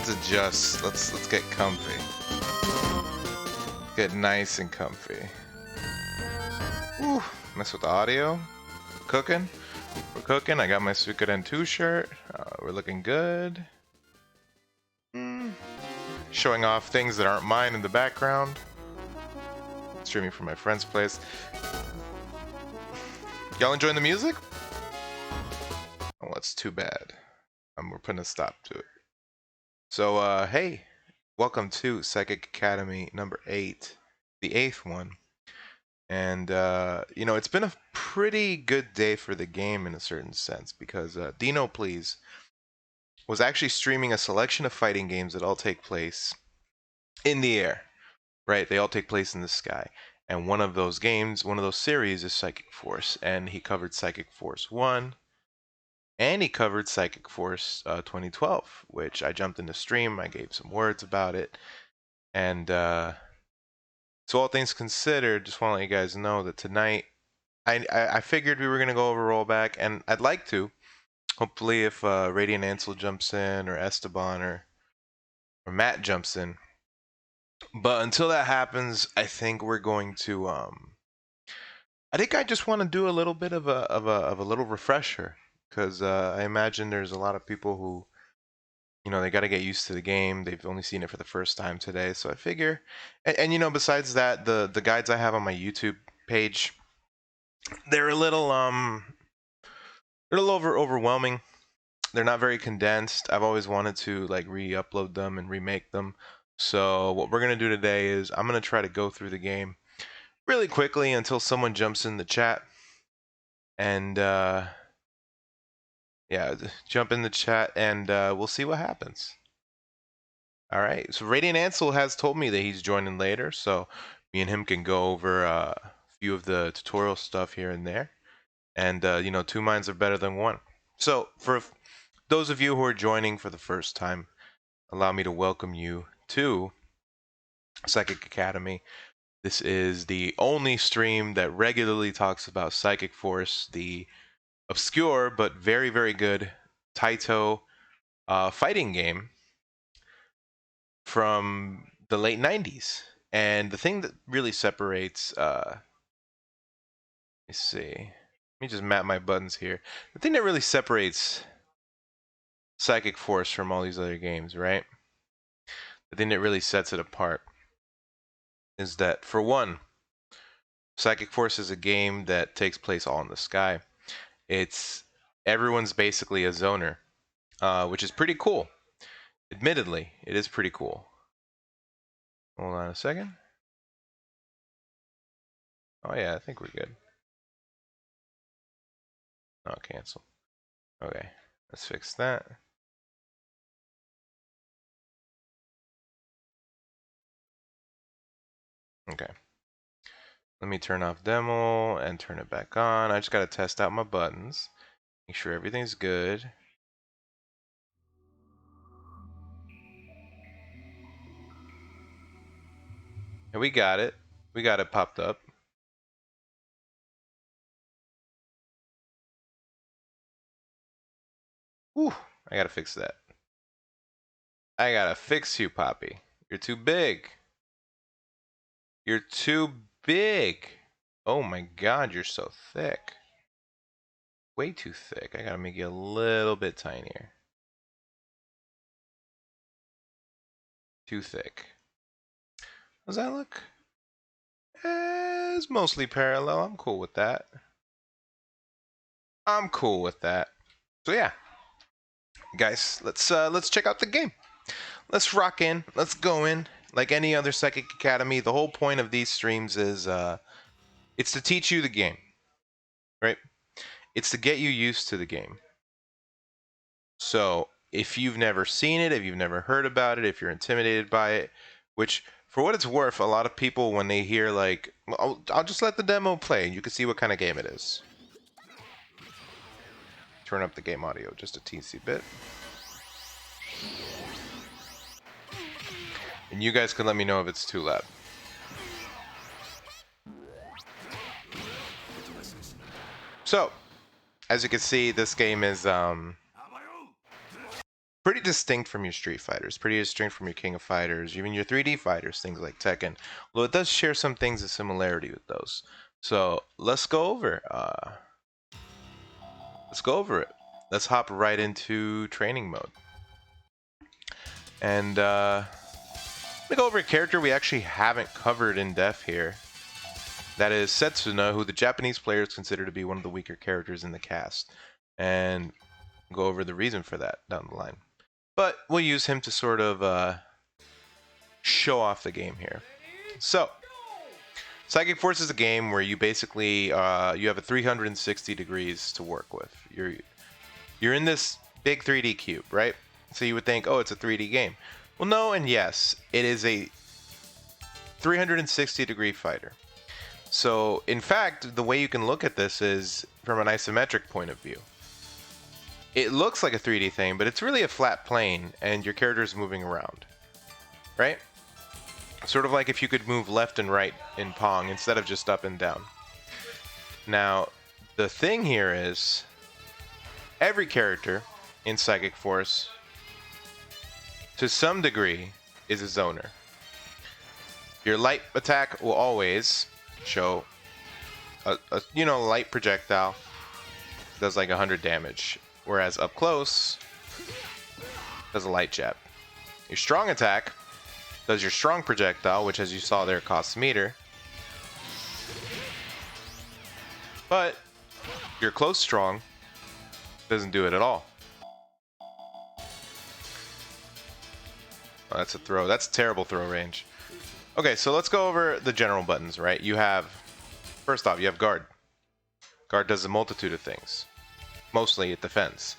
Let's adjust. Let's get comfy. Get nice and comfy. Woo, mess with the audio. Cooking. We're cooking. I got my Suikoden 2 shirt. We're looking good. Showing off things that aren't mine in the background. Streaming from my friend's place. Y'all enjoying the music? Oh, that's too bad. We're putting a stop to it. So, hey, welcome to Psychic Academy number 8, the 8th one. And, you know, it's been a pretty good day for the game in a certain sense because Dino Please was actually streaming a selection of fighting games that all take place in the air, right? They all take place in the sky. And one of those games, one of those series is Psychic Force. And he covered Psychic Force 1. And he covered Psychic Force 2012, which I jumped in the stream. I gave some words about it. And so all things considered, just want to let you guys know that tonight, I figured we were going to go over rollback. And I'd like to. Hopefully if RadiantAnsel jumps in, or Esteban, or Matt jumps in. But until that happens, I think we're going to... I think I just want to do a little bit of a little refresher. Because I imagine there's a lot of people who, you know, they got to get used to the game. They've only seen it for the first time today. So I figure, and you know, besides that, the guides I have on my YouTube page, they're a little overwhelming. They're not very condensed. I've always wanted to like re-upload them and remake them. So what we're gonna do today is I'm gonna try to go through the game really quickly until someone jumps in the chat, and yeah, jump in the chat, and we'll see what happens. All right, so RadiantAnsel has told me that he's joining later, so me and him can go over a few of the tutorial stuff here and there. And, you know, two minds are better than one. So for those of you who are joining for the first time, allow me to welcome you to Psychic Academy. This is the only stream that regularly talks about Psychic Force, the obscure but very, very good Taito fighting game from the late 90s. And the thing that really separates, let me see, let me just map my buttons here. The thing that really separates Psychic Force from all these other games, right? The thing that really sets it apart is that, for one, Psychic Force is a game that takes place all in the sky. Everyone's basically a zoner, which is pretty cool. Admittedly, it is pretty cool. Hold on a second. Oh yeah, I think we're good. Oh, cancel. Okay, let's fix that. Okay. Let me turn off demo and turn it back on. I just got to test out my buttons. Make sure everything's good. And we got it. We got it popped up. Whew, I gotta fix that. I gotta fix you, Poppy. You're too big. You're too big. Oh my god, you're so thick. Way too thick. I gotta make you a little bit tinier. Too thick. Does that look? It's mostly parallel. I'm cool with that. I'm cool with that. So yeah, guys, let's check out the game. Let's rock in. Let's go in. Like any other Psychic Academy, the whole point of these streams is it's to teach you the game, right? It's to get you used to the game. So if you've never seen it, if you've never heard about it, if you're intimidated by it, which for what it's worth, a lot of people when they hear like, I'll just let the demo play and you can see what kind of game it is. Turn up the game audio just a teensy bit. And you guys can let me know if it's too loud. So, as you can see, this game is pretty distinct from your Street Fighters, pretty distinct from your King of Fighters, even your 3D fighters, things like Tekken. Although it does share some things of similarity with those. So let's go over. Let's go over it. Let's hop right into training mode. And let me go over a character we actually haven't covered in depth here. That is Setsuna, who the Japanese players consider to be one of the weaker characters in the cast. And go over the reason for that down the line. But we'll use him to sort of show off the game here. So, Psychic Force is a game where you basically you have a 360 degrees to work with. You're in this big 3D cube, right? So you would think, oh, it's a 3D game. Well, no and yes. It is a 360 degree fighter. So, in fact, the way you can look at this is from an isometric point of view. It looks like a 3D thing, but it's really a flat plane, and your character is moving around, right? Sort of like if you could move left and right in Pong instead of just up and down. Now, the thing here is, every character in Psychic Force, to some degree, is a zoner. Your light attack will always show a light projectile, does like 100 damage. Whereas up close, does a light jab. Your strong attack does your strong projectile, which as you saw there costs meter. But your close strong doesn't do it at all. Oh, that's a throw. That's a terrible throw range. Okay, so let's go over the general buttons, right? You have, first off, you have guard. Guard does a multitude of things. Mostly it defends,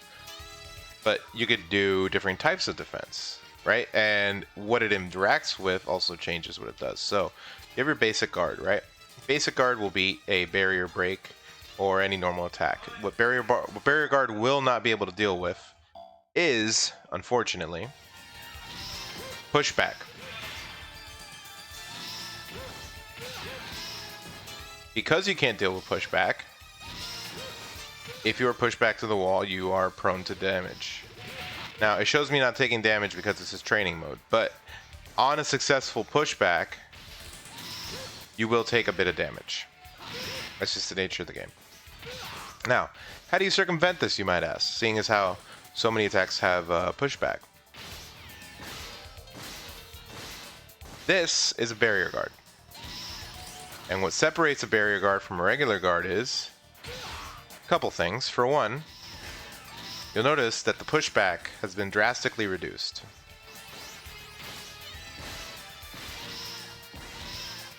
but you could do different types of defense, right? And what it interacts with also changes what it does. So you have your basic guard, right? Basic guard will be a barrier break or any normal attack. What barrier guard will not be able to deal with is, unfortunately, pushback. Because you can't deal with pushback, if you are pushed back to the wall, you are prone to damage. Now, it shows me not taking damage because this is training mode, but on a successful pushback, you will take a bit of damage. That's just the nature of the game. Now, how do you circumvent this, you might ask, seeing as how so many attacks have pushback? This is a barrier guard. And what separates a barrier guard from a regular guard is couple things. For one, you'll notice that the pushback has been drastically reduced.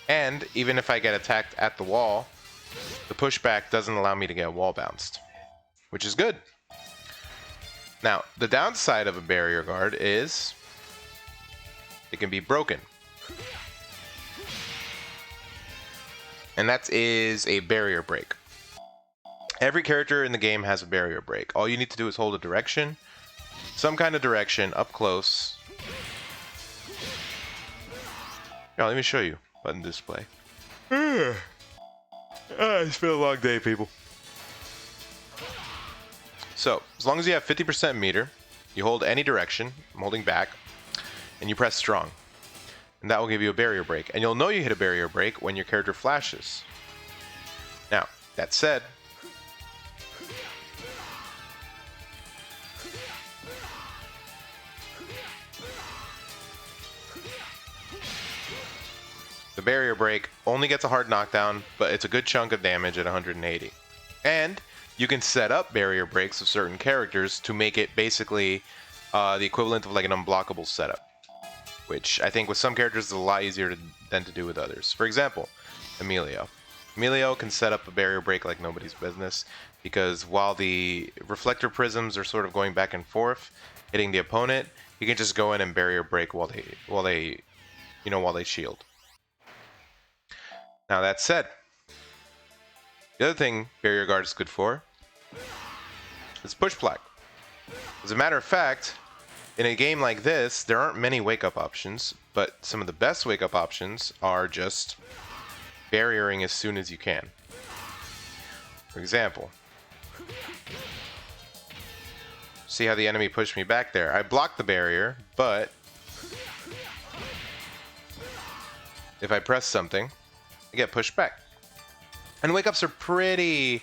And even if I get attacked at the wall, the pushback doesn't allow me to get wall bounced, which is good. Now, the downside of a barrier guard is it can be broken. And that is a barrier break. Every character in the game has a barrier break. All you need to do is hold a direction, some kind of direction, up close. Now, let me show you. Button display. It's been a long day, people. So, as long as you have 50% meter, you hold any direction, I'm holding back, and you press strong. And that will give you a barrier break. And you'll know you hit a barrier break when your character flashes. Now, that said, the barrier break only gets a hard knockdown, but it's a good chunk of damage at 180. And you can set up barrier breaks of certain characters to make it basically the equivalent of like an unblockable setup, which I think with some characters is a lot easier than to do with others. For example, Emilio. Emilio can set up a barrier break like nobody's business, because while the reflector prisms are sort of going back and forth, hitting the opponent, he can just go in and barrier break while they shield. Now that said, the other thing barrier guard is good for is push plaque. As a matter of fact, in a game like this, there aren't many wake-up options, but some of the best wake-up options are just barriering as soon as you can. For example, see how the enemy pushed me back there? I blocked the barrier, but if I press something, I get pushed back. And wake-ups are pretty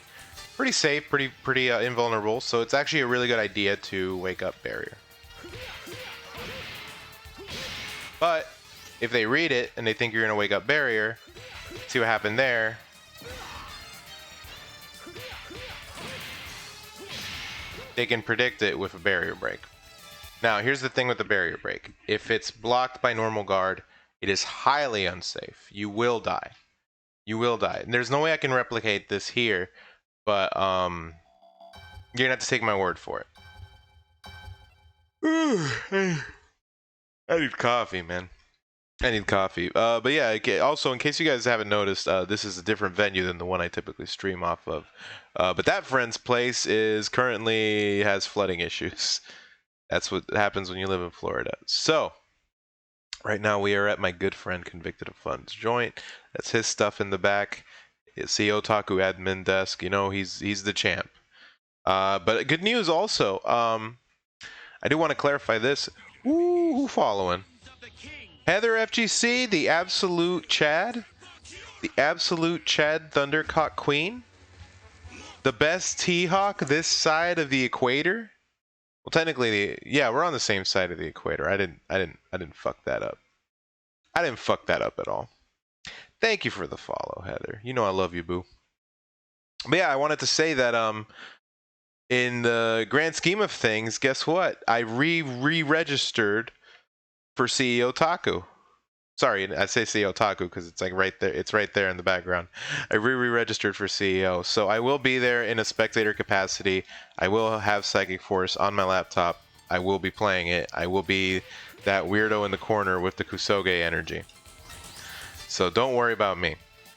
safe, pretty invulnerable, so it's actually a really good idea to wake up barrier. But if they read it and they think you're going to wake up barrier, see what happened there. They can predict it with a barrier break. Now, here's the thing with the barrier break. If it's blocked by normal guard, it is highly unsafe. You will die. You will die. And there's no way I can replicate this here, but you're gonna have to take my word for it. I need coffee, man. I need coffee. But yeah, also in case you guys haven't noticed, this is a different venue than the one I typically stream off of. But that friend's place is currently has flooding issues. That's what happens when you live in Florida. So right now we are at my good friend Convicted of Fun's joint. That's his stuff in the back. It's the Otaku admin desk. You know, he's the champ. But good news also. I do want to clarify this. Ooh, who following? HeatherFGC, the absolute Chad. The absolute Chad Thundercock Queen. The best T-Hawk this side of the equator. Well, technically, yeah, we're on the same side of the equator. I didn't fuck that up. I didn't fuck that up at all. Thank you for the follow, Heather. You know I love you, boo. But yeah, I wanted to say that in the grand scheme of things, guess what? I re-registered for CEO Taku. Sorry, I say CEO Taku because it's like right there. It's right there in the background. I re-registered for CEO, so I will be there in a spectator capacity. I will have Psychic Force on my laptop. I will be playing it. I will be that weirdo in the corner with the Kusoge energy. So don't worry about me.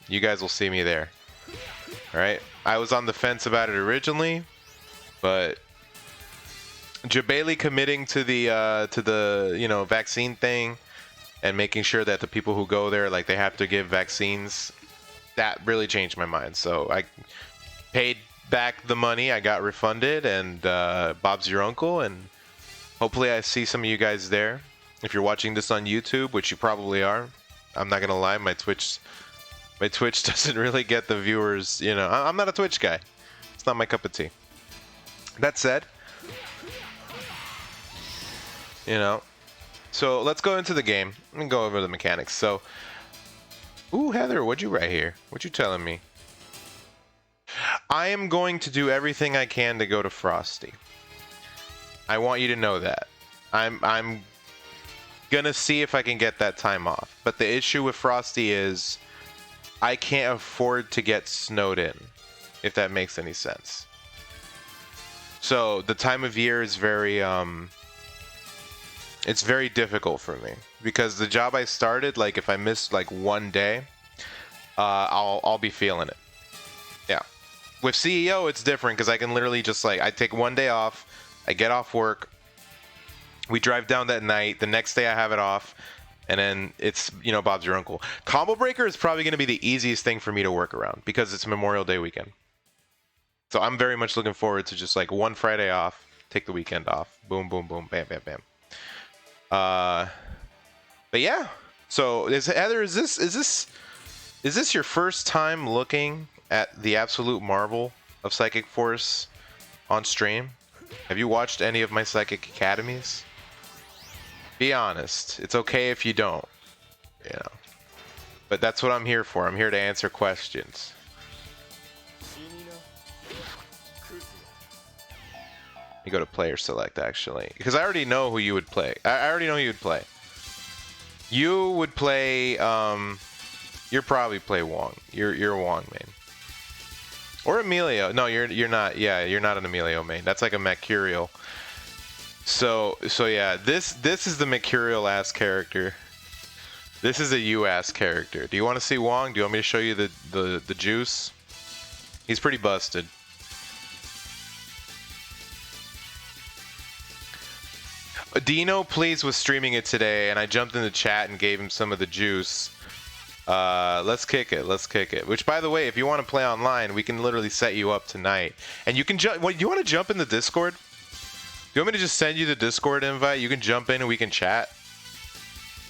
You guys will see me there. All right. I was on the fence about it originally, but Jabali committing to the vaccine thing and making sure that the people who go there, like, they have to give vaccines, that really changed my mind. So I paid back the money. I got refunded, and Bob's your uncle, and hopefully I see some of you guys there. If you're watching this on YouTube, which you probably are, I'm not gonna lie, my Twitch doesn't really get the viewers. You know, I'm not a Twitch guy. It's not my cup of tea. That said, you know, so let's go into the game and go over the mechanics. So, ooh, Heather, what'd you write here? What you telling me? I am going to do everything I can to go to Frosty. I want you to know that. I'm gonna see if I can get that time off. But the issue with Frosty is I can't afford to get snowed in, if that makes any sense. So the time of year is very it's very difficult for me, because the job I started, like, if I miss like one day, I'll be feeling it. Yeah. With CEO, it's different because I can literally just, like, I take one day off, I get off work, we drive down that night, the next day I have it off, And then it's, you know, Bob's your uncle. Combo Breaker is probably going to be the easiest thing for me to work around because it's Memorial Day weekend. So I'm very much looking forward to just like one Friday off, take the weekend off. Boom, boom, boom, bam, bam, bam. But yeah. So Heather, is this your first time looking at the absolute marvel of Psychic Force on stream? Have you watched any of my Psychic Academies? Be honest. It's okay if you don't, you know. But that's what I'm here for. I'm here to answer questions. You go to player select, actually, because I already know who you would play. I already know who you would play. You would play. You'd probably play Wong. You're a Wong main. Or Emilio. No, you're not. Yeah, you're not an Emilio main. That's like a Mercurial. So yeah, this is the Mercurial ass character. This is a U ass character. Do you want to see Wong? Do you want me to show you the juice? He's pretty busted. Dino Please was streaming it today, and I jumped in the chat and gave him some of the juice. Let's kick it. Let's kick it. Which, by the way, if you want to play online, we can literally set you up tonight. And you can jump. What, you want to jump in the Discord? Do you want me to just send you the Discord invite? You can jump in and we can chat.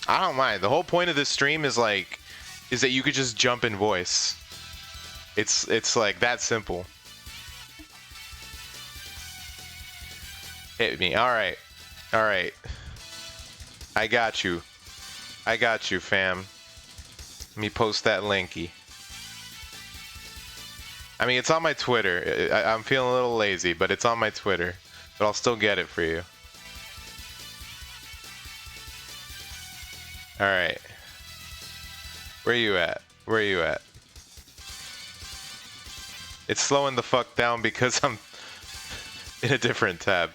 I don't mind. The whole point of this stream is that you could just jump in voice. It's like that simple. Hit me. All right. All right. I got you. I got you, fam. Let me post that linky. I mean, it's on my Twitter. I'm feeling a little lazy, but it's on my Twitter. But I'll still get it for you. Alright. Where you at? Where you at? It's slowing the fuck down because I'm in a different tab.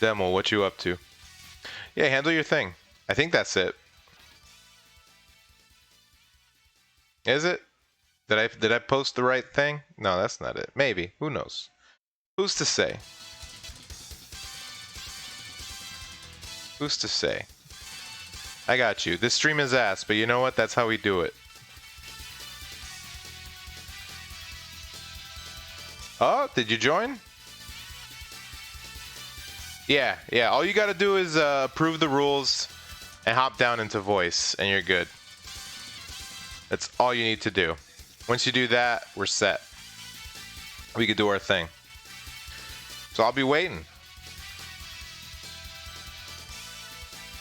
Demo, what you up to? Yeah, handle your thing. I think that's it. Is it? Did I post the right thing? No, that's not it. Maybe. Who knows? Who's to say? Who's to say? I got you. This stream is ass, but you know what? That's how we do it. Oh, did you join? Yeah. All you gotta do is approve the rules and hop down into voice, and you're good. That's all you need to do. Once you do that, we're set. We could do our thing. So I'll be waiting.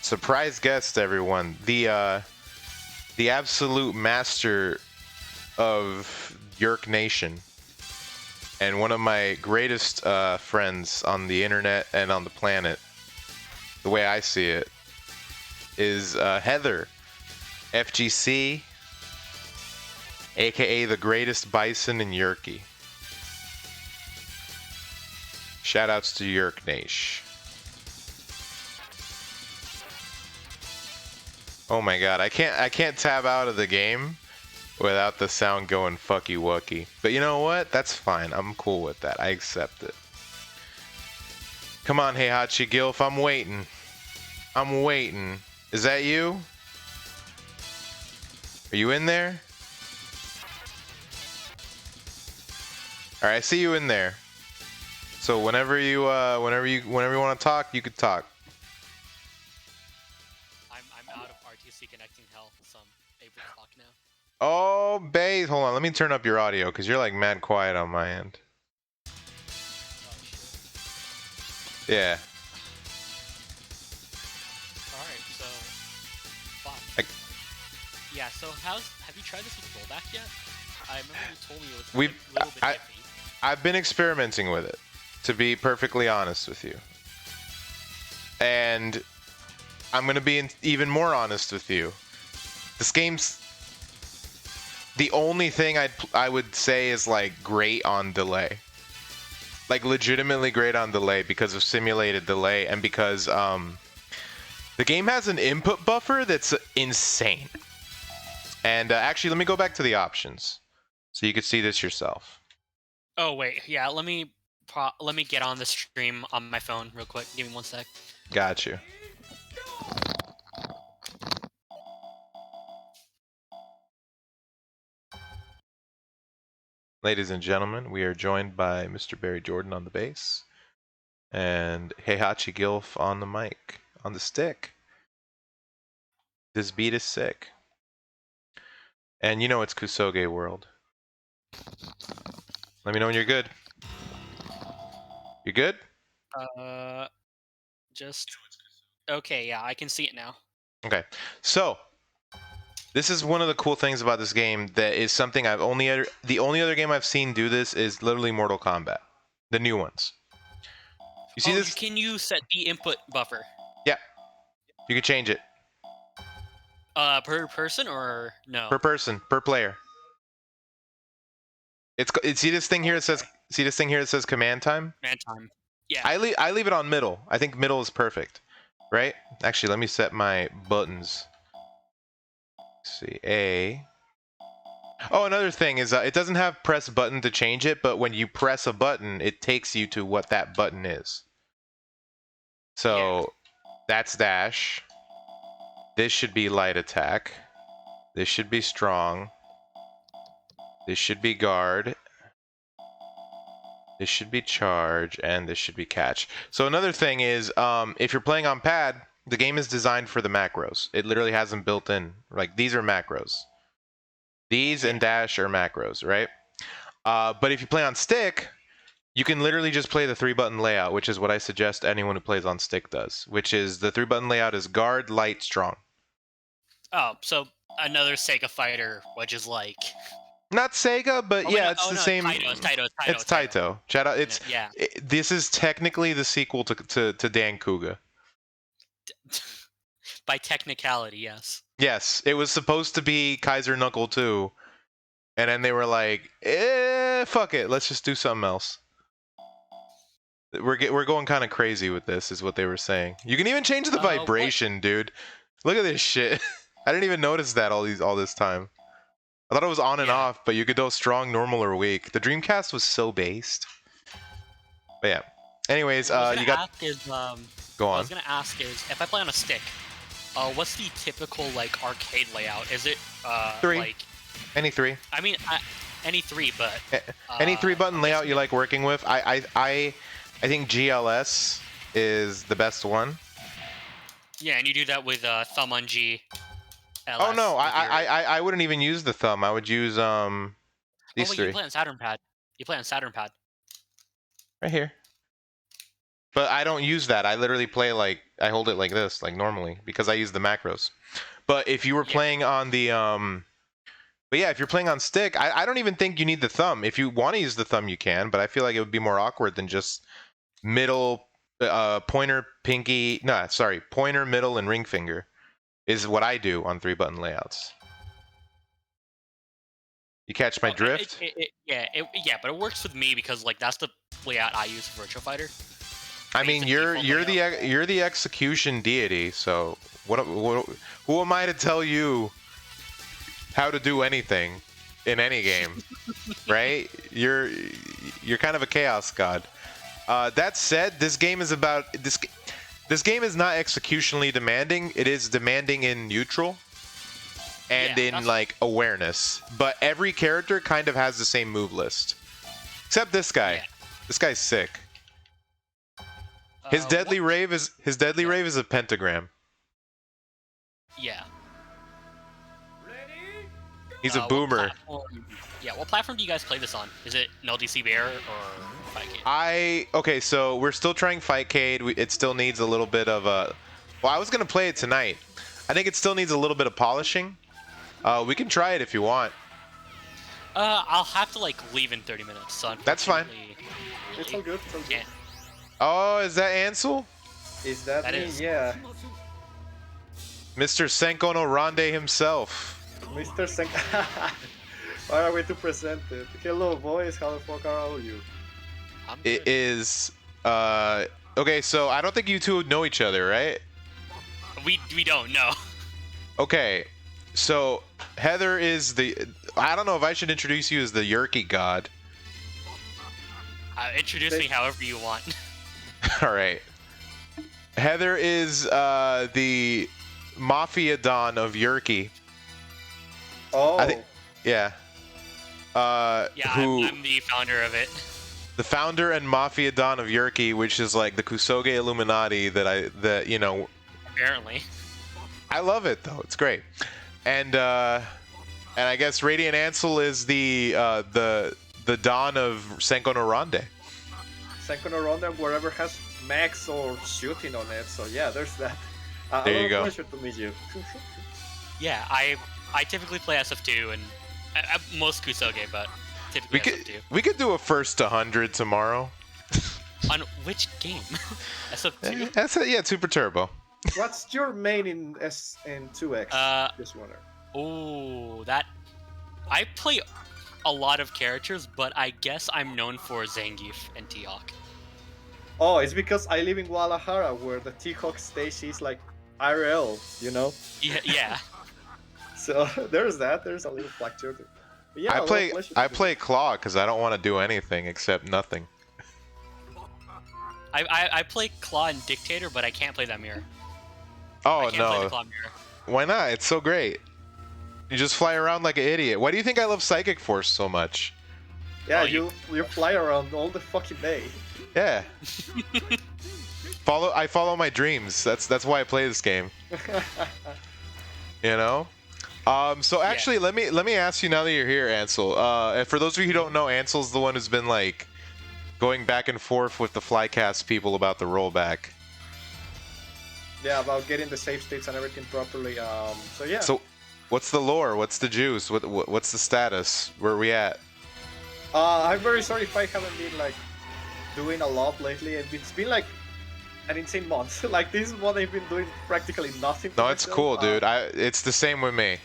Surprise guest, everyone. The absolute master of Yerk Nation. And one of my greatest friends on the internet and on the planet, the way I see it, is HeatherFGC, aka the greatest bison in Yerky. Shoutouts to Yerk Nation. Oh my god, I can't tab out of the game without the sound going fucky wucky. But you know what? That's fine. I'm cool with that. I accept it. Come on, HeihachiGILF. I'm waiting. I'm waiting. Is that you? Are you in there? Alright, I see you in there. So whenever you want to talk, you could talk. I'm out of RTC connecting hell, so I'm able to talk now. Oh, babe, hold on. Let me turn up your audio because you're like mad quiet on my end. Oh shit. Yeah. Alright, so yeah, so have you tried this with rollback yet? I remember you told me it was a little bit iffy. I've been experimenting with it, to be perfectly honest with you. And I'm going to be even more honest with you. This game's... The only thing I would say is like great on delay. Like legitimately great on delay because of simulated delay and because the game has an input buffer that's insane. And actually, let me go back to the options so you can see this yourself. Oh wait, yeah, let me get on the stream on my phone real quick. Give me 1 sec. Got you. Ladies and gentlemen, we are joined by Mr. Barry Jordan on the bass and HeihachiGILF on the mic, on the stick. This beat is sick. And you know it's Kusoge world. Let me know when you're good. You good? Just... Okay, yeah, I can see it now. Okay. So, this is one of the cool things about this game that is something the only other game I've seen do this is literally Mortal Kombat. The new ones. You see this? Can you set the input buffer? Yeah. You can change it. Per person or no? Per person, per player. See this thing here? It says. See this thing here? It says command time. Command time. Yeah. I leave it on middle. I think middle is perfect, right? Actually, let me set my buttons. Let's see, A. Oh, another thing is it doesn't have press button to change it, but when you press a button, it takes you to what that button is. So that's dash. This should be light attack. This should be strong. This should be guard. This should be charge, and this should be catch. So another thing is, if you're playing on pad, the game is designed for the macros. It literally has them built in. Like, these are macros. These and dash are macros, right? But if you play on stick, you can literally just play the 3-button layout, which is what I suggest anyone who plays on stick does, which is the 3-button layout is guard, light, strong. Oh, so another Sega fighter, which is like... Not Sega, but it's the same. Taito, it's Taito. Shout out. This is technically the sequel to Dan Kuga. By technicality, yes. Yes, it was supposed to be Kaiser Knuckle 2, and then they were like, fuck it, let's just do something else. We're going kind of crazy with this, is what they were saying. You can even change the vibration, dude. Look at this shit. I didn't even notice that all this time. I thought it was on and off, but you could go strong, normal, or weak. The Dreamcast was so based. But yeah. Anyways, you got. Go on. What I was gonna ask is, if I play on a stick, what's the typical like arcade layout? Is it 3? Like Any 3? I mean, any 3, but any 3-button layout you like working with. I think GLS is the best one. Yeah, and you do that with thumb on G. Oh no, I wouldn't even use the thumb. I would use these 3. You play on Saturn Pad. You play on Saturn Pad. Right here. But I don't use that. I literally play I hold it like this, like normally, because I use the macros. But if you were playing on the but yeah, if you're playing on stick, I don't even think you need the thumb. If you want to use the thumb, you can, but I feel like it would be more awkward than just middle, pointer, pinky. No, sorry, pointer, middle, and ring finger. Is what I do on 3-button layouts. You catch my drift? But it works with me because like that's the layout I use for Virtua Fighter. I mean, you're the execution deity, so who am I to tell you how to do anything in any game, right? You're kind of a chaos god. That said, this game is about This game is not executionally demanding. It is demanding in neutral and in like awareness. But every character kind of has the same move list, except this guy. Yeah. This guy's sick. His deadly rave is a pentagram. Yeah. He's a boomer. What platform do you guys play this on? Is it an LDC Bear or Fightcade? Okay, so we're still trying Fightcade. It still needs a little bit of a... Well, I was going to play it tonight. I think it still needs a little bit of polishing. We can try it if you want. I'll have to leave in 30 minutes, so that's fine. It's all good. It's all good. Oh, is that Ansel? Is that me? Yeah. Mr. Senko no Rande himself. Mr. Senko. What a way to present it. Hello, boys. How the fuck are all you? It is. Okay, so I don't think you two know each other, right? We don't know. Okay, so Heather is the. I don't know if I should introduce you as the Yerky god. Introduce me however you want. All right. Heather is the Mafia Don of Yerky. Oh. Yeah. Yeah, who I'm the founder of it. the founder and mafia don of Yerky, which is like the Kusoge Illuminati that you know. Apparently. I love it though; it's great, and I guess RadiantAnsel is the don of Senko no Ronde. Senko no Ronde, wherever has max or shooting on it. So yeah, there's that. There you a go. pleasure to meet you. Yeah, I typically play SF2 and most Kusoge, but typically SF2. We could do a first to 100 tomorrow. On which game? SF2? That's it. Yeah, Super Turbo. What's your main in 2X? Just wonder. Oh, that I play a lot of characters, but I guess I'm known for Zangief and T-Hawk. Oh, it's because I live in Guadalajara, where the T-Hawk stage is like IRL, you know? Yeah. So there's that. There's a little fluctuating. Yeah, I play Claw because I don't want to do anything except nothing. I play Claw and Dictator, but I can't play that mirror. Oh I can't play the no! Claw mirror. Why not? It's so great. You just fly around like an idiot. Why do you think I love Psychic Force so much? Yeah, you fly around all the fucking day. Yeah. I follow my dreams. That's why I play this game. You know. So actually, let me ask you now that you're here, Ansel. And for those of you who don't know, Ansel's the one who's been like going back and forth with the Flycast people about the rollback. Yeah, about getting the save states and everything properly. So yeah. So, what's the lore? What's the juice? What's the status? Where are we at? I'm very sorry if I haven't been like doing a lot lately. It's been like an insane month. Like this month I've been doing practically nothing. No, it's cool, dude. It's the same with me.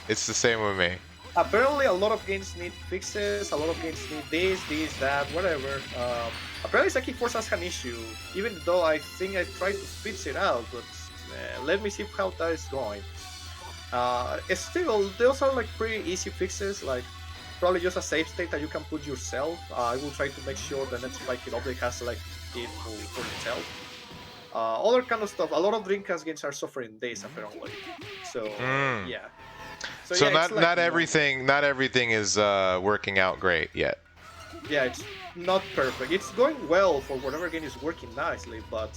It's the same with me. Apparently, a lot of games need fixes. A lot of games need this, that, whatever. Apparently, Psychic Force has an issue, even though I think I tried to fix it out. But let me see how that is going. Still, those are like pretty easy fixes. Like probably just a save state that you can put yourself. I will try to make sure the next Spike update has like it for itself. Other kind of stuff. A lot of Dreamcast games are suffering this apparently. So yeah. So yeah, not everything is working out great yet. Yeah, it's not perfect. It's going well for whatever game is working nicely, but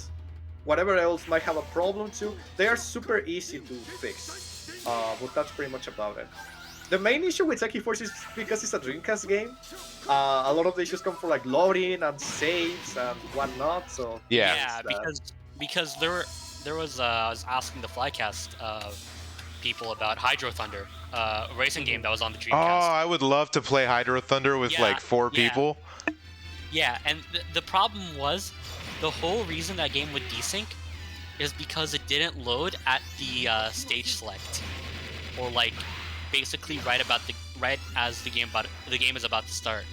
whatever else might have a problem too, they are super easy to fix. But that's pretty much about it. The main issue with Psychic Force is because it's a Dreamcast game. A lot of the issues come from like loading and saves and whatnot. So yeah, because there was I was asking the Flycast people about Hydro Thunder, a racing game that was on the Dreamcast. Oh, I would love to play Hydro Thunder with like 4 people. Yeah, and the problem was the whole reason that game would desync is because it didn't load at the stage select, or like basically right as the game is about to start.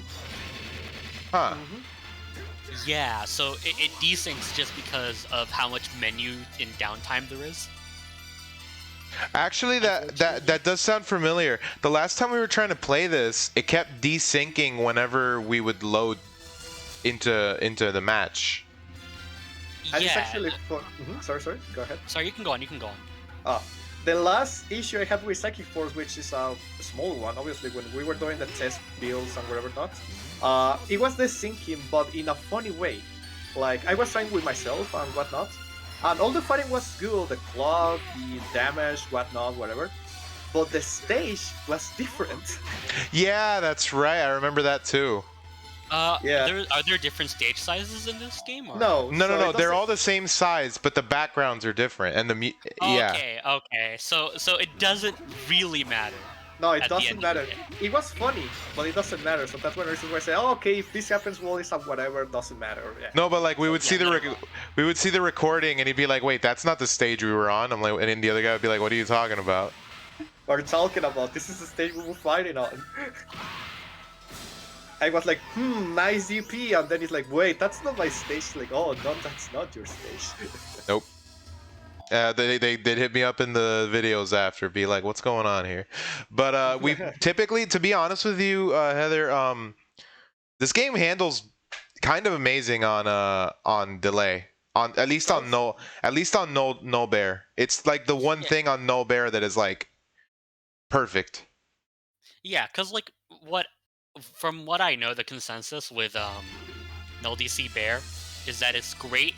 Huh. Yeah, so it desyncs just because of how much menu in downtime there is. Actually, that does sound familiar. The last time we were trying to play this, it kept desyncing whenever we would load into the match. And it's actually for... Sorry, go ahead. Sorry, you can go on. The last issue I had with Psychic Force, which is a small one, obviously, when we were doing the test builds and whatever not, it was desyncing, but in a funny way. Like, I was trying with myself and whatnot, and all the fighting was good, the clock, the damage, whatnot, whatever, but the stage was different. Yeah, that's right, I remember that too. Yeah. Are there different stage sizes in this game? Or? No. They're all the same size, but the backgrounds are different, and Okay. So it doesn't really matter. No, it doesn't matter. It was funny, but it doesn't matter. So that's one reason why I say, oh, okay, if this happens, well, it's whatever, doesn't matter. Yeah. No, but like we would see the recording, and he'd be like, "Wait, that's not the stage we were on." I'm like, and then the other guy would be like, "What are you talking about?" What are you talking about? This is the stage we were fighting on. I was like, nice DP, and then he's like, wait, that's not my stage. Like, oh, no, that's not your stage. Nope. They'd hit me up in the videos after, be like, what's going on here? But we typically, to be honest with you, Heather, this game handles kind of amazing on delay. At least on no bear. It's like the one thing on no bear that is like perfect. Yeah, because like what from what I know, the consensus with LDC Bear is that it's great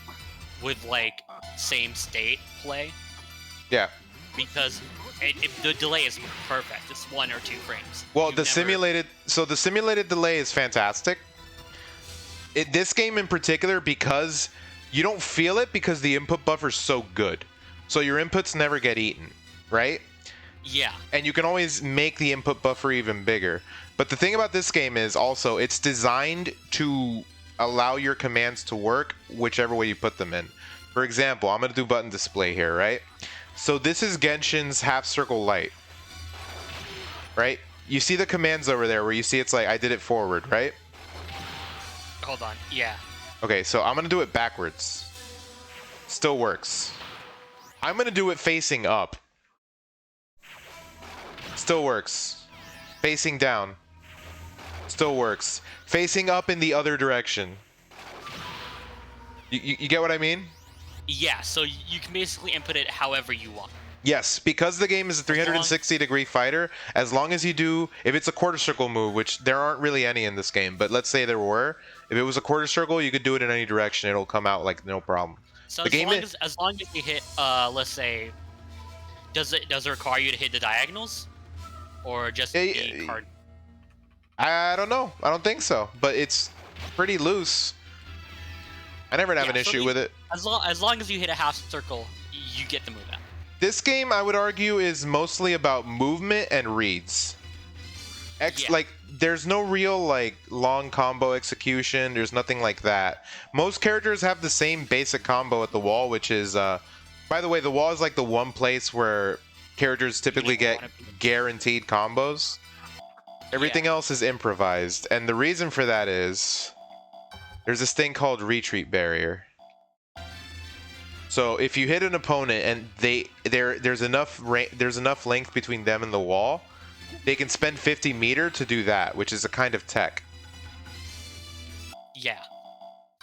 with like same state play Yeah. because the delay is perfect. It's 1 or 2 frames. Well, You the never- simulated delay is fantastic. This game in particular, because you don't feel it because the input buffer is so good. So your inputs never get eaten, right? Yeah. And you can always make the input buffer even bigger. But the thing about this game is also it's designed to allow your commands to work whichever way you put them in. For example, I'm going to do button display here, right? So this is Genshin's half circle light, right? You see the commands over there where you see it's like I did it forward, right? Hold on. Yeah. Okay, so I'm going to do it backwards. Still works. I'm going to do it facing up. Still works. Facing down. Still works. Facing up in the other direction. You get what I mean? Yeah. So you can basically input it however you want. Yes, because the game is a 360-degree fighter, as long as you do, if it's a quarter circle move, which there aren't really any in this game, but let's say there were, if it was a quarter circle, you could do it in any direction. It'll come out like no problem. So The as long as you hit, let's say, does it require you to hit the diagonals, or just the card? I don't know. I don't think so, but it's pretty loose. I never have an issue with it. As long as you hit a half circle, you get the move out. This game, I would argue, is mostly about movement and reads. Like, there's no real like long combo execution. There's nothing like that. Most characters have the same basic combo at the wall, which is, by the way, the wall is like the one place where characters typically get guaranteed combos. Everything else is improvised, and the reason for that is there's this thing called retreat barrier. So if you hit an opponent and there's enough length between them and the wall, they can spend 50 meter to do that, which is a kind of tech. Yeah,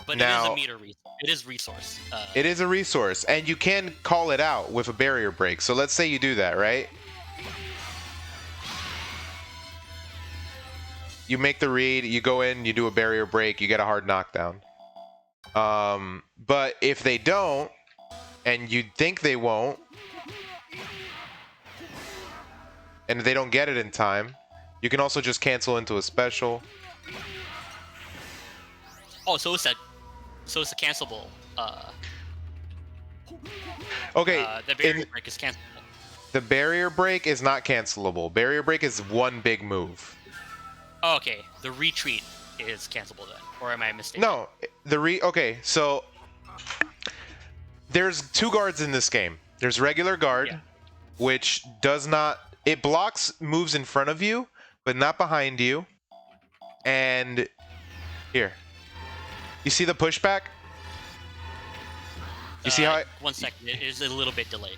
but Now, it is a meter resource. It is resource. It is a resource, and you can call it out with a barrier break. So let's say you do that, right? You make the read, you go in, you do a barrier break, you get a hard knockdown. But if they don't, and you think they won't, and they don't get it in time, you can also just cancel into a special. Oh, so it's a cancelable. Okay. The barrier break is cancelable. The barrier break is not cancelable. Barrier break is one big move. Oh, okay, the retreat is cancelable then, or am I mistaken? No, okay, so there's 2 guards in this game. There's regular guard, which does not, it blocks moves in front of you, but not behind you. And here, you see the pushback? You see how 1 second, it is a little bit delayed.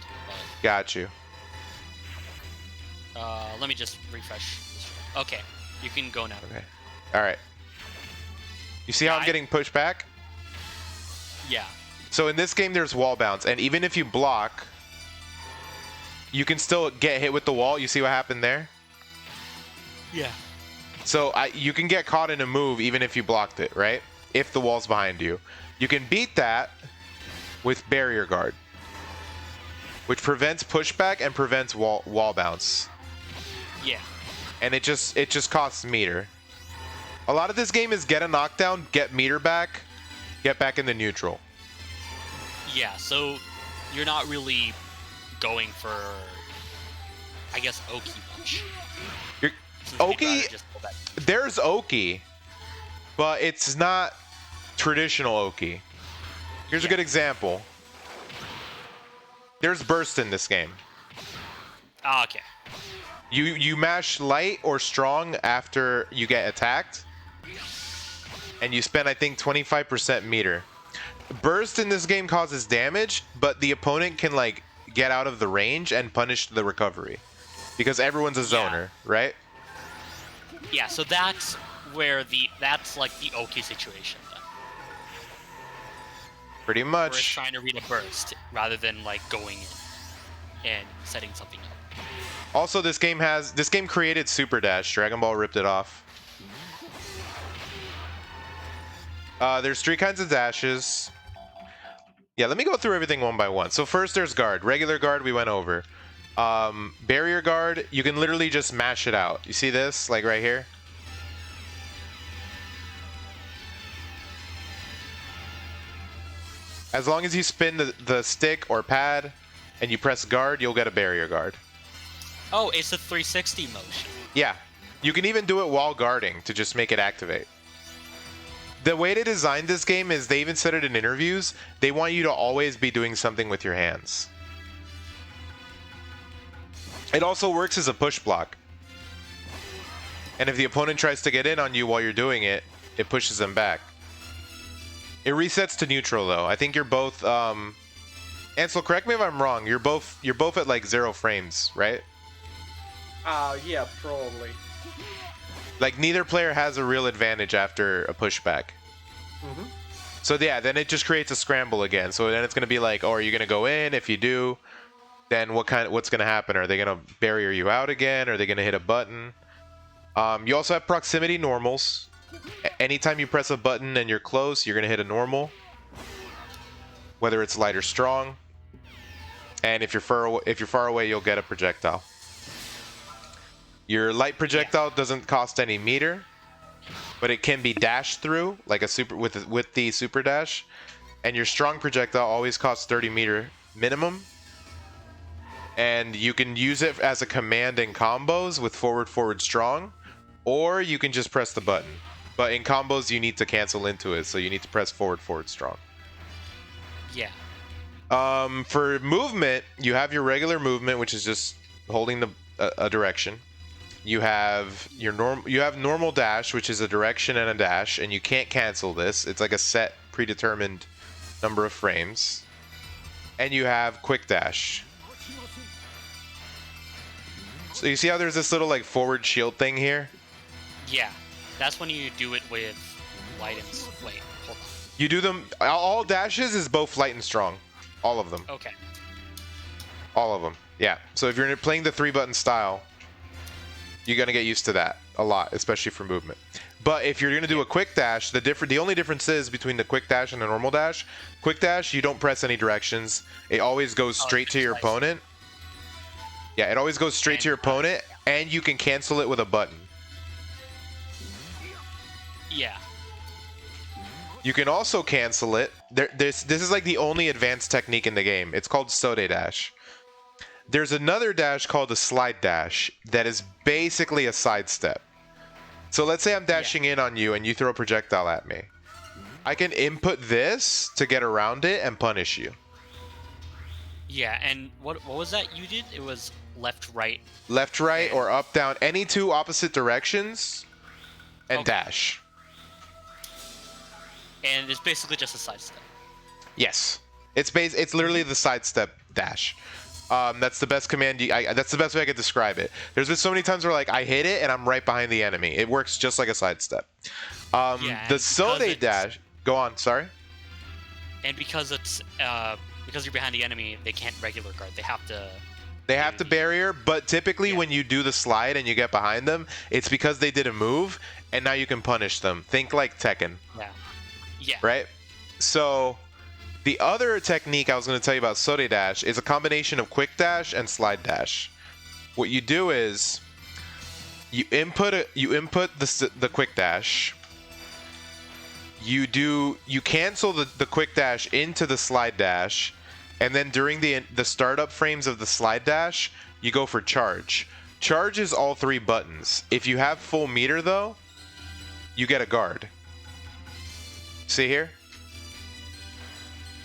Got you. Let me just refresh. Okay, you can go now. Okay. All right. You see how I'm getting pushed back? Yeah. So in this game, there's wall bounce, and even if you block, you can still get hit with the wall. You see what happened there? Yeah. So you can get caught in a move even if you blocked it, right? If the wall's behind you. You can beat that with barrier guard, which prevents pushback and prevents wall bounce. Yeah. And it just costs meter. A lot of this game is get a knockdown, get meter back, get back into neutral. Yeah, so you're not really going for, I guess, Oki much. Oki, there's Oki, but it's not traditional Oki. Here's a good example. There's burst in this game. Ah, okay. You mash light or strong after you get attacked, and you spend, I think, 25% meter. Burst in this game causes damage, but the opponent can like get out of the range and punish the recovery because everyone's a zoner, right? Yeah, so that's where that's like the Oki situation then. Pretty much. Where it's trying to read a burst rather than like going in and setting something up. Also, this game created Super Dash. Dragon Ball ripped it off. There's 3 kinds of dashes. Yeah, let me go through everything one by one. So first there's guard. Regular guard we went over. Barrier guard, you can literally just mash it out. You see this? Like right here? As long as you spin the stick or pad and you press guard, you'll get a barrier guard. Oh, it's a 360 motion. Yeah. You can even do it while guarding to just make it activate. The way they designed this game is they even said it in interviews, they want you to always be doing something with your hands. It also works as a push block. And if the opponent tries to get in on you while you're doing it, it pushes them back. It resets to neutral though. I think you're both Ansel, correct me if I'm wrong. You're both at like 0 frames, right? Yeah, probably. Like neither player has a real advantage after a pushback. Mm-hmm. So yeah, then it just creates a scramble again. So then it's gonna be like, oh, are you gonna go in? If you do, then what's gonna happen? Are they gonna barrier you out again? Are they gonna hit a button? You also have proximity normals. Anytime you press a button and you're close, you're gonna hit a normal, whether it's light or strong. And if you're far away, you'll get a projectile. Your light projectile doesn't cost any meter, but it can be dashed through like a super with the super dash. And your strong projectile always costs 30 meter minimum. And you can use it as a command in combos with forward strong, or you can just press the button. But in combos, you need to cancel into it, so you need to press forward strong. Yeah. For movement, you have your regular movement, which is just holding a direction. You have normal dash, which is a direction and a dash, and you can't cancel this. It's like a set predetermined number of frames. And you have quick dash. So you see how there's this little like forward shield thing here? Yeah. That's when you do it with light and... Wait, hold on. You do them... All dashes is both light and strong. All of them. Okay. All of them. Yeah. So if you're playing the 3-button style, you're going to get used to that a lot, especially for movement. But if you're going to do a quick dash, the only difference is between the quick dash and the normal dash. Quick dash, you don't press any directions. It always goes straight to your opponent. Yeah, it always goes straight to your opponent, and you can cancel it with a button. Yeah. You can also cancel it. This is like the only advanced technique in the game. It's called Sode Dash. There's another dash called a slide dash that is basically a sidestep. So let's say I'm dashing in on you and you throw a projectile at me. I can input this to get around it and punish you. Yeah, and what was that you did? It was left, right. Left, right, or up, down. Any 2 opposite directions and dash. And it's basically just a sidestep. Yes. It's literally the sidestep dash. That's the best command. That's the best way I could describe it. There's been so many times where like I hit it and I'm right behind the enemy. It works just like a sidestep. The Sode dash. Go on. Sorry. And because it's because you're behind the enemy, they can't regular guard. They have to. They have to barrier, but typically when you do the slide and you get behind them, it's because they did a move, and now you can punish them. Think like Tekken. Yeah. Yeah. Right? So, the other technique I was going to tell you about Sode Dash is a combination of quick dash and slide dash. What you do is you input the quick dash. You cancel the quick dash into the slide dash, and then during the startup frames of the slide dash, you go for charge. Charge is all 3 buttons. If you have full meter though, you get a guard. See here?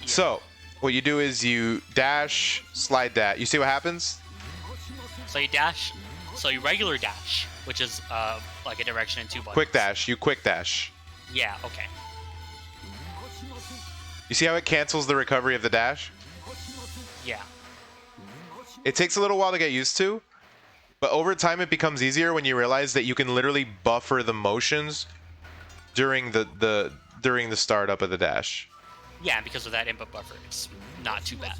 Yeah. So, what you do is you dash, slide dash. You see what happens? So you dash, so you regular dash, which is like a direction and 2 buttons. Quick dash, you quick dash. Yeah, okay. You see how it cancels the recovery of the dash? Yeah. It takes a little while to get used to, but over time it becomes easier when you realize that you can literally buffer the motions during the startup of the dash. Yeah, because of that input buffer, it's not too bad.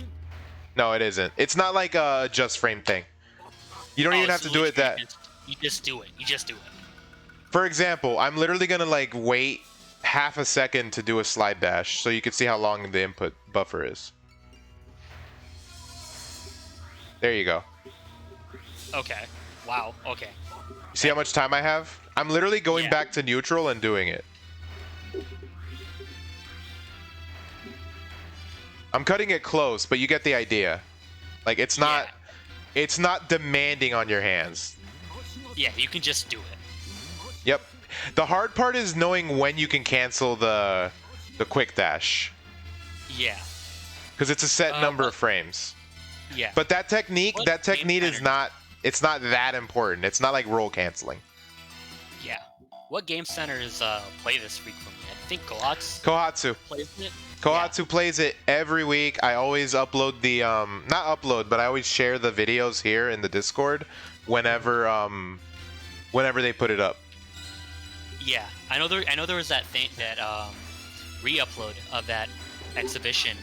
No, it isn't. It's not like a just frame thing. You don't even have to do it that... You just do it. You just do it. For example, I'm literally going to like wait half a second to do a slide dash, so you can see how long the input buffer is. There you go. Okay. Wow. Okay. See how much time I have? I'm literally going Yeah. back to neutral and doing it. I'm cutting it close, but you get the idea. Like it's not demanding on your hands. Yeah, you can just do it. Yep. The hard part is knowing when you can cancel the quick dash. Yeah. Because it's a set number of frames. Yeah. But that technique is center? not, it's not that important. It's not like roll canceling. Yeah. What game centers play this week for me? I think Kohatsu plays it. Kohatsu plays it every week. I always upload the not upload, but I always share the videos here in the Discord whenever whenever they put it up. Yeah, I know there was that thing that re-upload of that exhibition.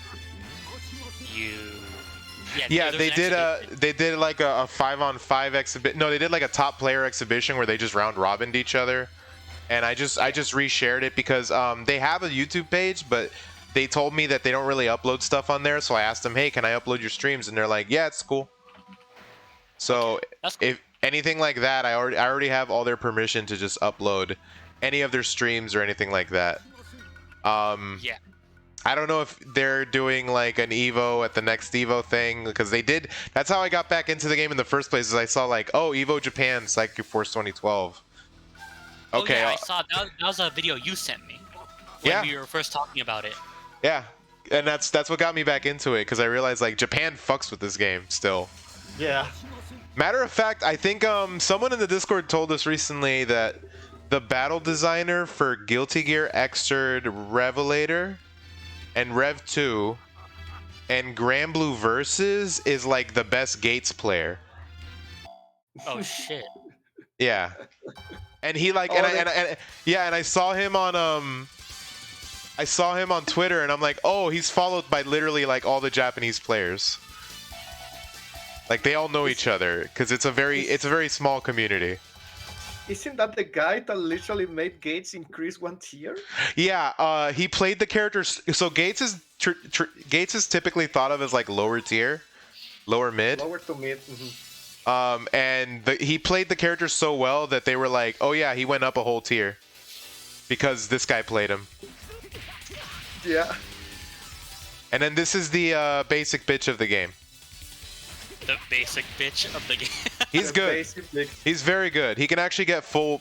Yeah, there they was an did they did like a 5-on-5 exhibit. No, they did like a top player exhibition where they just round robined each other. And I just reshared it because they have a YouTube page, but they told me that they don't really upload stuff on there. So I asked them, "Hey, can I upload your streams?" And they're like, "Yeah, it's cool." So That's cool. if anything like that, I already have all their permission to just upload any of their streams or anything like that. Yeah. I don't know if they're doing like an Evo at the next Evo thing, because they did. That's how I got back into the game in the first place. Is I saw like, oh, Evo Japan Psychic Force 2012. Okay. Oh, yeah, I saw that was a video you sent me when we were first talking about it. Yeah, and that's what got me back into it, because I realized like Japan fucks with this game still. Yeah. Matter of fact, I think someone in the Discord told us recently that the battle designer for Guilty Gear Xrd Revelator and Rev 2 and Granblue Versus is like the best Gates player. Oh shit. Yeah. And he like and I saw him on Twitter, and I'm like, "Oh, he's followed by literally like all the Japanese players." Like they all know each other because it's a very small community. Isn't that the guy that literally made Gates increase 1 tier? Yeah, he played the characters. So Gates is typically thought of as like lower tier, lower mid. Lower to mid. And he played the character so well that they were like, "Oh yeah, he went up a whole tier because this guy played him." Yeah. And then this is the basic bitch of the game. The basic bitch of the game. He's good. He's very good. He can actually get full.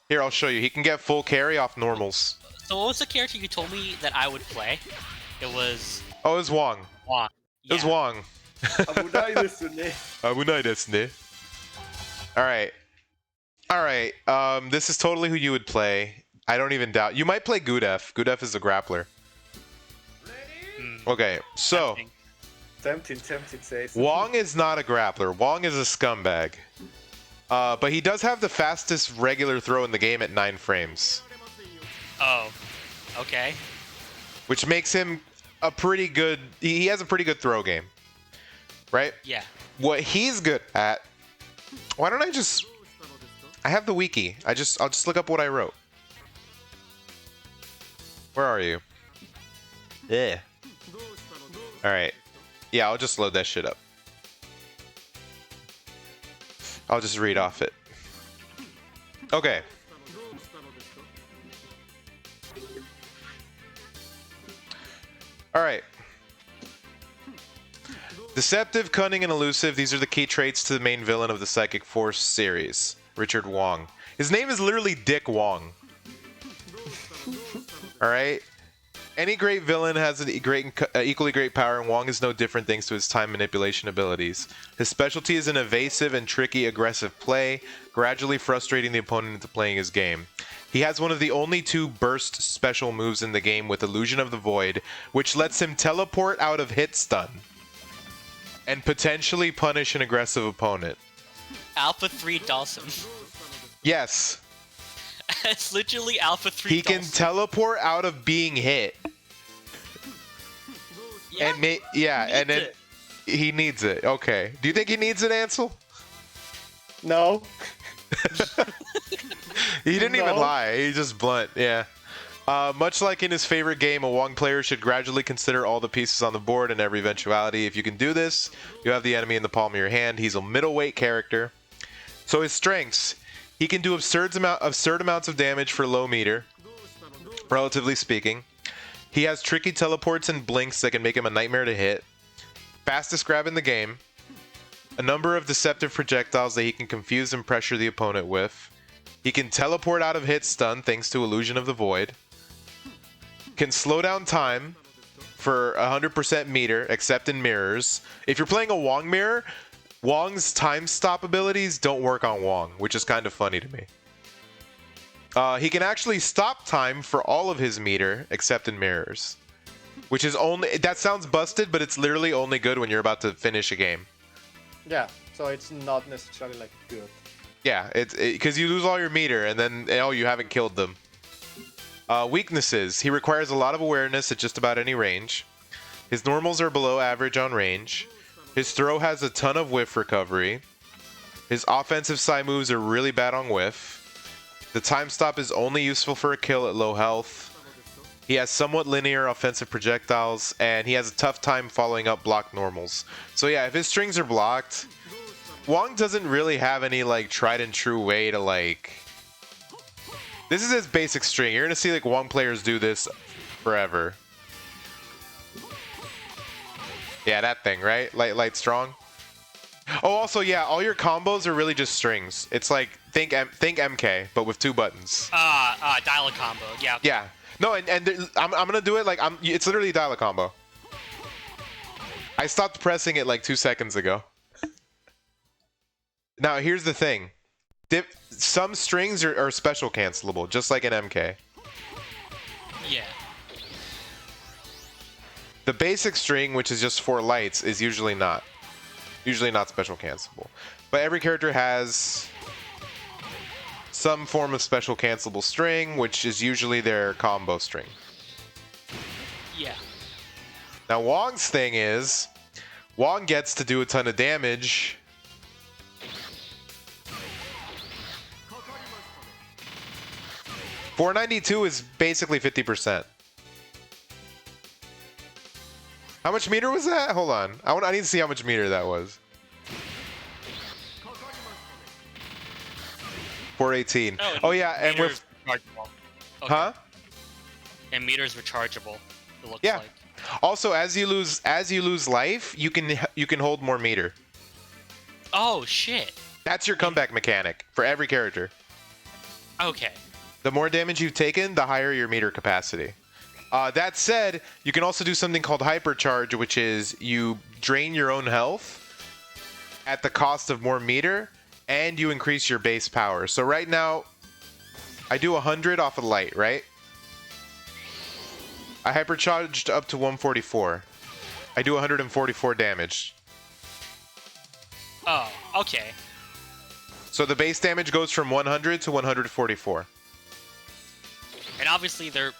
Here, I'll show you. He can get full carry off normals. So what was the character you told me that I would play? It was. Oh, it was Wong. Wong. It was Wong. Abunai desu ne. Abunai desu ne. All right. This is totally who you would play. I don't even doubt. You might play Gudef. Gudef is a grappler. Okay, so Tempting, says. Wong is not a grappler. Wong is a scumbag. But he does have the fastest regular throw in the game at 9 frames. Oh, okay. Which makes him a pretty good... He has a pretty good throw game. Right? Yeah. What he's good at... Why don't I just... I have the wiki. I'll just look up what I wrote. Where are you? Yeah. Alright. Yeah, I'll just load that shit up. I'll just read off it. Okay. Alright. Deceptive, cunning, and elusive. These are the key traits to the main villain of the Psychic Force series, Richard Wong. His name is literally Dick Wong. Alright? Any great villain has an equally great power, and Wong is no different thanks to his time manipulation abilities. His specialty is an evasive and tricky aggressive play, gradually frustrating the opponent into playing his game. He has one of the only 2 burst special moves in the game with Illusion of the Void, which lets him teleport out of hit stun and potentially punish an aggressive opponent. Alpha 3 Dawson. Yes. It's literally Alpha 3 He Dawson. can teleport out of being hit. Yeah. And then he needs it. Okay. Do you think he needs it, Ansel? No. He didn't even No. lie. He's just blunt. Yeah. Much like in his favorite game, a Wong player should gradually consider all the pieces on the board and every eventuality. If you can do this, you have the enemy in the palm of your hand. He's a middleweight character. So his strengths, he can do absurd amounts of damage for low meter, relatively speaking. He has tricky teleports and blinks that can make him a nightmare to hit. Fastest grab in the game. A number of deceptive projectiles that he can confuse and pressure the opponent with. He can teleport out of hit stun thanks to Illusion of the Void. Can slow down time for 100% meter, except in mirrors. If you're playing a Wong mirror, Wong's time stop abilities don't work on Wong, which is kind of funny to me. He can actually stop time for all of his meter, except in mirrors. Which is only... That sounds busted, but it's literally only good when you're about to finish a game. Yeah, so it's not necessarily like good. Yeah, it's because you lose all your meter, and then you haven't killed them. Weaknesses. He requires a lot of awareness at just about any range. His normals are below average on range. His throw has a ton of whiff recovery. His offensive side moves are really bad on whiff. The time stop is only useful for a kill at low health. He has somewhat linear offensive projectiles, and he has a tough time following up block normals. So yeah, if his strings are blocked, Wong doesn't really have any like tried and true way to like... This is his basic string. You're gonna see like Wong players do this forever. Yeah, that thing, right? Light, strong. Oh, also, yeah, all your combos are really just strings. It's like, think MK, but with 2 buttons. Dial a combo, yeah. Yeah. No, and I'm gonna do it like, it's literally dial a combo. I stopped pressing it like 2 seconds ago. Now, here's the thing. Some strings are special cancelable, just like an MK. Yeah. The basic string, which is just 4 lights, is usually not special cancelable. But every character has some form of special cancelable string, which is usually their combo string. Yeah. Now Wong's thing is, Wong gets to do a ton of damage. $492 is basically 50%. How much meter was that? Hold on. I need to see how much meter that was. 418. Oh yeah, and with... Okay. Huh? And meters rechargeable, it looks Yeah. like. Also, as you lose life, you can hold more meter. Oh, shit. That's your comeback mechanic for every character. Okay. The more damage you've taken, the higher your meter capacity. That said, you can also do something called hypercharge, which is you drain your own health at the cost of more meter, and you increase your base power. So right now, I do 100 off of light, right? I hypercharged up to 144. I do 144 damage. Oh, okay. So the base damage goes from 100 to 144. And obviously there's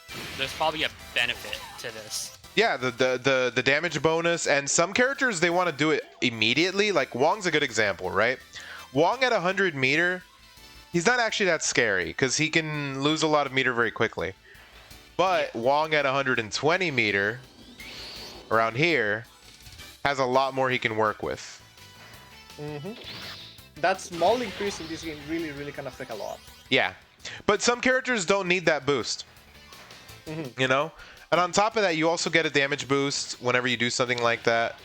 probably a benefit to this. Yeah, the damage bonus, and some characters, they want to do it immediately. Like Wong's a good example, right? Wong at 100 meter, he's not actually that scary because he can lose a lot of meter very quickly. But Wong at 120 meter, around here, has a lot more he can work with. That small increase in this game really can affect a lot. Yeah, but some characters don't need that boost. You know? And on top of that, you also get a damage boost whenever you do something like that.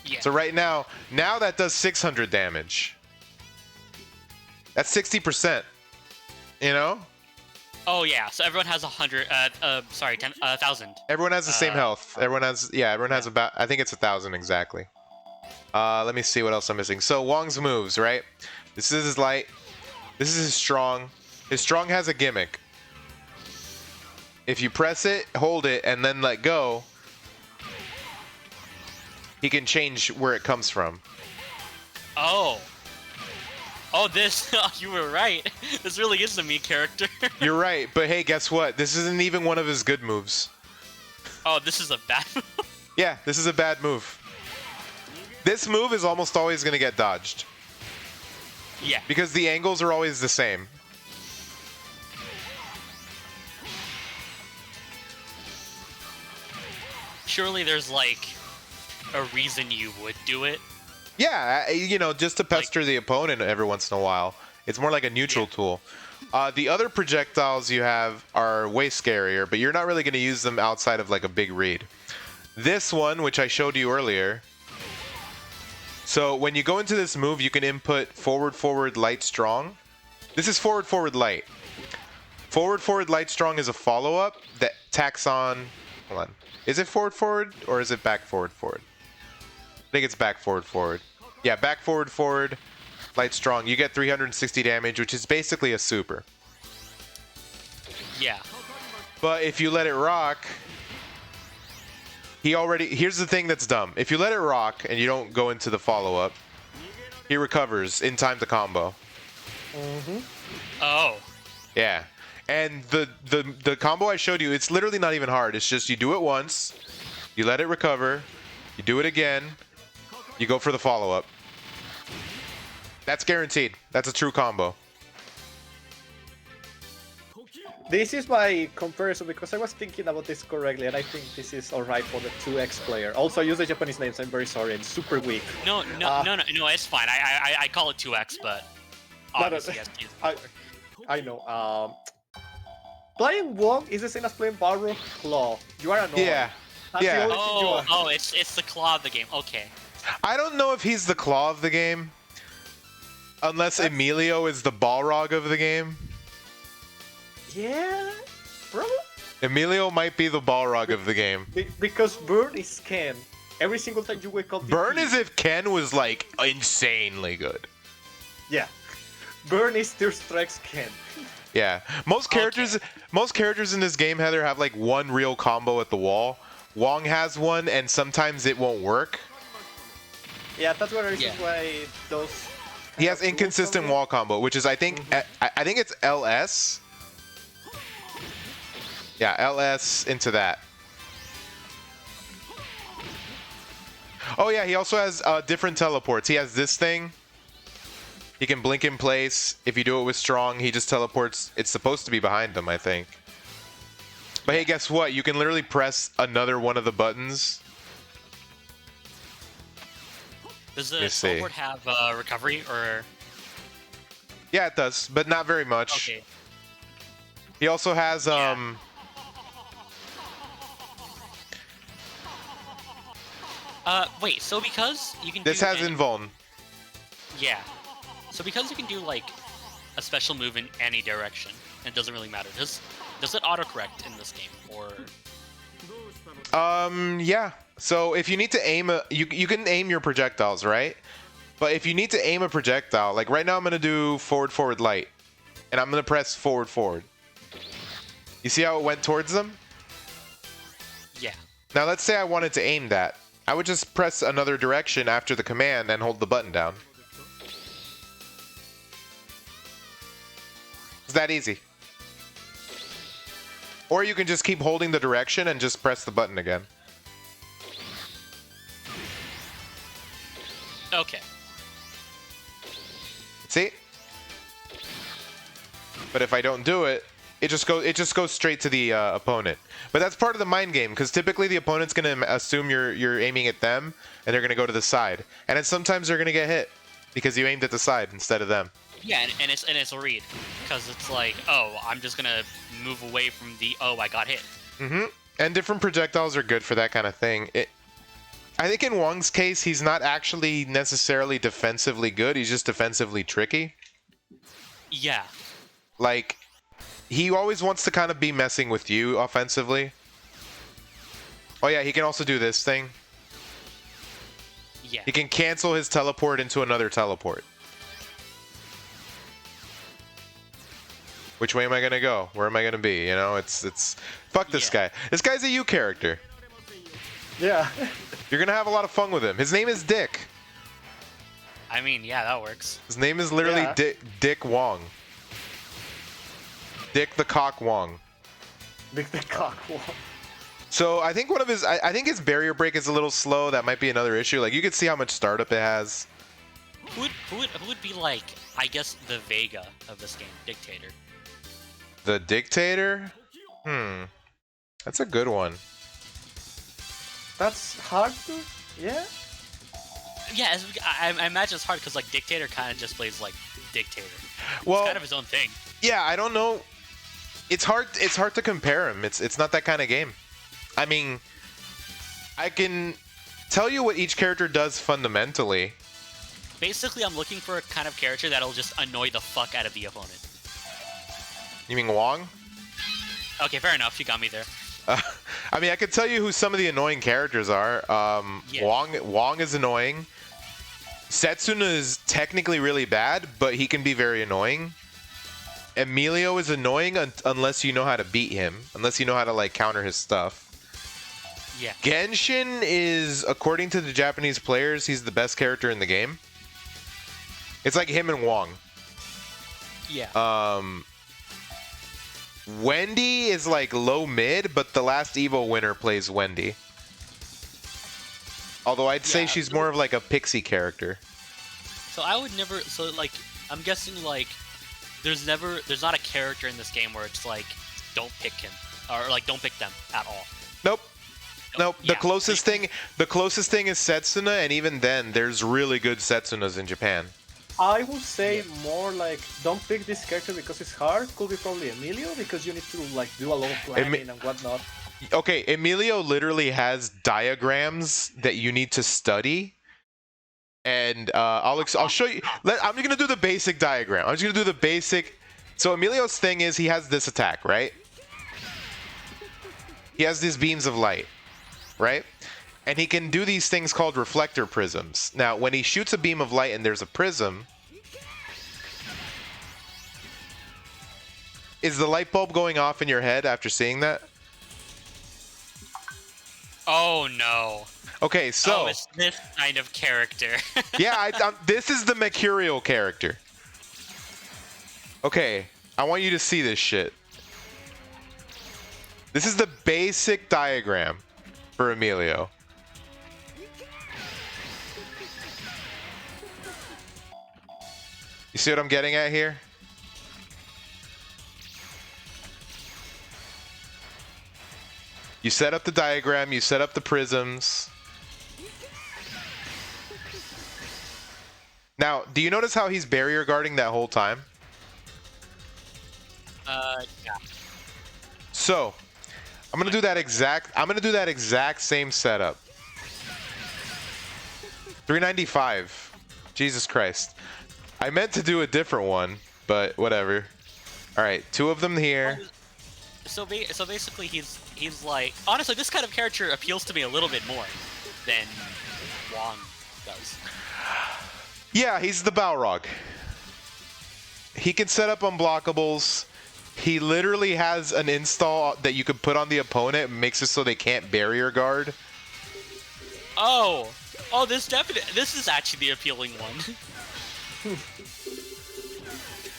Yeah. So right now that does 600 damage. That's 60%. You know? Oh yeah, so everyone has 1,000. Everyone has the same health. Everyone has about, I think it's 1,000 exactly. Let me see what else I'm missing. So Wong's moves, right? This is his light. This is his strong. His strong has a gimmick. If you press it, hold it, and then let go, he can change where it comes from. Oh, this, you were right. This really is the me character. You're right, but hey, guess what? This isn't even one of his good moves. Oh, this is a bad move? Yeah, this is a bad move. This move is almost always going to get dodged. Yeah. Because the angles are always the same. Surely there's like a reason you would do it. Yeah, you know, just to pester the opponent every once in a while. It's more like a neutral tool. The other projectiles you have are way scarier, but you're not really going to use them outside of like a big read. This one, which I showed you earlier. So when you go into this move, you can input forward, forward, light, strong. This is forward, forward, light. Forward, forward, light, strong is a follow-up that tacks on... Hold on. Is it forward, forward, or is it back, forward, forward? I think it's back, forward, forward. Yeah, back, forward, forward, light, strong. You get 360 damage, which is basically a super. Yeah. But if you let it rock... Here's the thing that's dumb. If you let it rock and you don't go into the follow-up, he recovers in time to combo. Oh. Yeah. And the combo I showed you, it's literally not even hard. It's just you do it once, you let it recover, you do it again, you go for the follow-up. That's guaranteed. That's a true combo. This is my comparison because I was thinking about this correctly, and I think this is alright for the 2x player. Also, I use the Japanese names. I'm very sorry. I'm super weak. No, it's fine. I call it 2x, but obviously, yes, I know. Playing Wong is the same as playing Balrog Claw. You are annoying. Yeah. That's the Yeah. only thing you are. Oh, it's the claw of the game. Okay. I don't know if he's the claw of the game, unless Emilio is the Balrog of the game. Yeah, bro. Emilio might be the Balrog of the game. Because Burn is Ken. Every single time you wake up. Burn is if Ken was like insanely good. Yeah. Burn is Tear Strikes Ken. Yeah. Most characters in this game, Heather, have like one real combo at the wall. Wong has one, and sometimes it won't work. Yeah, that's one of the reasons why those. He has inconsistent wall combo, which is I think I think it's LS. Yeah, LS into that. Oh yeah, he also has different teleports. He has this thing. He can blink in place. If you do it with strong, he just teleports. It's supposed to be behind him, I think. But hey, guess what? You can literally press another one of the buttons. Does the teleport have recovery or? Yeah, it does, but not very much. Okay. He also has wait. So because you can. This has invuln. Yeah. So because you can do like a special move in any direction, it doesn't really matter. Does it autocorrect in this game or? Yeah. So if you need to aim you can aim your projectiles, right? But if you need to aim a projectile, like right now I'm gonna do forward forward light, and I'm gonna press forward forward. You see how it went towards them? Yeah. Now let's say I wanted to aim that. I would just press another direction after the command and hold the button down. It's that easy. Or you can just keep holding the direction and just press the button again. Okay. See? But if I don't do it, it just goes straight to the opponent. But that's part of the mind game, because typically the opponent's gonna assume you're aiming at them, and they're gonna go to the side. And then sometimes they're gonna get hit because you aimed at the side instead of them. Yeah, and it's a read, because it's like, oh, I'm just gonna move away from the I got hit. Mm-hmm. And different projectiles are good for that kind of thing. I think in Wong's case, he's not actually necessarily defensively good. He's just defensively tricky. Yeah. Like, he always wants to kind of be messing with you offensively. Oh yeah, he can also do this thing. Yeah. He can cancel his teleport into another teleport. Which way am I gonna go? Where am I gonna be? You know, it's fuck this guy. This guy's a U character. Yeah. You're gonna have a lot of fun with him. His name is Dick. I mean, yeah, that works. His name is literally Dick Wong. Dick the Cock Wong. Dick the Cock Wong. So I think one of his, I think his barrier break is a little slow. That might be another issue. Like you can see how much startup it has. Who would be like, I guess, the Vega of this game, Dictator? The Dictator? That's a good one. That's hard to. Yeah. Yeah, I imagine it's hard because like Dictator kind of just plays like Dictator. Well, It's kind of his own thing. yeah, I don't know. It's hard to compare him. It's not that kind of game. I mean, I can tell you what each character does fundamentally. Basically, I'm looking for a kind of character that'll just annoy the fuck out of the opponent. You mean Wong? Okay, fair enough. You got me there. I mean, I could tell you who some of the annoying characters are. Yeah. Wong is annoying. Setsuna is technically really bad, but he can be very annoying. Emilio is annoying unless you know how to beat him, unless you know how to like counter his stuff. Yeah. Genshin is, according to the Japanese players, he's the best character in the game. It's like him and Wong. Yeah. Wendy is like low mid, but the last Evo winner plays Wendy. Although I'd say Yeah, she's more of like a pixie character. So I would never. So like, I'm guessing like, there's not a character in this game where it's like, don't pick him or like don't pick them at all. Nope. Nope. Yeah. The closest thing is Setsuna, and even then, there's really good Setsunas in Japan. I would say more like don't pick this character because it's hard. Could be probably Emilio because you need to like do a lot of planning and whatnot. Okay, Emilio literally has diagrams that you need to study, and I'll show you. I'm gonna do the basic diagram. I'm just gonna do the basic. So Emilio's thing is he has this attack, right? He has these beams of light, right? And he can do these things called reflector prisms. Now, when he shoots a beam of light and there's a prism, is the light bulb going off in your head after seeing that? Oh no. Okay, so... Oh, it's this kind of character. yeah, this is the Mercurial character. Okay, I want you to see this shit. This is the basic diagram for Emilio. You see what I'm getting at here? You set up the diagram, you set up the prisms. Now, do you notice how he's barrier guarding that whole time? Yeah. So, I'm gonna do that exact same setup. 395. Jesus Christ. I meant to do a different one, but whatever. All right, two of them here. So basically, he's like, honestly, this kind of character appeals to me a little bit more than Wong does. Yeah, he's the Balrog. He can set up unblockables. He literally has an install that you could put on the opponent and makes it so they can't barrier guard. Oh, this is actually the appealing one.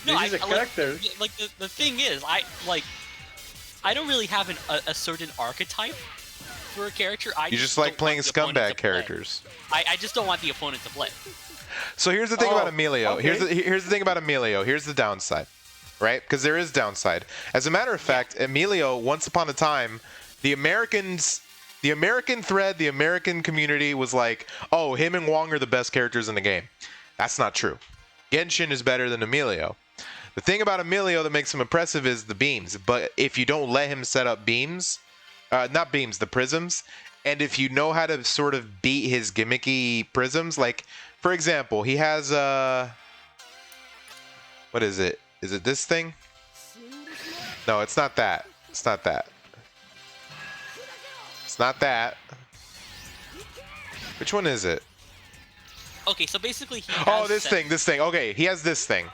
No, This is a character. Like the thing is, I don't really have a certain archetype for a character. You just like playing scumbag characters. I just don't want the opponent to play. So here's the thing about Emilio. Okay. Here's the thing about Emilio. Here's the downside, right? Because there is downside. As a matter of fact, Emilio, once upon a time, the American thread, the American community was like, oh, him and Wong are the best characters in the game. That's not true. Genshin is better than Emilio. The thing about Emilio that makes him impressive is the beams. But if you don't let him set up beams, not beams, the prisms, and if you know how to sort of beat his gimmicky prisms, like, for example, he has, what is it? Is it this thing? No, it's not that. It's not that. It's not that. Which one is it? Okay, so basically he has Oh, this thing. Okay, he has this thing.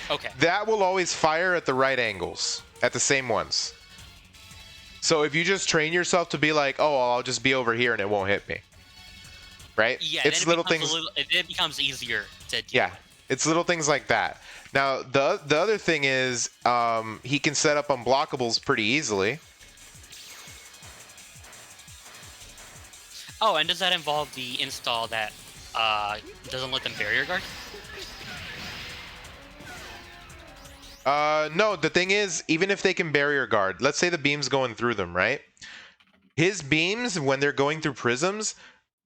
Okay. That will always fire at the right angles, at the same ones. So if you just train yourself to be like, oh, I'll just be over here and it won't hit me. Right? Yeah, it's then little things. It becomes easier to do. Yeah, it's little things like that. Now, the other thing is he can set up unblockables pretty easily. Oh, and does that involve the install that doesn't let them barrier guard? No, the thing is, even if they can barrier guard, let's say the beam's going through them, right? His beams, when they're going through prisms,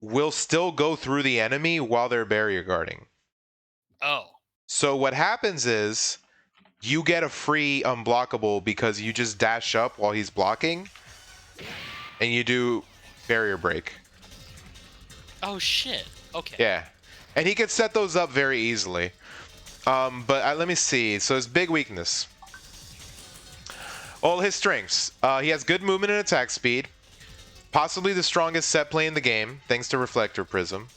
will still go through the enemy while they're barrier guarding. Oh. So what happens is, you get a free unblockable because you just dash up while he's blocking, and you do barrier break. Oh shit. Okay. Yeah, and he could set those up very easily. But let me see. So his big weakness. All his strengths. He has good movement and attack speed. Possibly the strongest set play in the game, thanks to Reflector Prism.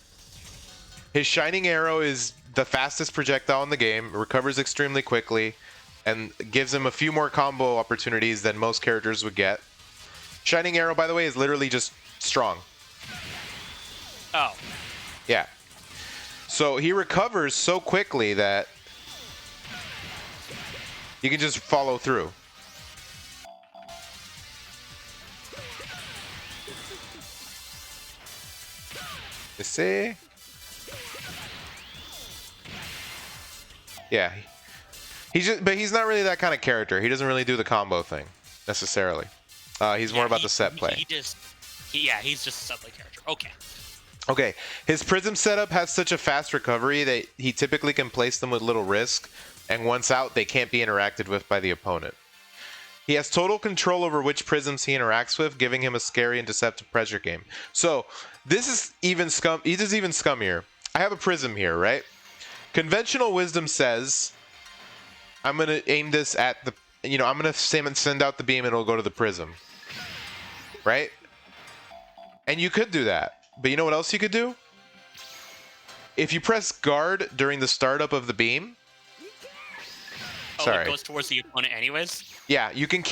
His Shining Arrow is the fastest projectile in the game, recovers extremely quickly, and gives him a few more combo opportunities than most characters would get. Shining Arrow, by the way, is literally just strong. Oh. Yeah. So he recovers so quickly that you can just follow through. You see? Yeah. But he's not really that kind of character. He doesn't really do the combo thing necessarily. He's more about the set play. He's just a set play character. Okay. Okay, his prism setup has such a fast recovery that he typically can place them with little risk, and once out, they can't be interacted with by the opponent. He has total control over which prisms he interacts with, giving him a scary and deceptive pressure game. So, this is even scummier. I have a prism here, right? Conventional wisdom says, I'm going to aim this at the, I'm going to send out the beam and it'll go to the prism. Right? And you could do that. But you know what else you could do? If you press guard during the startup of the beam. Oh, Sorry. it goes towards the opponent anyways? Yeah, you can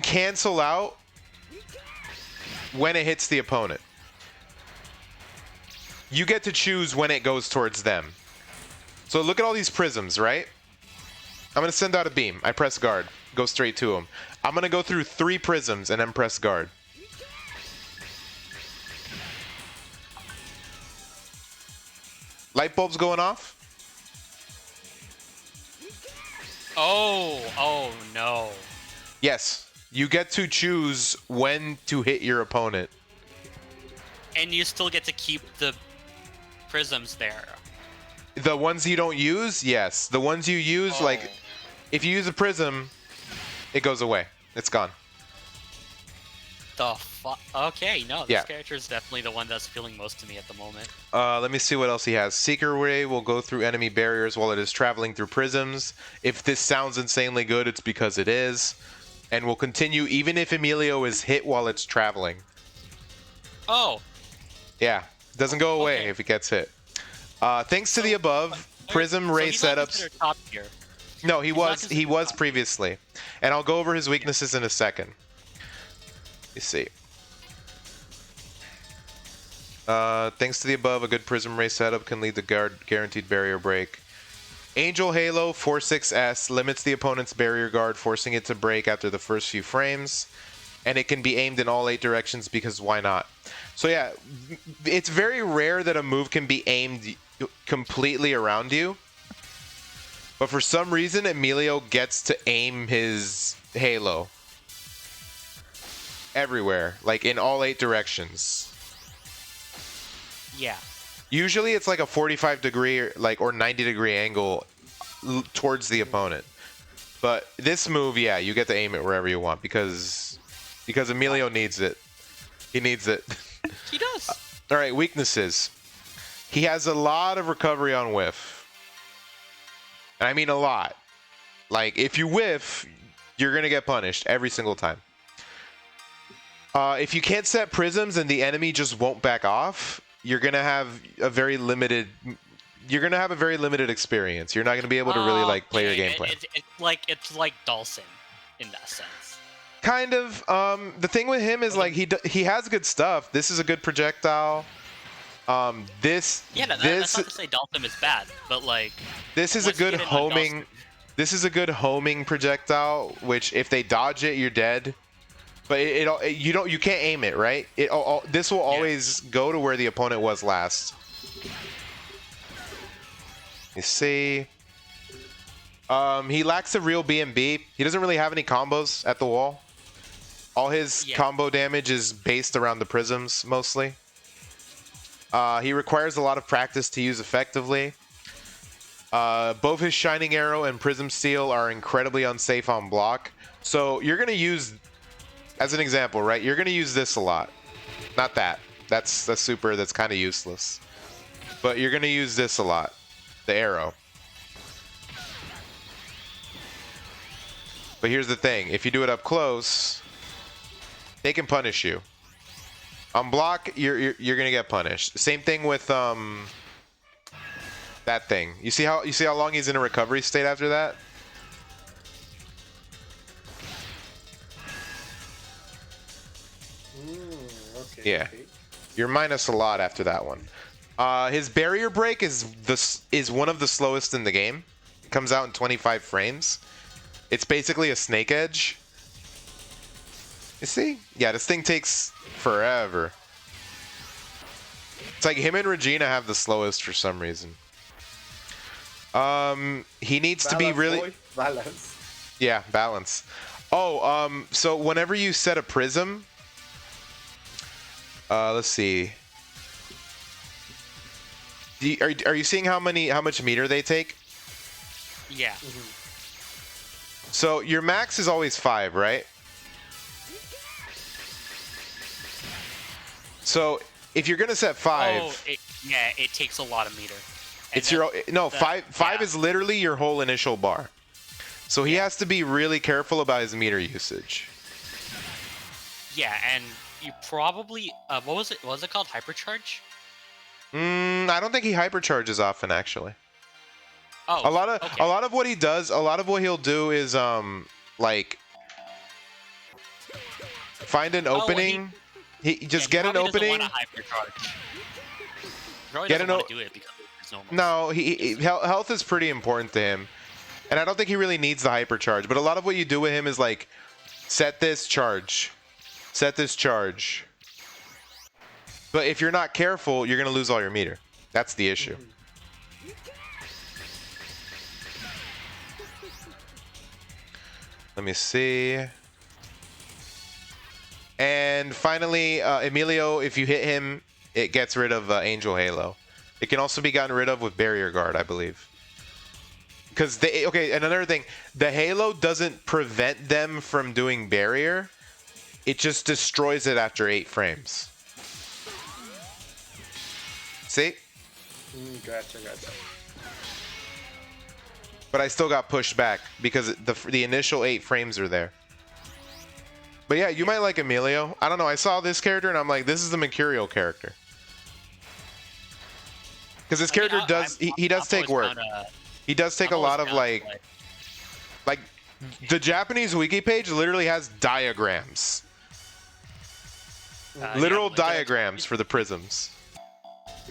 cancel out when it hits the opponent. You get to choose when it goes towards them. So look at all these prisms, right? I'm going to send out a beam. I press guard. Go straight to him. I'm going to go through 3 prisms and then press guard. Light bulbs going off? Oh no. Yes. You get to choose when to hit your opponent. And you still get to keep the prisms there. The ones you don't use? Yes. The ones you use, like, if you use a prism, it goes away. It's gone. The fuck? Okay, no, this Yeah. character is definitely the one that's appealing most to me at the moment. Let me see what else he has. Seeker Ray will go through enemy barriers while it is traveling through prisms. If this sounds insanely good, it's because it is. And will continue even if Emilio is hit while it's traveling. Oh. Yeah. Doesn't go away Okay. if it gets hit. Thanks to the above, Prism so Ray he's not setups. considered top tier. No, he was considered previously. And I'll go over his weaknesses in a second. You see. Thanks to the above, a good Prism Ray setup can lead to guaranteed barrier break. Angel Halo 46S limits the opponent's barrier guard, forcing it to break after the first few frames. And it can be aimed in all 8 directions because why not? So yeah, it's very rare that a move can be aimed completely around you. But for some reason, Emilio gets to aim his Halo everywhere, like in all 8 directions. Yeah. Usually it's like a 45 degree or 90 degree angle towards the opponent. But this move, yeah, you get to aim it wherever you want because Emilio needs it. He needs it. He does. All right, weaknesses. He has a lot of recovery on whiff. And I mean a lot. Like, if you whiff, you're going to get punished every single time. If you can't set prisms and the enemy just won't back off, you're going to have a very limited experience. You're not going to be able to really play your gameplay. It's like Dawson in that sense. Kind of. The thing with him is he has good stuff. This is a good projectile. That's not to say Dalton is bad, but this is a good homing. This is a good homing projectile. Which if they dodge it, you're dead. But you can't aim it, right? This will always go to where the opponent was last. You see. He lacks a real B&B. He doesn't really have any combos at the wall. All his combo damage is based around the prisms, mostly. He requires a lot of practice to use effectively. Both his Shining Arrow and Prism Steel are incredibly unsafe on block. So you're going to use, as an example, right? You're going to use this a lot. Not that. That's super, that's kind of useless. But you're going to use this a lot. The arrow. But here's the thing. If you do it up close, they can punish you. On block, you're going to get punished. Same thing with that thing. You see how long he's in a recovery state after that? Okay. Yeah. Okay. You're minus a lot after that one. His barrier break is one of the slowest in the game. It comes out in 25 frames. It's basically a snake edge. You see? Yeah, this thing takes forever. It's like him and Regina have the slowest for some reason. He needs to be really... Boy. Balance. Yeah, balance. Oh, so whenever you set a prism... let's see. Are you seeing how much meter they take? Yeah. So your max is always 5, right? So if you're gonna set 5, Oh, it takes a lot of meter. And it's your five is literally your whole initial bar. So he has to be really careful about his meter usage. Yeah, and you probably what was it? What was it called? Hypercharge? I don't think he hypercharges often, actually. Oh, a lot of what he does, a lot of what he'll do is like find an opening. He just get an opening. Doesn't want to hypercharge. Probably Get doesn't an want to do it because it's normal. No, health is pretty important to him, and I don't think he really needs the hypercharge. But a lot of what you do with him is like set this charge, set this charge. But if you're not careful, you're gonna lose all your meter. That's the issue. Let me see. And finally, Emilio, if you hit him, it gets rid of Angel Halo. It can also be gotten rid of with Barrier Guard, I believe. Because okay, another thing, the Halo doesn't prevent them from doing Barrier. It just destroys it after 8 frames. See? Gotcha. But I still got pushed back because the initial 8 frames are there. But yeah, you might like Emilio. I don't know. I saw this character and I'm like, this is the Mercurial character. Because this character he does take work. He does take a lot of like the Japanese wiki page literally has diagrams. Literal diagrams for the prisms.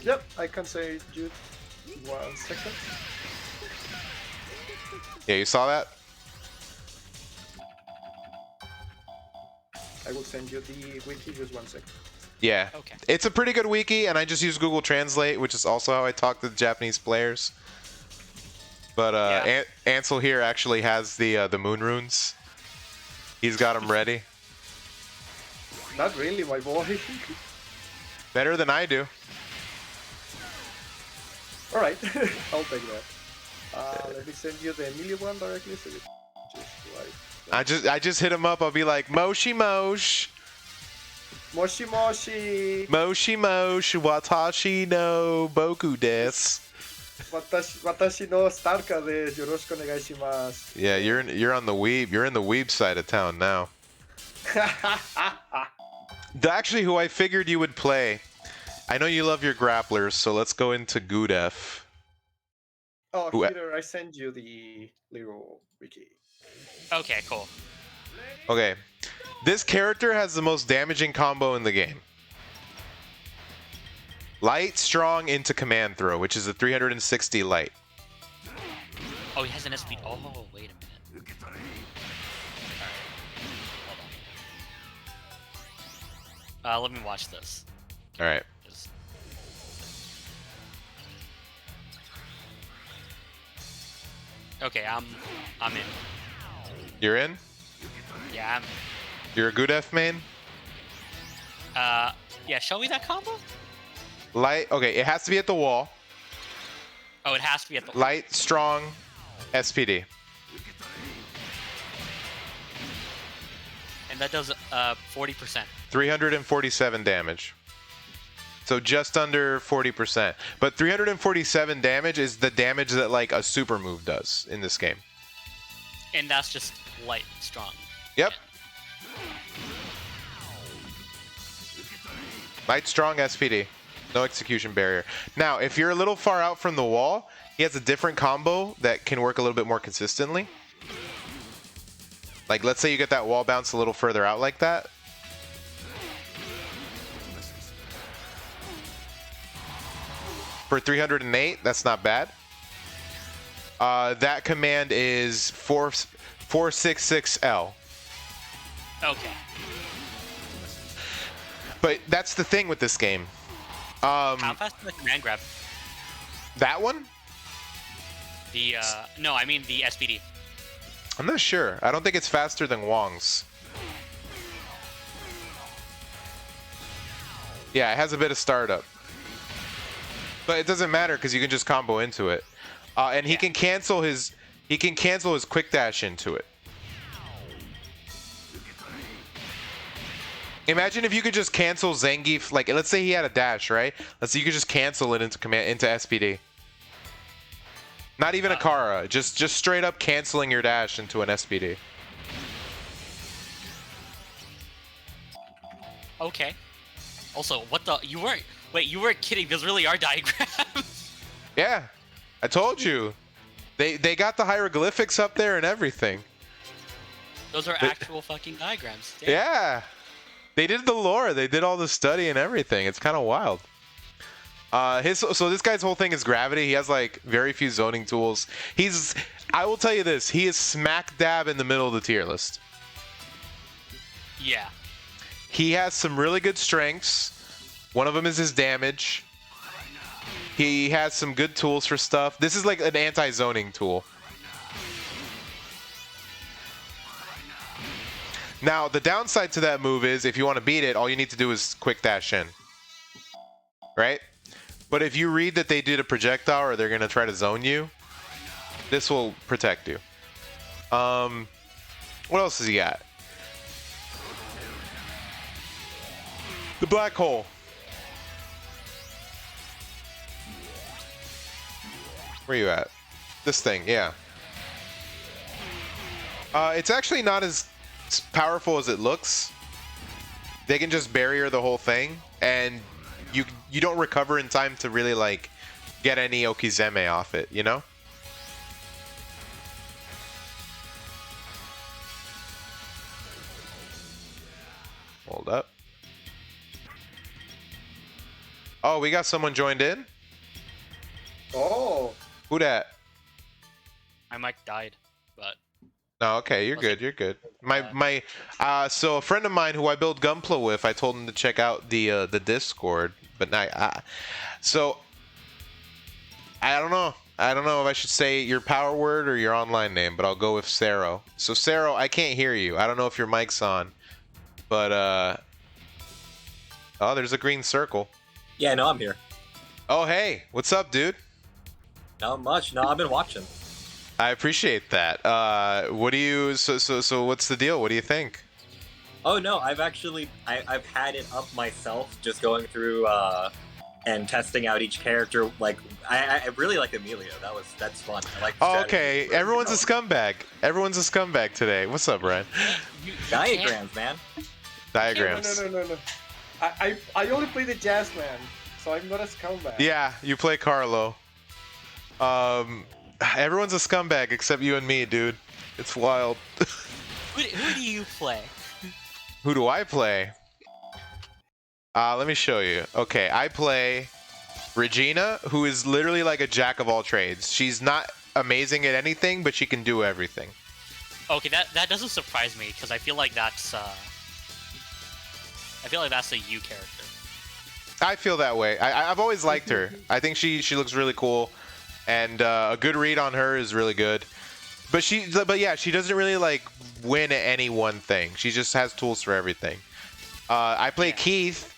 Yep, I can say you 1 second. Yeah, you saw that? I will send you the wiki, just 1 second. Yeah. Okay. It's a pretty good wiki, and I just use Google Translate, which is also how I talk to the Japanese players. But Ansel here actually has the moon runes. He's got them ready. Not really, my boy. Better than I do. Alright, I'll take that. Let me send you the Emilio one directly so you just like... I just hit him up. I'll be like, Moshi Mosh. Moshi Moshi. Moshi Mosh. Watashi no Boku desu. Watashi no Starka desu. Yoroshiku onegaishimasu. Yeah, you're on the weeb. You're in the weeb side of town now. Actually, who I figured you would play. I know you love your grapplers, so let's go into GUDEF. Oh, Heather, I send you the little wiki. Okay, cool. Okay. This character has the most damaging combo in the game. Light, strong, into command throw, which is a 360 light. Oh, he has an SP. Oh, wait a minute. Hold on. Let me watch this. Alright. Okay, I'm in. You're in? Yeah, I'm. You're a good F main? Yeah. Show me that combo. Light. Okay, it has to be at the wall. Oh, it has to be at the. Light, strong, SPD. And that does 40%. 347 damage. So just under 40%. But 347 damage is the damage that like a super move does in this game. And that's just light, strong. Yep. Light, strong, SPD. No execution barrier. Now, if you're a little far out from the wall, he has a different combo that can work a little bit more consistently. Like, let's say you get that wall bounce a little further out like that. For 308, that's not bad. That command is 466L. Okay. But that's the thing with this game. How fast is the command grab? That one? The no, I mean the SPD. I'm not sure. I don't think it's faster than Wong's. Yeah, it has a bit of startup. But it doesn't matter because you can just combo into it. And he can cancel his quick dash into it. Imagine if you could just cancel Zangief, like let's say he had a dash, right? Let's say you could just cancel it into SPD. Not even a Kara, just straight up canceling your dash into an SPD. Okay. Also, what the? You weren't kidding. Those really are diagrams. Yeah, I told you. They got the hieroglyphics up there and everything. Those are actual fucking diagrams. Damn. Yeah. They did the lore. They did all the study and everything. It's kind of wild. So this guy's whole thing is gravity. He has like very few zoning tools. I will tell you this. He is smack dab in the middle of the tier list. Yeah. He has some really good strengths. One of them is his damage. He has some good tools for stuff. This is like an anti-zoning tool. Now, the downside to that move is if you want to beat it, all you need to do is quick dash in. Right? But if you read that they did a projectile or they're going to try to zone you, this will protect you. What else has he got? The black hole. Where you at? This thing, yeah. It's actually not as powerful as it looks. They can just barrier the whole thing, and you don't recover in time to really like get any Okizeme off it, you know? Hold up. Oh, we got someone joined in? Oh. Who that? My mic died, but. No, okay, you're good. You're good. So a friend of mine who I build Gunpla with, I told him to check out the Discord, but so I don't know. I don't know if I should say your power word or your online name, but I'll go with Cero. So Cero, I can't hear you. I don't know if your mic's on, but oh, there's a green circle. Yeah, no, I'm here. Oh, hey, what's up, dude? Not much. No, I've been watching. I appreciate that. What do you? So what's the deal? What do you think? Oh no, I've had it up myself, just going through and testing out each character. Like I really like Emilio. That's fun. I like. Oh, okay. Everyone's a scumbag. Everyone's a scumbag today. What's up, Ryan? Diagrams, man. Diagrams. No. I only play the Jazz Man, so I'm not a scumbag. Yeah, you play Carlo. Everyone's a scumbag except you and me, dude. It's wild. Who do you play? Who do I play? Let me show you. Okay, I play Regina, who is literally like a jack of all trades. She's not amazing at anything, but she can do everything. Okay, that doesn't surprise me because I feel like that's a you character. I feel that way. I've always liked her. I think she looks really cool, and a good read on her is really good. But yeah, she doesn't really like win at any one thing. She just has tools for everything. I play Keith,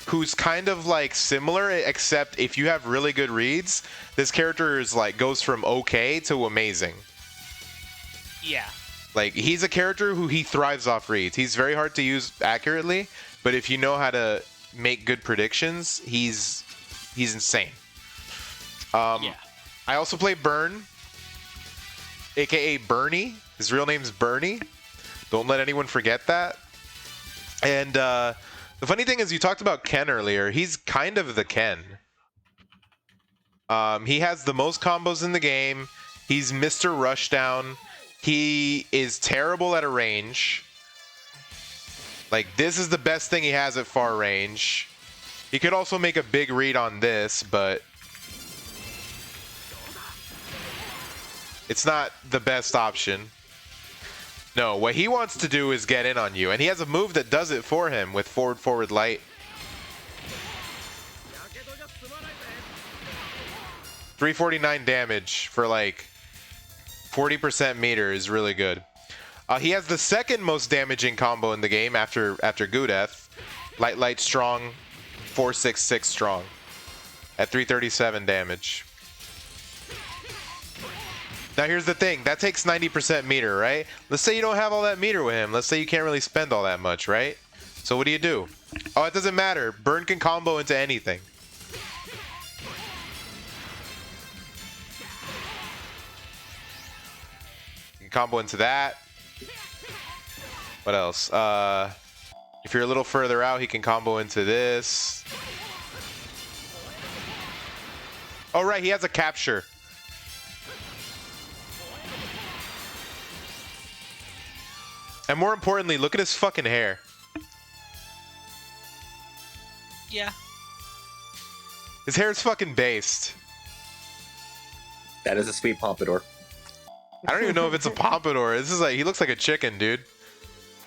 who's kind of like similar, except if you have really good reads, this character is like goes from okay to amazing. Yeah. Like he's a character who he thrives off reads. He's very hard to use accurately, but if you know how to make good predictions, he's insane. Yeah. I also play Burn, aka Bernie. His real name's Bernie. Don't let anyone forget that. And the funny thing is, you talked about Ken earlier. He's kind of the Ken. He has the most combos in the game. He's Mr. Rushdown. He is terrible at a range. Like, this is the best thing he has at far range. He could also make a big read on this, but it's not the best option. No, what he wants to do is get in on you, and he has a move that does it for him with forward light. 349 damage for like 40% meter is really good. He has the second most damaging combo in the game after Gudeth. Light strong, 466 strong at 337 damage. Now here's the thing, that takes 90% meter, right? Let's say you don't have all that meter with him. Let's say you can't really spend all that much, right? So what do? Oh, it doesn't matter. Burn can combo into anything. You can combo into that. What else? If you're a little further out, he can combo into this. Oh right, he has a capture. And more importantly, look at his fucking hair. Yeah. His hair is fucking based. That is a sweet pompadour. I don't even know if it's a pompadour. This is like, he looks like a chicken, dude.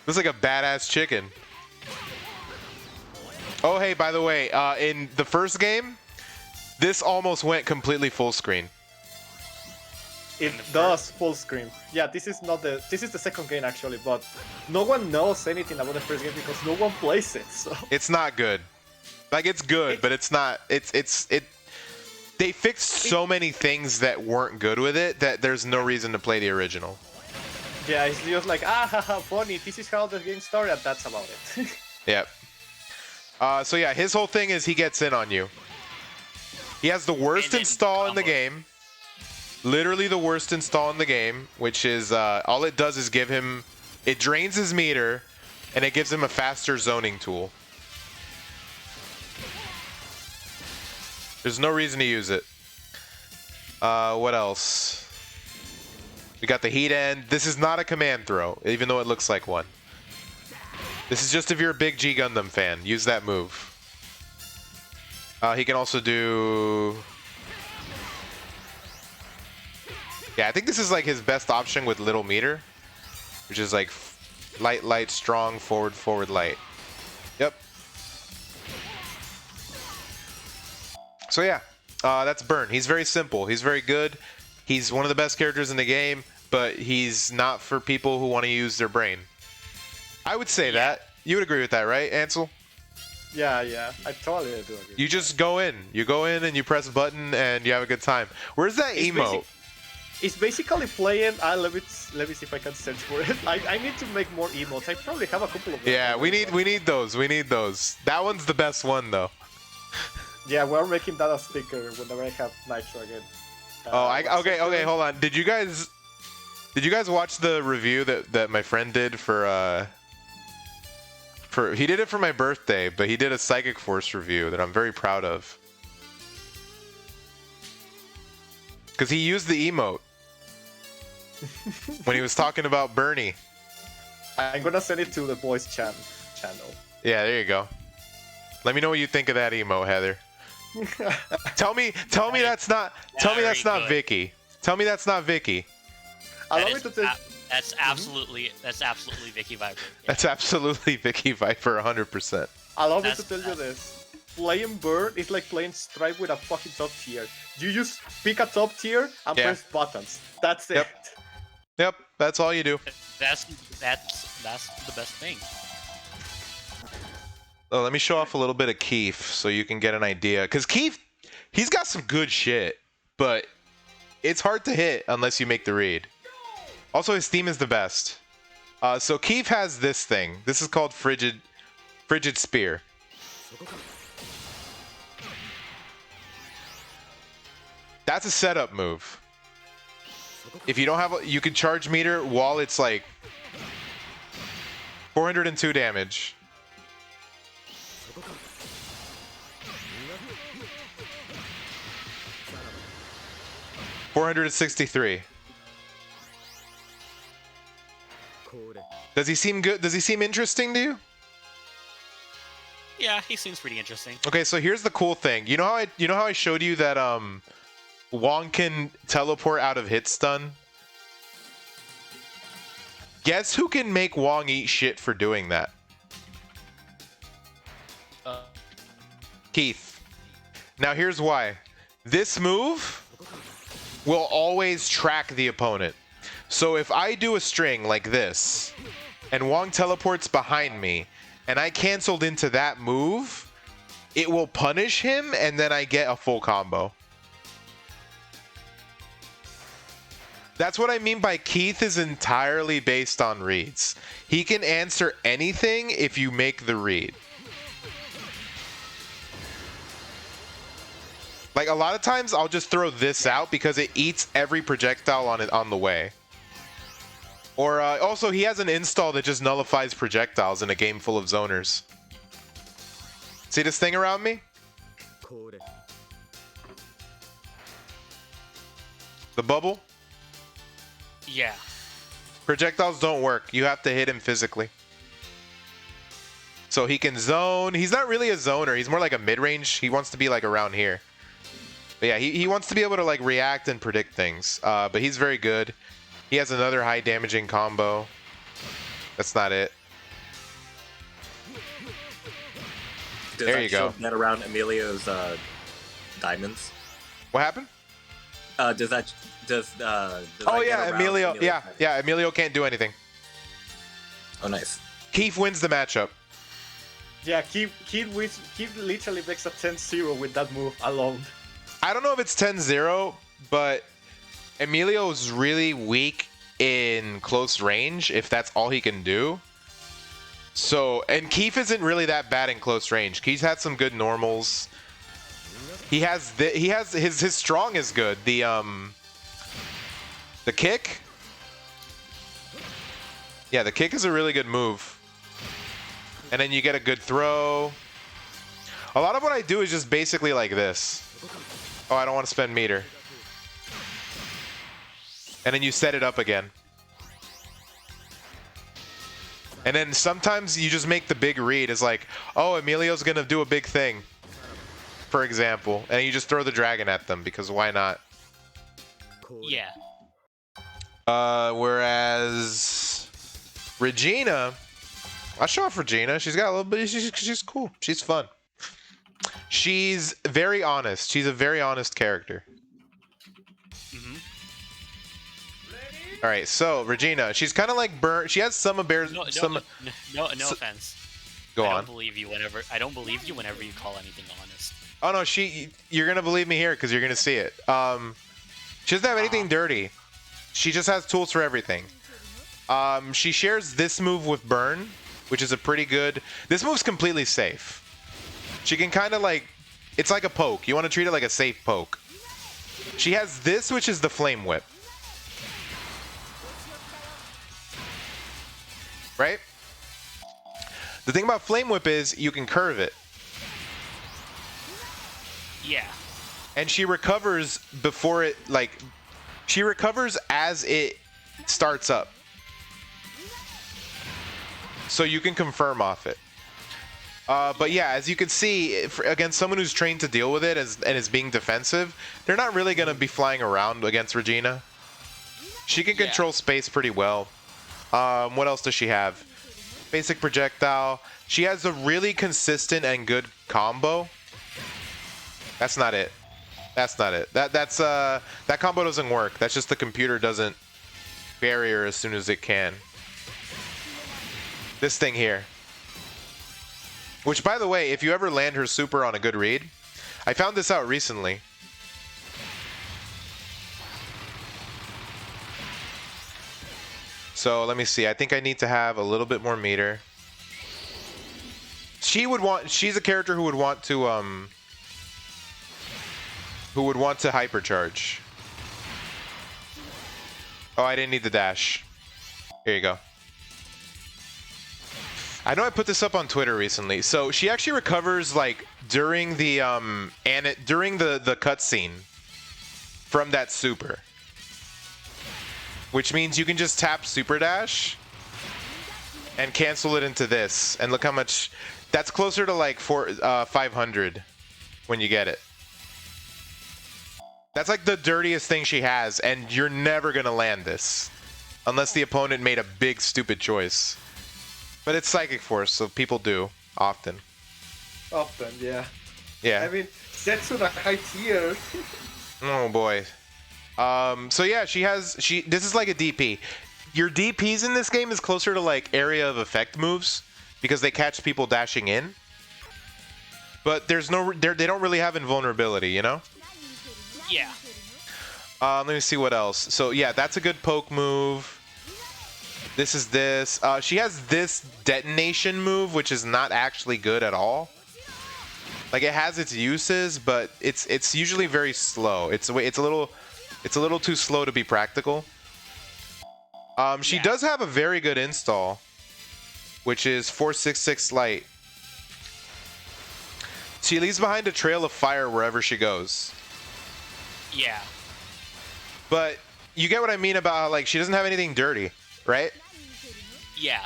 Looks like a badass chicken. Oh, hey, by the way, in the first game, this almost went completely full screen. It does full screen. Yeah, this is the second game actually, but no one knows anything about the first game because no one plays it. So It's not good. Like, it's good, but it's not. They fixed so many things that weren't good with it that there's no reason to play the original. yeah, it's just like haha, funny. This is how the game started. That's about it. Yep. So yeah, his whole thing is he gets in on you. He has the worst install in the game. Literally the worst install in the game, which is all it does is give him, it drains his meter, and it gives him a faster zoning tool. There's no reason to use it. What else? We got the heat end. This is not a command throw, even though it looks like one. This is just if you're a big G Gundam fan. Use that move. He can also do... Yeah, I think this is like his best option with little meter, which is like light, strong, forward, light. Yep. So yeah, that's Burn. He's very simple. He's very good. He's one of the best characters in the game, but he's not for people who want to use their brain. I would say that. You would agree with that, right, Ansel? yeah, I totally do agree. You just go in. You go in and you press a button and you have a good time. Where's that emote? It's basically playing. Let me see if I can search for it. I need to make more emotes. I probably have a couple of them. Yeah, we need those. We need those. That one's the best one though. Yeah, we're making that a sticker whenever I have Nitro again. Okay, hold on. Did you guys watch the review that my friend did for he did it for my birthday, but he did a Psychic Force review that I'm very proud of. Cuz he used the emote when he was talking about Bernie. I'm gonna send it to the boys channel. Yeah, there you go. Let me know what you think of that emote, Heather. Tell me that's not Vicky. Tell me that's not Vicky. That's absolutely Vicky Viper. Yeah. That's absolutely Vicky Viper 100%. Allow me to tell you this. Playing Bird is like playing Stripe with a fucking top tier. You just pick a top tier and press buttons. That's it. Yep, that's all you do. That's the best thing. Oh, let me show off a little bit of Keith so you can get an idea. Because Keith, he's got some good shit, but it's hard to hit unless you make the read. Also, his theme is the best. So Keith has this thing. This is called Frigid Spear. That's a setup move. If you don't have, you can charge meter while it's like 402 damage. $463. Does he seem good? Does he seem interesting to you? Yeah, he seems pretty interesting. Okay, so here's the cool thing. You know how I showed you that Wong can teleport out of hit stun? Guess who can make Wong eat shit for doing that? Keith. Now here's why. This move will always track the opponent. So if I do a string like this, and Wong teleports behind me, and I canceled into that move, it will punish him, and then I get a full combo. That's what I mean by Keith is entirely based on reads. He can answer anything if you make the read. Like a lot of times I'll just throw this out because it eats every projectile on the way. Or also he has an install that just nullifies projectiles in a game full of zoners. See this thing around me? The bubble? Yeah. Projectiles don't work. You have to hit him physically. So he can zone. He's not really a zoner. He's more like a mid-range. He wants to be like around here. But yeah, he wants to be able to like react and predict things. But he's very good. He has another high damaging combo. That's not it. There you go. That around Emilio's Diamonds. What happened? Does Oh that yeah, get around Emilio. Emilio's Yeah, Diamonds? yeah. Emilio can't do anything. Oh, nice. Keith wins the matchup. Yeah, Keith literally makes a 10-0 with that move alone. I don't know if it's 10-0, but Emilio's really weak in close range, if that's all he can do. So, and Keith isn't really that bad in close range. Keith's had some good normals. He has his strong is good. The kick. Yeah, the kick is a really good move. And then you get a good throw. A lot of what I do is just basically like this. Oh, I don't want to spend meter. And then you set it up again. And then sometimes you just make the big read. It's like, oh, Emilio's going to do a big thing, for example. And you just throw the dragon at them, because why not? Yeah. Whereas Regina, I'll show off Regina. She's got a little bit, she's cool. She's fun. She's very honest. She's a very honest character. All right, so Regina, she's kind of like Burn. She has some bears. No offense. Go I on. don't believe you whenever you call anything honest. Oh no, you're gonna believe me here because you're gonna see it. She doesn't have anything dirty. She just has tools for everything. She shares this move with Burn, which is a pretty good. This move's completely safe. She can kind of like, it's like a poke. You want to treat it like a safe poke. She has this, which is the Flame Whip. Right? The thing about Flame Whip is you can curve it. Yeah. And she recovers before it, like, she recovers as it starts up. So you can confirm off it. But yeah, as you can see, against someone who's trained to deal with it and is being defensive, they're not really going to be flying around against Regina. She can control space pretty well. What else does she have? Basic projectile. She has a really consistent and good combo. That's not it. That's not it. That combo doesn't work. That's just the computer doesn't barrier as soon as it can. This thing here. Which, by the way, if you ever land her super on a good read, I found this out recently. So let me see. I think I need to have a little bit more meter. She's a character who would want to hypercharge. Oh, I didn't need the dash. Here you go. I know I put this up on Twitter recently. So she actually recovers like during the the cutscene from that super, which means you can just tap super dash and cancel it into this. And look how much. That's closer to like 500 when you get it. That's like the dirtiest thing she has, and you're never gonna land this unless the opponent made a big stupid choice. But it's Psychic Force, so people do often. Often, yeah. Yeah. I mean, Setsuna high tier. Oh boy. So yeah, this is like a DP. Your DPs in this game is closer to like area of effect moves because they catch people dashing in. But they don't really have invulnerability, you know? Yeah. Let me see what else. So yeah, that's a good poke move. This is this. She has this detonation move, which is not actually good at all. Like it has its uses, but it's usually very slow. It's a little too slow to be practical. She does have a very good install, which is 466 light. She leaves behind a trail of fire wherever she goes. Yeah. But you get what I mean about how, like, she doesn't have anything dirty, right? Yeah.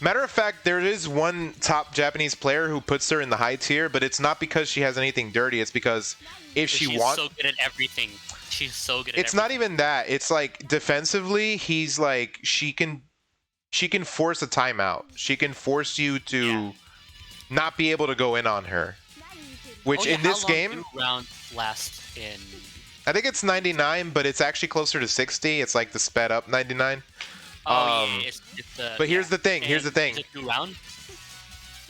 Matter of fact, there is one top Japanese player who puts her in the high tier, but it's not because she has anything dirty. It's because if she wants... She's so good at everything. She's so good at It's not even that. It's like defensively, he's like, she can force a timeout. She can force you to not be able to go in on her. Which in this game... How long do rounds last in... I think it's 99, but it's actually closer to 60. It's like the sped up 99. Oh, yeah, it's but here's the thing. Here's the thing. Is it 2 round?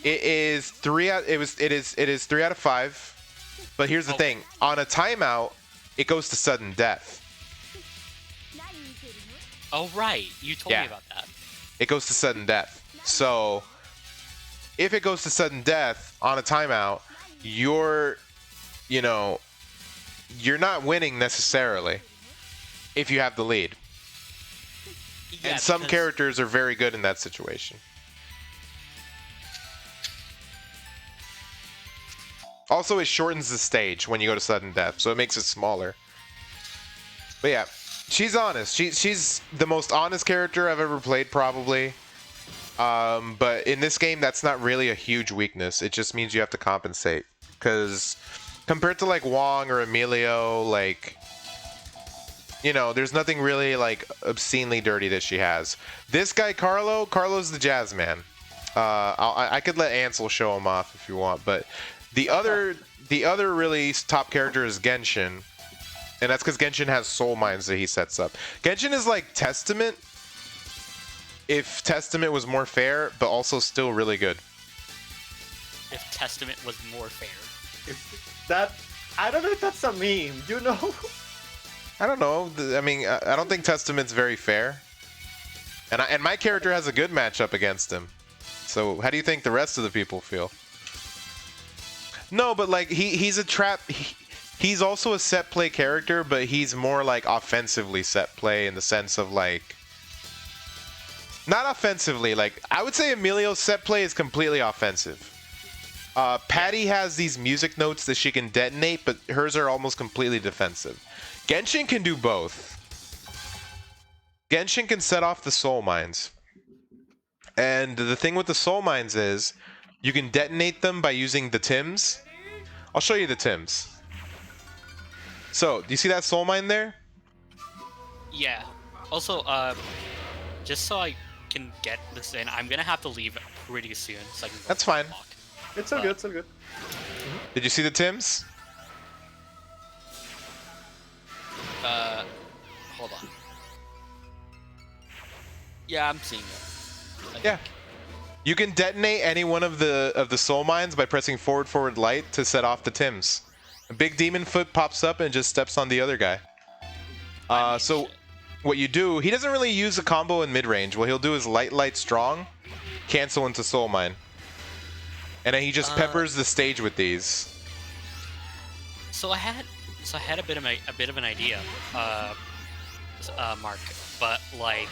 It is 3 out. It is 3 out of 5. But here's the thing. On a timeout, it goes to sudden death. Oh right, you told me about that. It goes to sudden death. So if it goes to sudden death on a timeout, you're not winning necessarily if you have the lead. Yeah, and some characters are very good in that situation. Also, it shortens the stage when you go to sudden death, so it makes it smaller. But yeah, she's honest. She's the most honest character I've ever played, probably. But in this game, that's not really a huge weakness. It just means you have to compensate. Because compared to like Wong or Emilio, like, there's nothing really like obscenely dirty that she has. This guy, Carlo's the jazz man. I could let Ansel show him off if you want, but the other really top character is Genshin, and that's because Genshin has soul mines that he sets up. Genshin is like Testament, if Testament was more fair, but also still really good. If Testament was more fair. I don't know if that's a meme, I don't know. I mean, I don't think Testament's very fair. And my character has a good matchup against him. So how do you think the rest of the people feel? No, but like he's a trap. He's also a set play character, but he's more like offensively set play in the sense of like, not offensively. Like I would say Emilio's set play is completely offensive. Patty has these music notes that she can detonate, but hers are almost completely defensive. Genshin can do both. Genshin can set off the soul mines. And the thing with the soul mines is you can detonate them by using the Tims. I'll show you the Tims. So, do you see that soul mine there? Yeah. Also, just so I can get this in, I'm gonna have to leave pretty soon, so I can go. That's fine. Walk. It's all good. It's all good. Did you see the Tims? Hold on. Yeah, I'm seeing it. Yeah. You can detonate any one of the soul mines by pressing forward light to set off the Tims. A big demon foot pops up and just steps on the other guy. I mean, So shit. what you do, he doesn't really use a combo in mid-range. What he'll do is light, strong, cancel into soul mine. And then he just peppers the stage with these. So I had a bit of an idea, Mark, but like,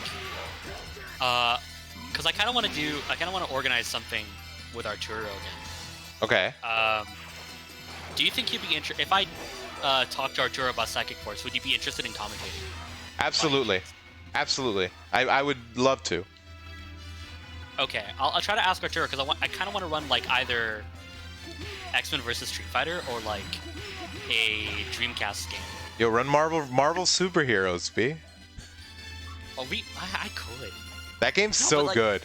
because I kind of want to organize something with Arturo again. Okay. Do you think you'd be interested if I talk to Arturo about Psychic Force? Would you be interested in commentating? Absolutely. Absolutely. I would love to. Okay, I'll try to ask Arturo because I kind of want to run like either X-Men versus Street Fighter or like a Dreamcast game. Yo, run Marvel superheroes, B. Oh, I could. That game's No, so but, like, good.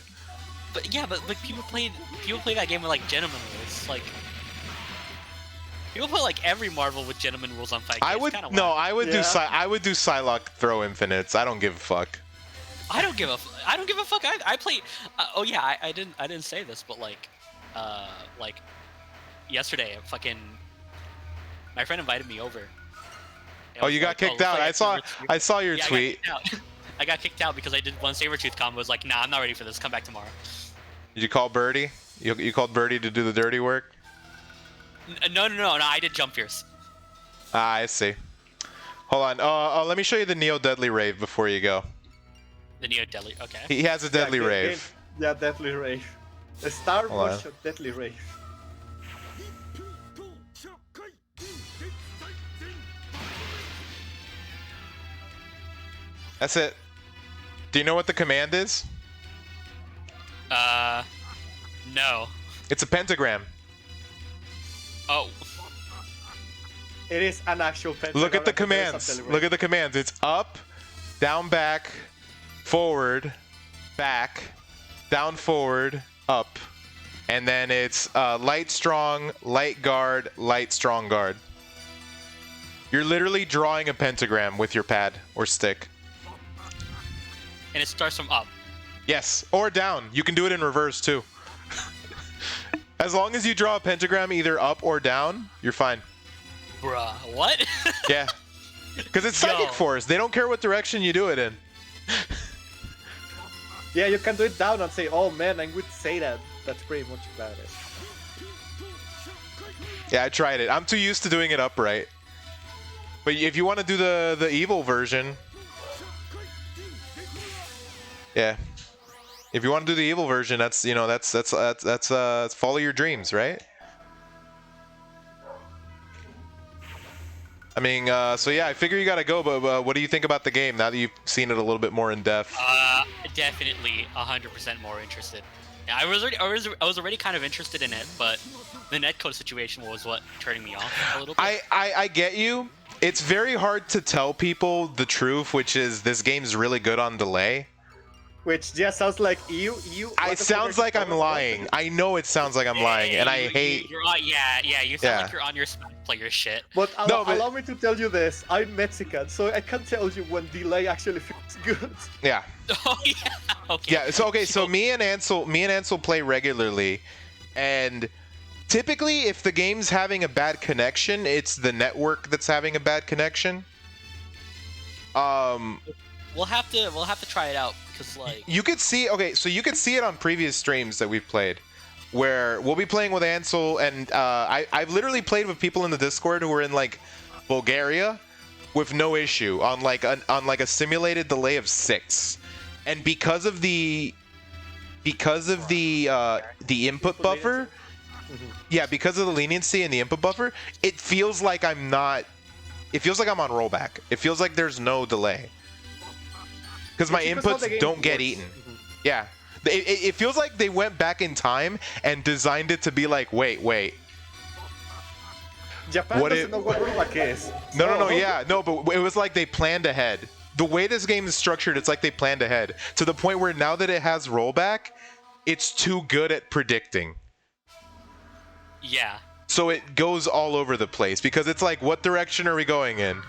But yeah, but like people play that game with like gentleman rules. Like people play like every Marvel with gentleman rules on fight. I would do Psylocke throw infinites. I don't give a fuck. I don't give a fuck. I play. Oh yeah, I didn't say this, but like yesterday, my friend invited me over. Oh, you got kicked out. I saw your tweet. I got kicked out because I did one Sabertooth combo. I was like, nah, I'm not ready for this. Come back tomorrow. Did you call Birdie? You called Birdie to do the dirty work? No. I did Jump Fierce. Ah, I see. Hold on. Let me show you the Neo Deadly Rave before you go. The Neo Deadly. Okay. He has a Deadly Rave. Yeah, Deadly Rave. A Star Hold Wars Deadly Rave. That's it. Do you know what the command is? No. It's a pentagram. Oh. It is an actual pentagram. Look at the commands. Look at the commands. It's up, down, back, forward, back, down, forward, up. And then it's light, strong, light guard, light, strong guard. You're literally drawing a pentagram with your pad or stick. And it starts from up. Yes, or down. You can do it in reverse too. As long as you draw a pentagram either up or down, you're fine. Bruh, what? Yeah. Because it's Psychic Force. They don't care what direction you do it in. Yeah, you can do it down and say, oh man, I would say that. That's pretty much about it. Yeah, I tried it. I'm too used to doing it upright. But if you want to do the evil version, yeah. If you want to do the evil version, that's follow your dreams, right? I mean, so yeah, I figure you gotta go. But what do you think about the game now that you've seen it a little bit more in depth? Definitely 100% more interested. Yeah, I was already kind of interested in it, but the netcode situation was what turning me off a little bit. I get you. It's very hard to tell people the truth, which is this game's really good on delay. Which just sounds like you. It sounds like I'm lying. I know it sounds like I'm lying, and I hate. You sound like you're on your player shit. But allow me to tell you this. I'm Mexican, so I can tell you when delay actually feels good. Oh Yeah. yeah. Okay. Yeah. So me and Ansel play regularly, and typically if the game's having a bad connection, it's the network that's having a bad connection. We'll have to try it out because like you could see it on previous streams that we've played, where we'll be playing with Ansel, and I've literally played with people in the Discord who were in like Bulgaria with no issue on like a simulated delay of 6, and because of the input buffer, yeah, because of the leniency and the input buffer, it feels like I'm on rollback. It feels like there's no delay. Because my inputs don't get eaten. Yeah. It feels like they went back in time and designed it to be like, wait. Japan doesn't know what rollback is. No, but it was like they planned ahead. The way this game is structured, it's like they planned ahead. To the point where now that it has rollback, it's too good at predicting. Yeah. So it goes all over the place because it's like, what direction are we going in?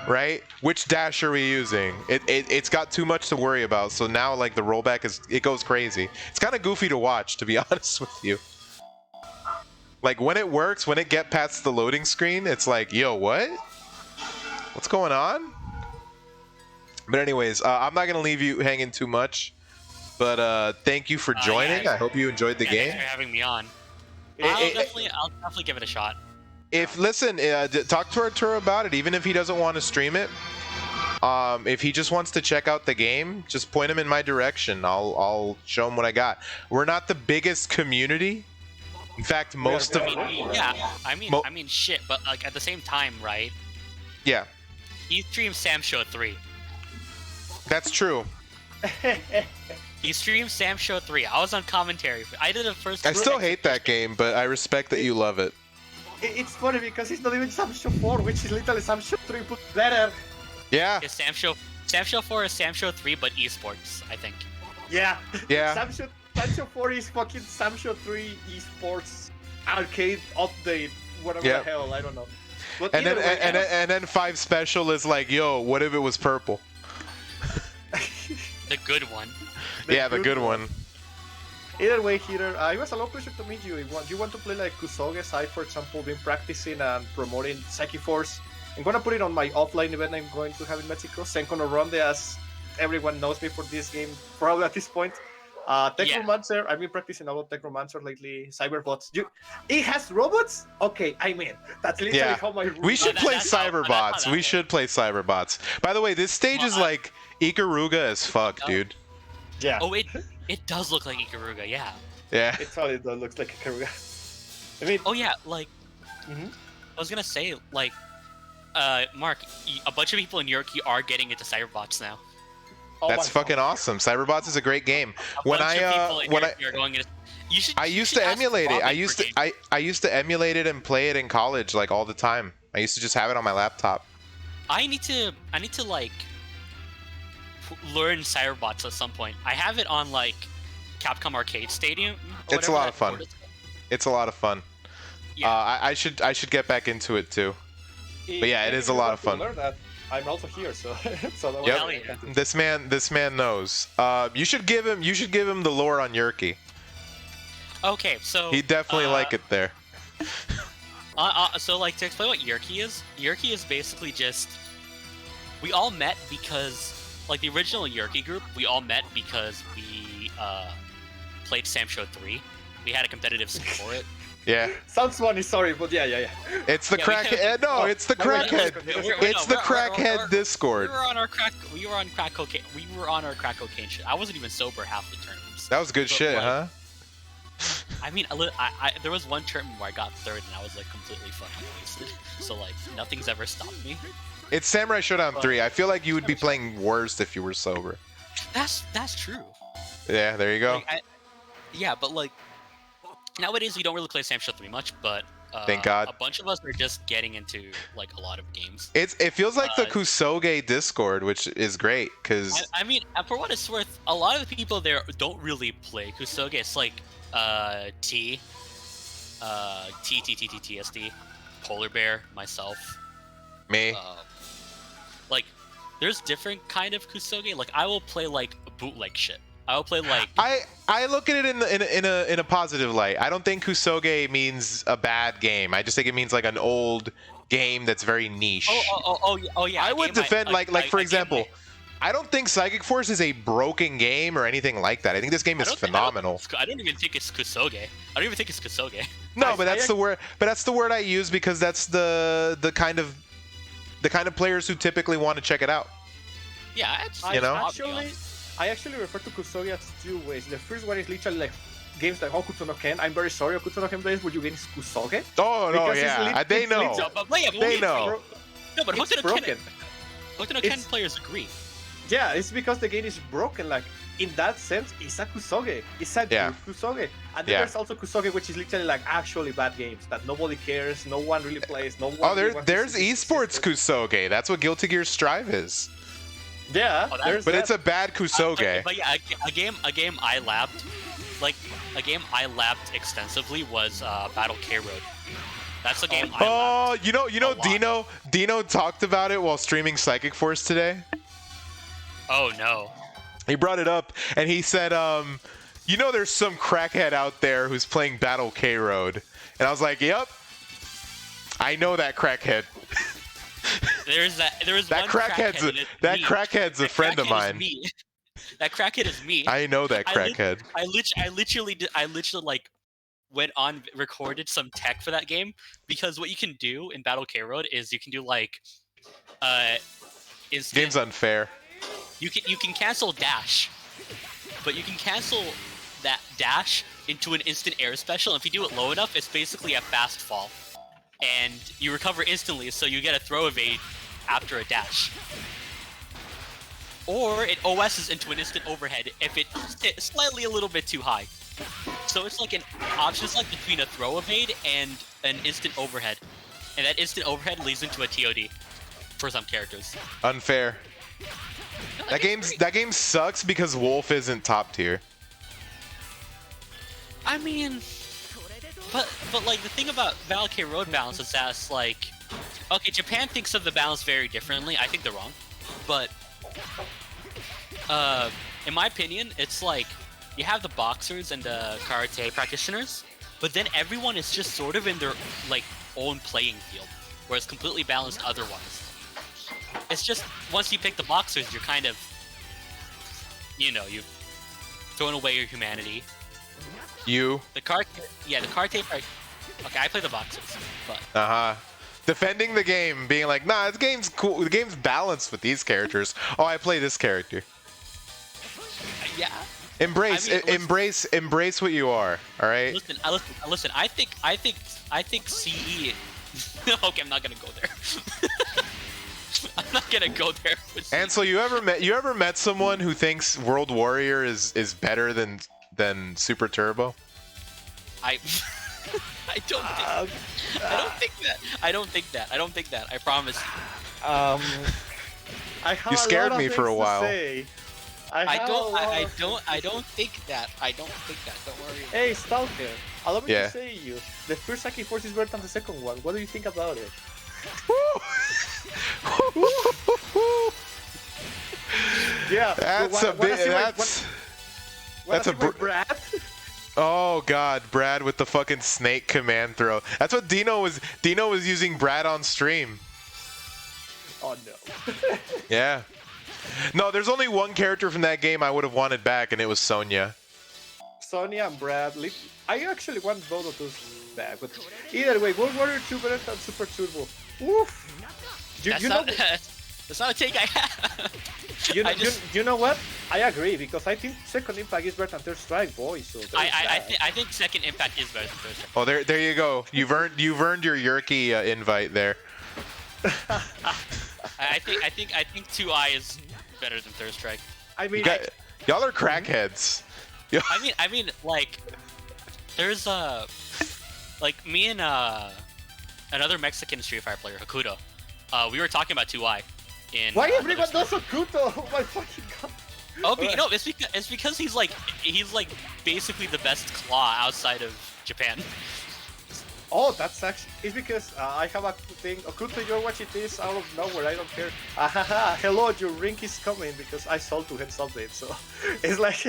right? Which dash are we using? It's got too much to worry about. So now like the rollback it goes crazy. It's kind of goofy to watch, to be honest with you. Like when it works, when it gets past the loading screen, it's like, yo, what? What's going on? But anyways, I'm not gonna leave you hanging too much. But thank you for joining. Yeah. I hope you enjoyed the game. Thanks for having me on. I'll definitely give it a shot. Listen, talk to Arturo about it, even if he doesn't want to stream it. If he just wants to check out the game, just point him in my direction. I'll show him what I got. We're not the biggest community. In fact, most of I mean shit, but like at the same time, right? Yeah, He streams Sam Show 3. that's true. He streamed Sam Show 3. I was on commentary. I did a first. I still hate that game, but I respect that you love it. It's funny because it's not even Sam Show 4, which is literally Sam Show 3 put better. Yeah. Is Sam Show 4 is Sam Show 3, but esports, I think. Yeah. Yeah. Sam Show 4 is fucking Sam Show 3 esports arcade update, whatever Yep. the hell, I don't know. But And then either way, and then 5 special is like, yo, what if it was purple? The good one. Yeah, the good one. Either way, Heather, it was a lot pleasure to meet you. If you want to play like Kusoge side, for example, been practicing and promoting Psychic Force, I'm gonna put it on my offline event I'm going to have in Mexico. Senkono Ronde, as everyone knows me for this game, probably at this point. Technomancer, I've been practicing a lot of Technomancer lately. Cyberbots. It has robots? Okay, I'm in. That's literally how my We should play that's how Cyberbots. that We works. should play Cyberbots. By the way, this stage is like Ikaruga as fuck, dude. Yeah. Oh, it does look like Ikaruga, yeah. Yeah. It totally looks like a Karuga. I mean, Oh yeah, like Mhm. I was gonna say, like, Mark, a bunch of people in Yorkie are getting into Cyberbots now. oh That's my fucking God. awesome. Cyberbots is a great game. A When bunch of people I in when I Yorkie are going into. You should. I you used should to ask emulate it. I Robin used for to games. I used to emulate it and play it in college like all the time. I used to just have it on my laptop. I need to like learn Cyberbots at some point. I have it on like Capcom Arcade Stadium. or It's a whatever lot that of fun. board is. It's a lot of fun. Yeah. I should get back into it too. But yeah, it is a lot of fun. Learn that. I'm also here, so so don't Yep. worry. Hell yeah. This man knows. You should give him the lore on Yerky. Okay, so He'd definitely like it there. So like to explain what Yerky is basically just we all met because like the original Yerky group, we all met because we played Sam Show 3. We had a competitive scene for it. Yeah. Sounds funny, sorry, but yeah. It's the Yeah, we crackhead. No, it's the crackhead. It's the crackhead Discord. We were on crack cocaine. We were on our crack cocaine shit. I wasn't even sober half the tournaments. That was good But, shit, like, huh? I mean, there was one tournament where I got third and I was like completely fucking wasted. So like nothing's ever stopped me. It's Samurai Showdown 3. I feel like you would be playing worse if you were sober. That's true. Yeah, there you go. Like, yeah, but like nowadays we don't really play Sam Show 3 much, but Thank God. a bunch of us are just getting into like a lot of games. It feels like the Kusoge Discord, which is great because I mean, for what it's worth, a lot of the people there don't really play Kusoge. It's like TSD, Polar Bear, myself. me. Like, there's different kind of Kusoge. Like, I will play like bootleg shit. I will play like. I look at it in a positive light. I don't think Kusoge means a bad game. I just think it means like an old game that's very niche. Oh yeah. I a would game defend like for a game example, I don't think Psychic Force is a broken game or anything like that. I think this game is phenomenal. I don't even think it's Kusoge. I don't even think it's Kusoge. No, but that's the word. But that's the word I use because that's the kind of players who typically want to check it out. Yeah, it's, You know? I actually refer to Kusoge as two ways. The first one is literally like games like Hokuto no Ken. I'm very sorry, Hokuto no Ken players, would you get Kusoge? Oh no, Because it's yeah, they know. They know. No, but It's Hokuto no broken. Ken. Hokuto no Ken It's- players agree. Yeah, it's because the game is broken. Like in that sense, it's a Kusoge. It's a Yeah. good Kusoge. And then Yeah. there's also Kusoge, which is literally like actually bad games that nobody cares, no one really plays, no one. Oh, really wants to there's see esports system. Kusoge. That's what Guilty Gear Strive is. Yeah, Oh, that's- there's But that. it's a bad Kusoge. But yeah, a game I labbed, like a game I labbed extensively was Battle K Road. That's a game I love. Oh, you know, A lot. Dino talked about it while streaming Psychic Force today. Oh no. He brought it up, and he said, you know, there's some crackhead out there who's playing Battle K Road, and I was like, yep, I know that crackhead. There is that one crackhead's crackhead, and it's that me. crackhead's a That friend of crackhead mine. is me. That crackhead is me. I know that crackhead. I literally like went on recorded some tech for that game because what you can do in Battle K Road is you can do like instant, Game's unfair. you can cancel dash, but you can cancel that dash into an instant air special. And if you do it low enough, it's basically a fast fall, and you recover instantly. So you get a throw evade after a dash. Or it OS's into an instant overhead if it's slightly a little bit too high. So it's like an option. It's like between a throw evade and an instant overhead, and that instant overhead leads into a TOD for some characters. Unfair. No, That game sucks because Wolf isn't top tier. I mean, but like the thing about Battle K Road balance is that it's like, okay, Japan thinks of the balance very differently. I think they're wrong, but in my opinion, it's like you have the boxers and the karate practitioners, but then everyone is just sort of in their like own playing field, where it's completely balanced otherwise. It's just once you pick the boxers, you're kind of, you know, you've thrown away your humanity. The karate. Okay, I play the boxers, but defending the game, being like, nah, the game's cool. The game's balanced with these characters. Oh, I play this character. yeah. Embrace, I mean, embrace what you are. All right. Listen. I think CE. Okay, I'm not gonna go there. I'm not gonna go there. Ansel, you ever met someone who thinks World Warrior is better than Super Turbo? I don't think that. I promise. I have You scared a lot me of for a things to while. say. I don't think that. Don't worry. Hey, Stalker, allow me Yeah. to say you. The first Psychic Force is better than the second one. What do you think about it? Yeah, That's a bit. That's a Brad. Oh god, Brad with the fucking snake command throw. That's what Dino was using Brad on stream. Oh no. Yeah. No, there's only one character from that game I would have wanted back, and it was Sonya. Sonya and Brad. I actually want both of those back, but either way, World Warrior 2 better than Super Turbo. Woof. That's not a take I have. You know what? I agree, because I think Second Impact is better than Third Strike, boy. So I think Second Impact is better than Third Strike. Oh, there you go. You've earned your Yerky invite there. I think 2i is better than Third Strike. I mean, Y'all are crackheads. I mean, like, there's like me and another Mexican Street Fighter player, Hakuto. We were talking about 2i. Why everyone does Hakuto? Oh my fucking god. Oh, no, it's because he's like basically the best claw outside of Japan. Oh, that's actually... It's because I have a thing... Okuto, you're watching this out of nowhere, I don't care. Hello, your ring is coming, because I sold to him something, so... It's like...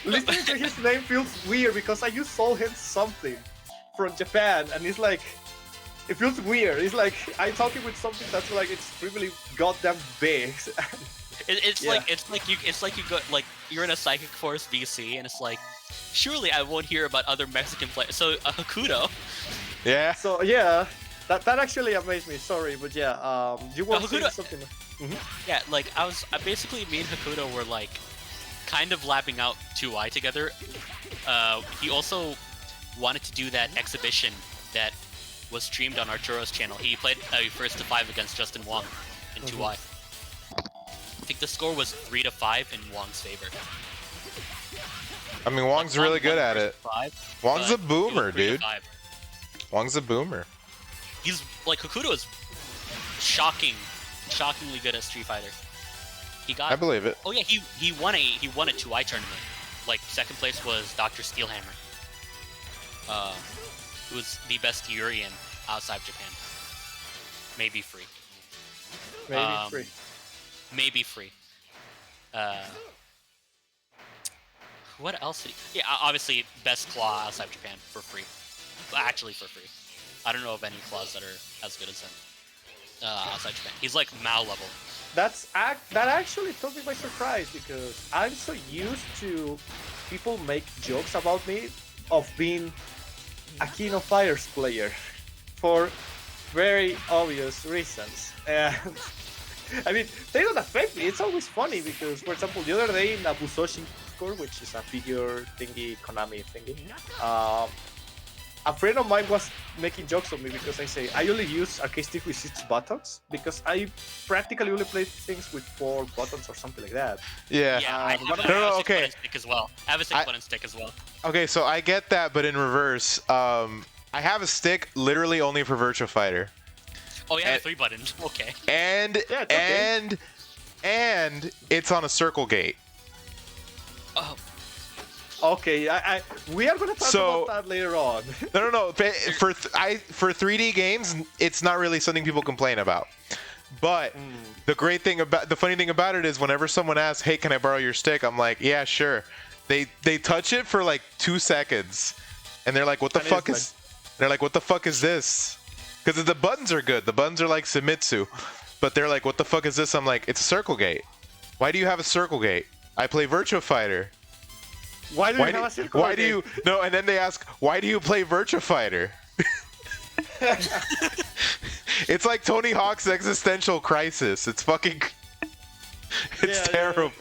Listening to his name feels weird, because I just sold him something from Japan, and it's like... It feels weird. It's like I'm talking with something that's like extremely goddamn big. It's like you go like you're in a Psychic Force VC, and it's like, surely I won't hear about other Mexican players. So Hakuto. Yeah. So yeah, that actually amazed me. Sorry, but yeah, you were saying something. Yeah, like basically me and Hakuto were like kind of lapping out 2i together. He also wanted to do that exhibition that was streamed on Arturo's channel. He played first to 5 against Justin Wong in 2i. I think the score was 3-5 in Wong's favor. I mean, Wong's really good at it. Wong's a boomer, dude. Wong's a boomer. He's like, Hakuto is shockingly good at Street Fighter. I believe it. Oh yeah, he won a 2i tournament. Like second place was Dr. Steelhammer. who's the best Urian outside of Japan. Maybe free. Maybe free. Maybe free. What else did he... Yeah, obviously, best claw outside of Japan for free. Actually, for free. I don't know of any claws that are as good as him outside Japan. He's like Mao level. That actually took me by surprise because I'm so used to people make jokes about me of being a King of Fighters player for very obvious reasons. And I mean, they don't affect me. It's always funny because, for example, the other day in a Busoshin score, which is a figure thingy, Konami thingy, a friend of mine was making jokes on me because I say I only use arcade stick with 6 buttons because I practically only play things with 4 buttons or something like that. Yeah. Yeah, I have a okay. 6-button stick as well. I have a 6-button stick as well. Okay, so I get that, but in reverse, I have a stick literally only for Virtua Fighter. Oh, yeah, 3-button. Okay. And Yeah, it's okay. and it's on a circle gate. Oh, Okay, we are gonna talk about that later on. No. For 3D games, it's not really something people complain about. But the funny thing about it is, whenever someone asks, "Hey, can I borrow your stick?" I'm like, "Yeah, sure." They touch it for like 2 seconds, and they're like, "What the fuck is?" They're like, "What the fuck is this?" Because the buttons are good. The buttons are like Famitsu, but they're like, "What the fuck is this?" I'm like, "It's a circle gate." Why do you have a circle gate? I play Virtua Fighter. Why do you have a circle Why gate? do you no? And then they ask, "Why do you play Virtua Fighter?" It's like Tony Hawk's existential crisis. It's fucking. It's terrible.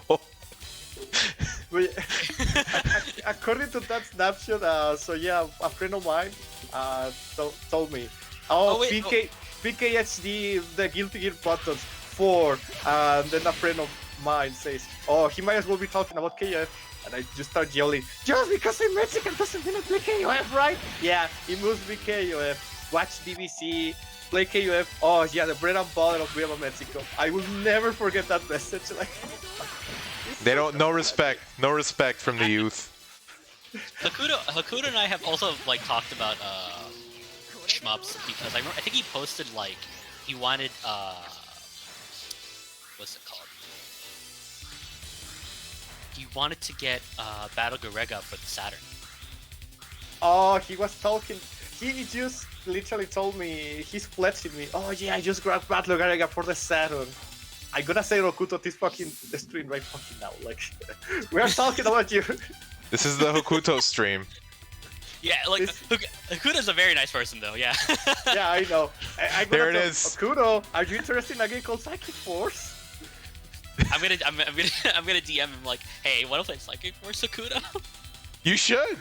But, according to that snapshot, so yeah, a friend of mine told me, wait, PKHD, the Guilty Gear buttons 4, and then a friend of mine says, "Oh, he might as well be talking about KF." And I just start yelling, "Just because I'm Mexican doesn't mean I play KOF, right?" Yeah, it must be KOF. Watch DBC, play KOF. Oh yeah, the bread and butter of Viva Mexico. I will never forget that message. Like, They don't. No respect. No respect from the youth. Hakuda and I have also like talked about shmups because I think he posted like he wanted what's it called? He wanted to get Battle Garega for the Saturn. oh, he was talking. He just literally told me, he's flexing me. "Oh yeah, I just grabbed Battle Garega for the Saturn." I'm gonna say Rokuto this fucking stream right fucking now. Like, we are talking about you. This is the Hokuto stream. Yeah, like Hakuda's a very nice person though. Yeah. Yeah, I know. There it is. Okudo, are you interested in a game called Psychic Force? I'm gonna DM him like, "Hey, wanna play Psychic Force, Hakuda?" You should.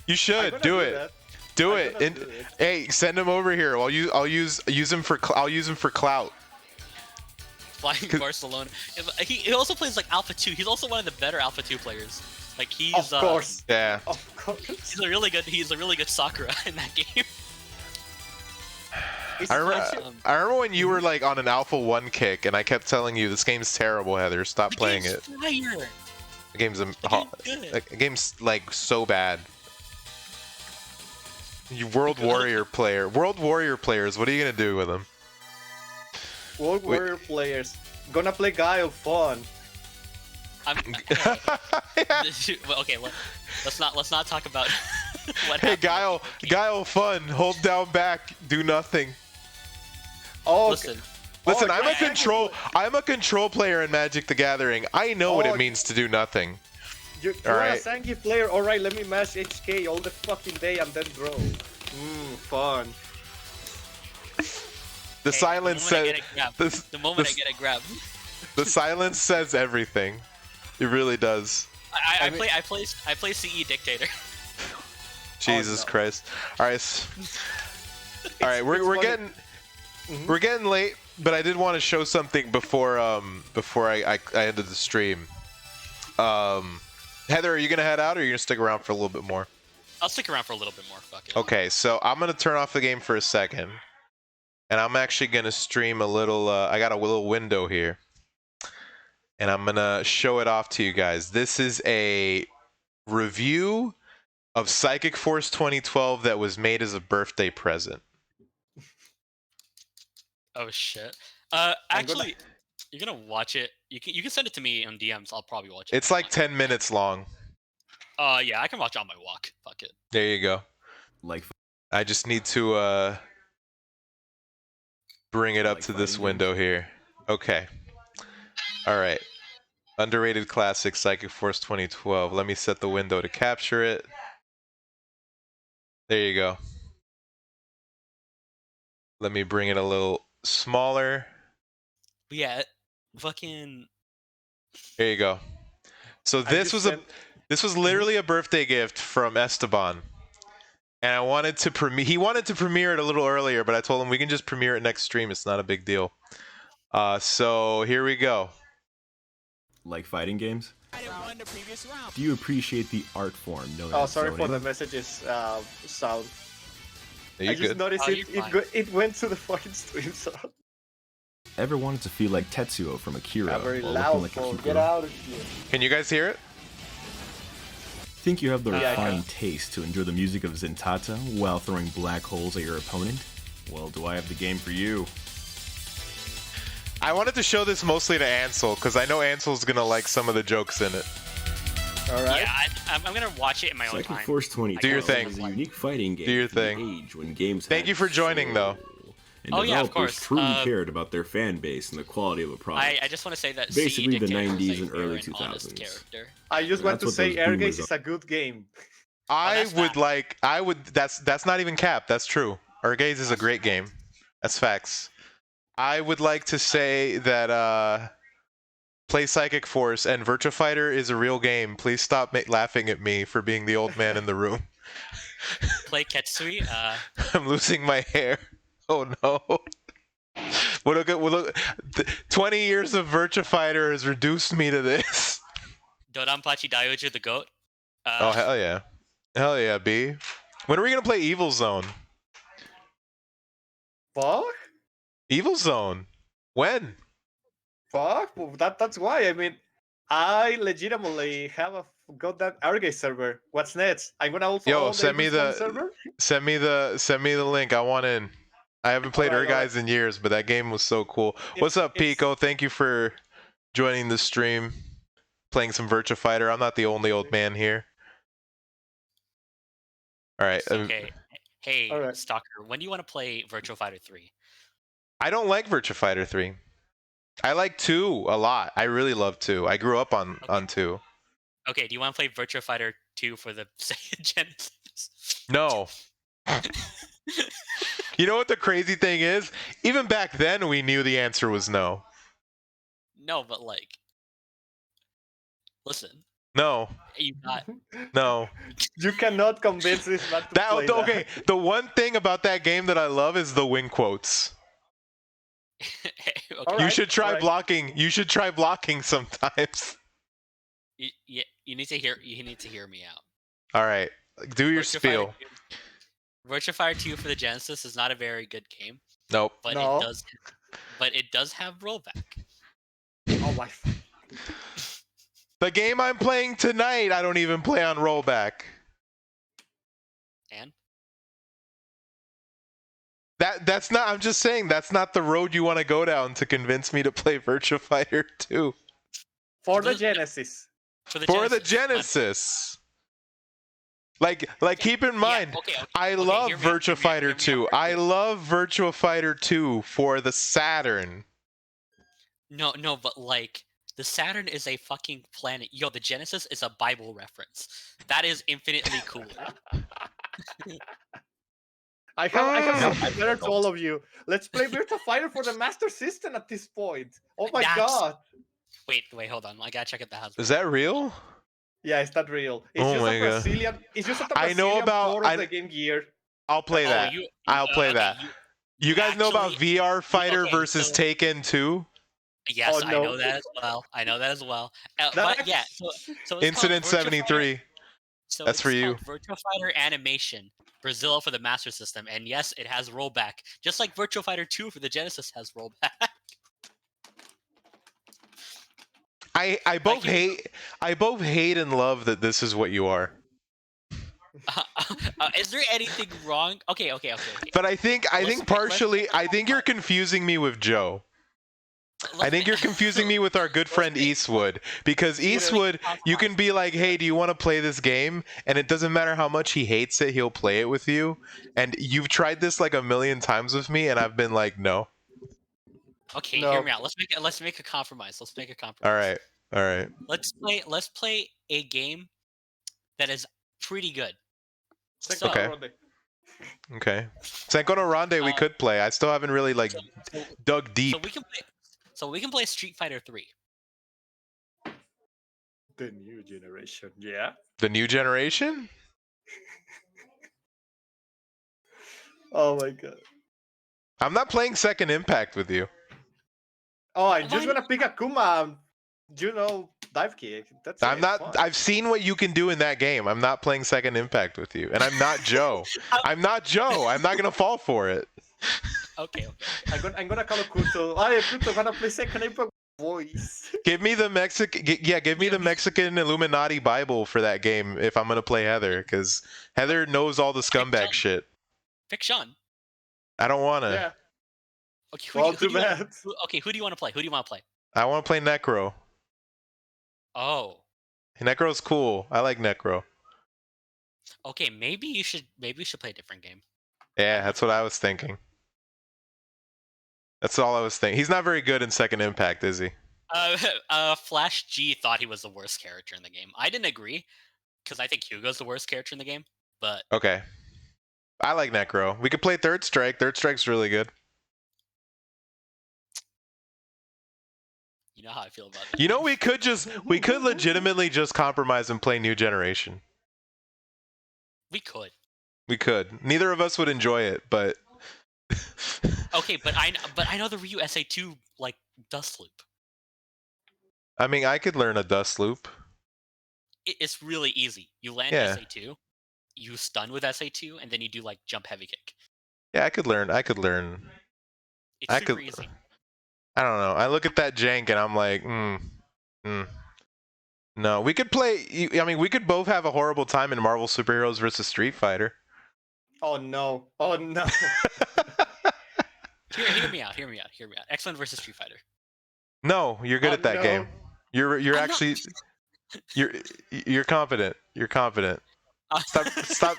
You should I'm gonna do it. that. Do I'm it. gonna And do it. hey, send him over here. I'll use him for clout. Flying Barcelona. He also plays like Alpha 2. He's also one of the better Alpha 2 players. Like he's Of course. Yeah. Of course. he's a really good Sakura in that game. It's I actually- remember when you were like on an Alpha 1 kick, and I kept telling you this game's terrible, Heather. Stop playing it. Fire. The game's good. the game's like so bad. You World Warrior players. What are you gonna do with them? World Warrior players. Gonna play Guile fun. Okay, let's not talk about what Hey, happened. Guile, fun. Hold down back. Do nothing. Oh, Listen, Listen, Oh, I'm yeah. I'm a control player in Magic the Gathering. I know what Oh, it means to do nothing. you're Alright. a Sangi player. Alright, let me mash HK all the fucking day and then draw. Fun. The hey, silence the moment I says get it grabbed, this- the moment this- I get it grabbed. the silence says everything. It really does. I play CE Dictator. Jesus no. Christ. All right. All right, we're funny. getting Mhm. we're getting late, but I did want to show something before I ended the stream. Heather, are you gonna head out, or are you gonna stick around for a little bit more? I'll stick around for a little bit more. Fuck it. Okay, so I'm gonna turn off the game for a second, and I'm actually gonna stream a little. I got a little window here, and I'm gonna show it off to you guys. This is a review of Psychic Force 2012 that was made as a birthday present? Oh shit. I'm Actually, you're gonna watch it. You can send it to me on DMs. I'll probably watch it. It's like 10 minutes long. Yeah, I can watch it on my walk. Fuck it. There you go. Like I just need to bring it up Like to this fighting window here. Okay. All right. Underrated classic Psychic Force 2012. Let me set the window to capture it. There you go. Let me bring it a little smaller. But yeah, fucking. There you go. So I this just was this was literally a birthday gift from Esteban. And I wanted to he wanted to premiere it a little earlier, but I told him we can just premiere it next stream. It's not a big deal. So here we go. like fighting games? Do you appreciate the art form known Oh, as sorry for zoning? the messages sound. Are you I just good? noticed Oh, it. you're fine. It went to the fucking stream sound. Ever wanted to feel like Tetsuo from Akira Very while loud, looking bro. like a Get Hikuro? out of here. Can you guys hear it? Think you have the Yeah, I refined taste to enjoy the music of Zentata while throwing black holes at your opponent? Well, do I have the game for you? I wanted to show this mostly to Ansel because I know Ansel's gonna like some of the jokes in it. All right. Yeah, I'm gonna watch it in my own Psychic time. Force 20 Do your thing. is a unique fighting game Do your from the thing. age when games Thank had you for joining, though. soul. And Oh, yeah, of developers course. truly cared about their fan base and the quality of a product. I just want to say that Basically C the Dictator 90s is a and fair early and honest 2000s. character. I just want That's to what say those Airgaze boomers is a good game. I that's would fact. like. I would. That's not even cap. That's true. Argaze is a great game. That's facts. I would like to say that play Psychic Force and Virtua Fighter is a real game. Please stop laughing at me for being the old man in the room. Play Ketsui. I'm losing my hair. Oh no. Look, 20 years of Virtua Fighter has reduced me to this. Dodanpachi Daioju the goat. Oh hell yeah. Hell yeah, B. When are we gonna play Evil Zone? Fuck? Evil Zone. When? Fuck? Well, that's why. I mean, I legitimately got that Airgaze server. What's next? I'm gonna also Yo, own send me Evil Zone the- server. Send me the link. I want in. I haven't played Alright, Guys in years, but that game was so cool. What's up, it's- Pico? Thank you for joining the stream. Playing some Virtua Fighter. I'm not the only old man here. All right. Okay. Hey, Alright. Stalker, when do you want to play Virtual Fighter 3? I don't like Virtua Fighter 3. I like 2 a lot. I really love 2. I grew up on 2. Okay, do you want to play Virtua Fighter 2 for the Sega Genesis? No. You know what the crazy thing is? Even back then, we knew the answer was no. No, but like, listen, No. you got No. You cannot convince this man to play that. Okay. The one thing about that game that I love is the win quotes. okay. You Alright, should try alright. blocking. You should try blocking sometimes. You need to hear me out. All right. Do your Virtua spiel. Fighter 2 Virtua Fighter 2 for the Genesis is not a very good game, Nope. but No. it does have rollback. Oh my. The game I'm playing tonight, I don't even play on rollback. And That's not. I'm just saying that's not the road you want to go down to convince me to play Virtua Fighter 2 For the Does- Genesis. for the for Genesis, the not- Genesis. Like keep in mind, okay, I okay, love hear me out, Virtua hear me out, Fighter hear me out, 2. hear me I out. love Virtua Fighter 2 for the Saturn. No, but like the Saturn is a fucking planet. Yo, the Genesis is a Bible reference. That is infinitely cool. I have No, something better to all of you. Let's play Virtua Fighter for the Master System at this point. Oh my That's- god. Wait, hold on. I gotta check if that has. Is that real? Yeah, it's not real. It's Oh just my a God. Brazilian. It's just a I know Brazilian about- port of the Game Gear. I'll play Oh, that. I'll play okay, that. You guys know about actually- VR Fighter okay, versus so- Taken 2? Yes, Oh, I no. know that as well. That But yeah, act- so it's called Incident Virtua Fighter- 73. So That's it's for you. called Virtua Fighter Animation Brazil for the Master System, and yes, it has rollback, just like Virtua Fighter 2 for the Genesis has rollback. I both you- hate and love that this is what you are. Is there anything wrong? Okay. But I think partially I think you're confusing me with Joe. I think you're confusing me with our good friend Eastwood, because Eastwood, you can be like, hey, do you want to play this game? And it doesn't matter how much he hates it, he'll play it with you. And you've tried this like a million times with me, and I've been like, no. Okay, No. hear me out. Let's make a compromise. Let's make a compromise. All right. Let's play a game that is pretty good. Second Okay. round. Okay. Senko no Ronde we could play. I still haven't really like dug deep. So we can play Street Fighter 3. The new generation. Yeah. The new generation? Oh my god. I'm not playing Second Impact with you. Oh, I'm just Why gonna pick Akuma and, dive kick. That's I'm it. not. Fine. I've seen what you can do in that game. I'm not playing Second Impact with you, and I'm not Joe. I'm not Joe. I'm not gonna fall for it. Okay. I'm gonna call Kuto. Oh, Kuto gonna play Second Impact voice. Give me the Mexican. Give me the Mexican Illuminati Bible for that game if I'm gonna play Heather, because Heather knows all the scumbag shit. Pick Sean. I don't wanna. Yeah. Okay. Well, too bad. Who do you want to play? Who do you want to play? I want to play Necro. Oh. Necro's cool. I like Necro. Okay. Maybe we should play a different game. Yeah, that's what I was thinking. That's all I was thinking. He's not very good in Second Impact, is he? Flash G thought he was the worst character in the game. I didn't agree, because I think Hugo's the worst character in the game. But Okay. I like Necro. We could play Third Strike. Third Strike's really good. you know how I feel about that. You know, we could legitimately just compromise and play New Generation. We could. We could. Neither of us would enjoy it, but Okay, but I know the Ryu SA2 like dust loop. I mean, I could learn a dust loop. It's really easy. You land Yeah. SA2, you stun with SA2, and then you do like jump heavy kick. Yeah, I could learn. It's super easy. I don't know. I look at that jank and I'm like, No, we could play. I mean, we could both have a horrible time in Marvel Superheroes versus Street Fighter. Oh no. Oh no. Hear me out. X-Men versus Street Fighter. No, you're good at that no. game. You're I'm actually you're confident. You're confident. Stop.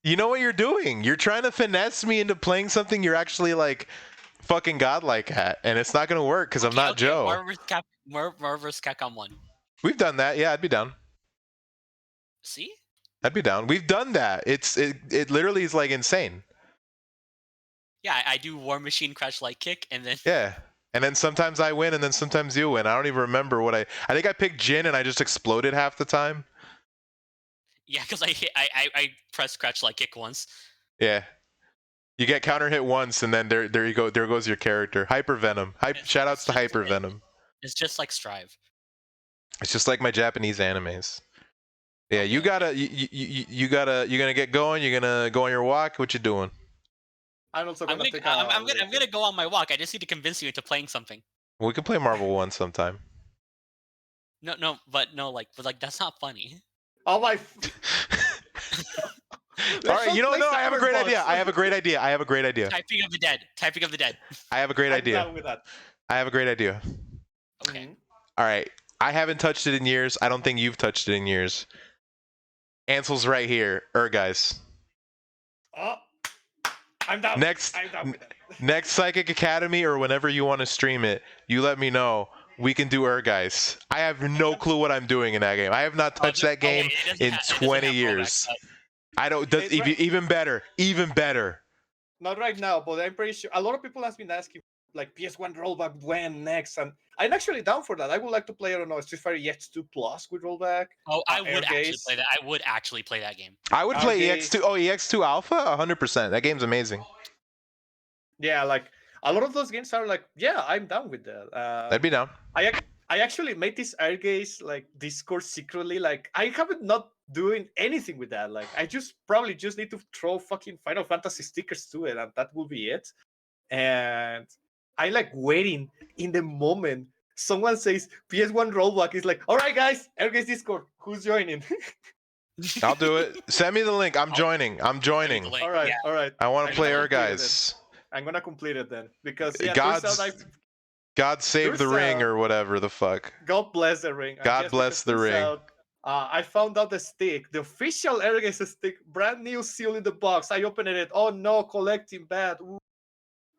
You know what you're doing? You're trying to finesse me into playing something you're actually like fucking godlike at, and it's not gonna work because I'm not Joe. Marvel vs. Capcom 1. We've done that. Yeah, I'd be down. See? I'd be down. We've done that. It literally is like insane. Yeah, I do War Machine Crash Light Kick, and then Yeah. And then sometimes I win, and then sometimes you win. I don't even remember what I think I picked Jin, and I just exploded half the time. yeah, because I pressed Crash Light Kick once. Yeah. You get counter hit once, and then there you go. There goes your character. Hyper Venom. Shoutouts to Hyper Venom. It's just like Strive. It's just like my Japanese animes. Yeah, you gonna get going. You're gonna go on your walk. What you doing? I'm also I'm gonna take gonna go on my walk. I just need to convince you into playing something. We can play Marvel 1 sometime. But that's not funny. Oh my. All right, you know, no, I have a great idea. I have a great idea. Typing of the Dead. I have a great idea. I'm down with that. I have a great idea. Okay. All right. I haven't touched it in years. I don't think you've touched it in years. Ansel's right here. Guys. Oh, I'm down. Next, I'm down with that. next Psychic Academy or whenever you want to stream it, you let me know. We can do guys. I have no clue what I'm doing in that game. I have not touched that game in 20 years. I don't. Even better. Even better. Not right now, but I'm pretty sure a lot of people have been asking like PS1 rollback when next, and I'm actually down for that. I would like to play, I don't know, Street Fighter EX2 Plus with rollback. Oh, I would actually play that. I would actually play that game. I would play Okay. EX2. Oh, EX2 Alpha, 100%. That game's amazing. Yeah, like a lot of those games are like, yeah, I'm down with that. That'd be down. I actually made this Airgaze like Discord secretly. Like I haven't not doing anything with that. Like I probably just need to throw fucking Final Fantasy stickers to it, and that will be it. And I like waiting in the moment someone says PS1 rollback. Is like, all right, guys, Airgaze Discord, who's joining? I'll do it. Send me the link. I'm joining. I'm joining. Link, All right, yeah. all right. I want to I'm play gonna her complete it guys. I'm gonna complete it then because yeah, God save the Turns ring out- or whatever the fuck. God bless the ring. And God yes, bless because the turns ring. out, I found out the stick, the official Erges stick, brand new seal in the box. I opened it. Oh no, collecting bad. Ooh.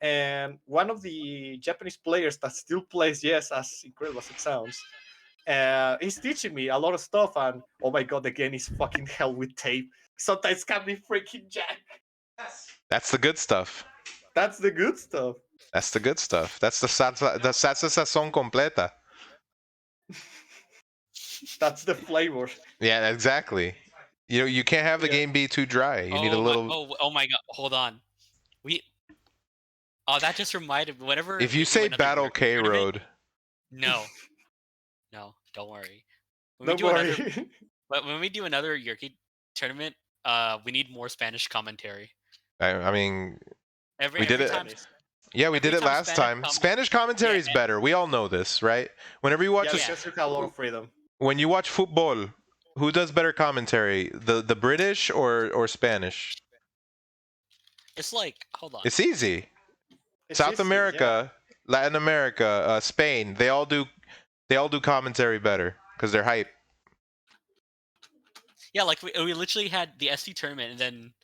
And one of the Japanese players that still plays, yes, as incredible as it sounds, he's teaching me a lot of stuff. And oh my god, the game is fucking hell with tape. Sometimes can be freaking jack. That's the good stuff. That's the good stuff. That's the good stuff. That's the salsa sazón completa. That's the flavor. Yeah, exactly. You know, you can't have the Yeah. game be too dry. You need a little. Oh my god! Hold on. Oh, that just reminded me. Whenever If we you do say another Battle Europe K tournament- Road, no, don't worry. When Don't we do worry. another, but when we do another Yerki tournament, we need more Spanish commentary. I mean, Every We did every it. time, yeah, we Every did it time last Spanish time. Spanish commentary is Yeah. better. We all know this, right? Whenever you watch Yeah, a because you have a lot of freedom. when you watch football, who does better commentary, the British or Spanish? it's like, hold on. It's easy. It's South easy, America, Latin America, Spain, they all do commentary better because they're hype. Yeah, like we literally had the SC tournament, and then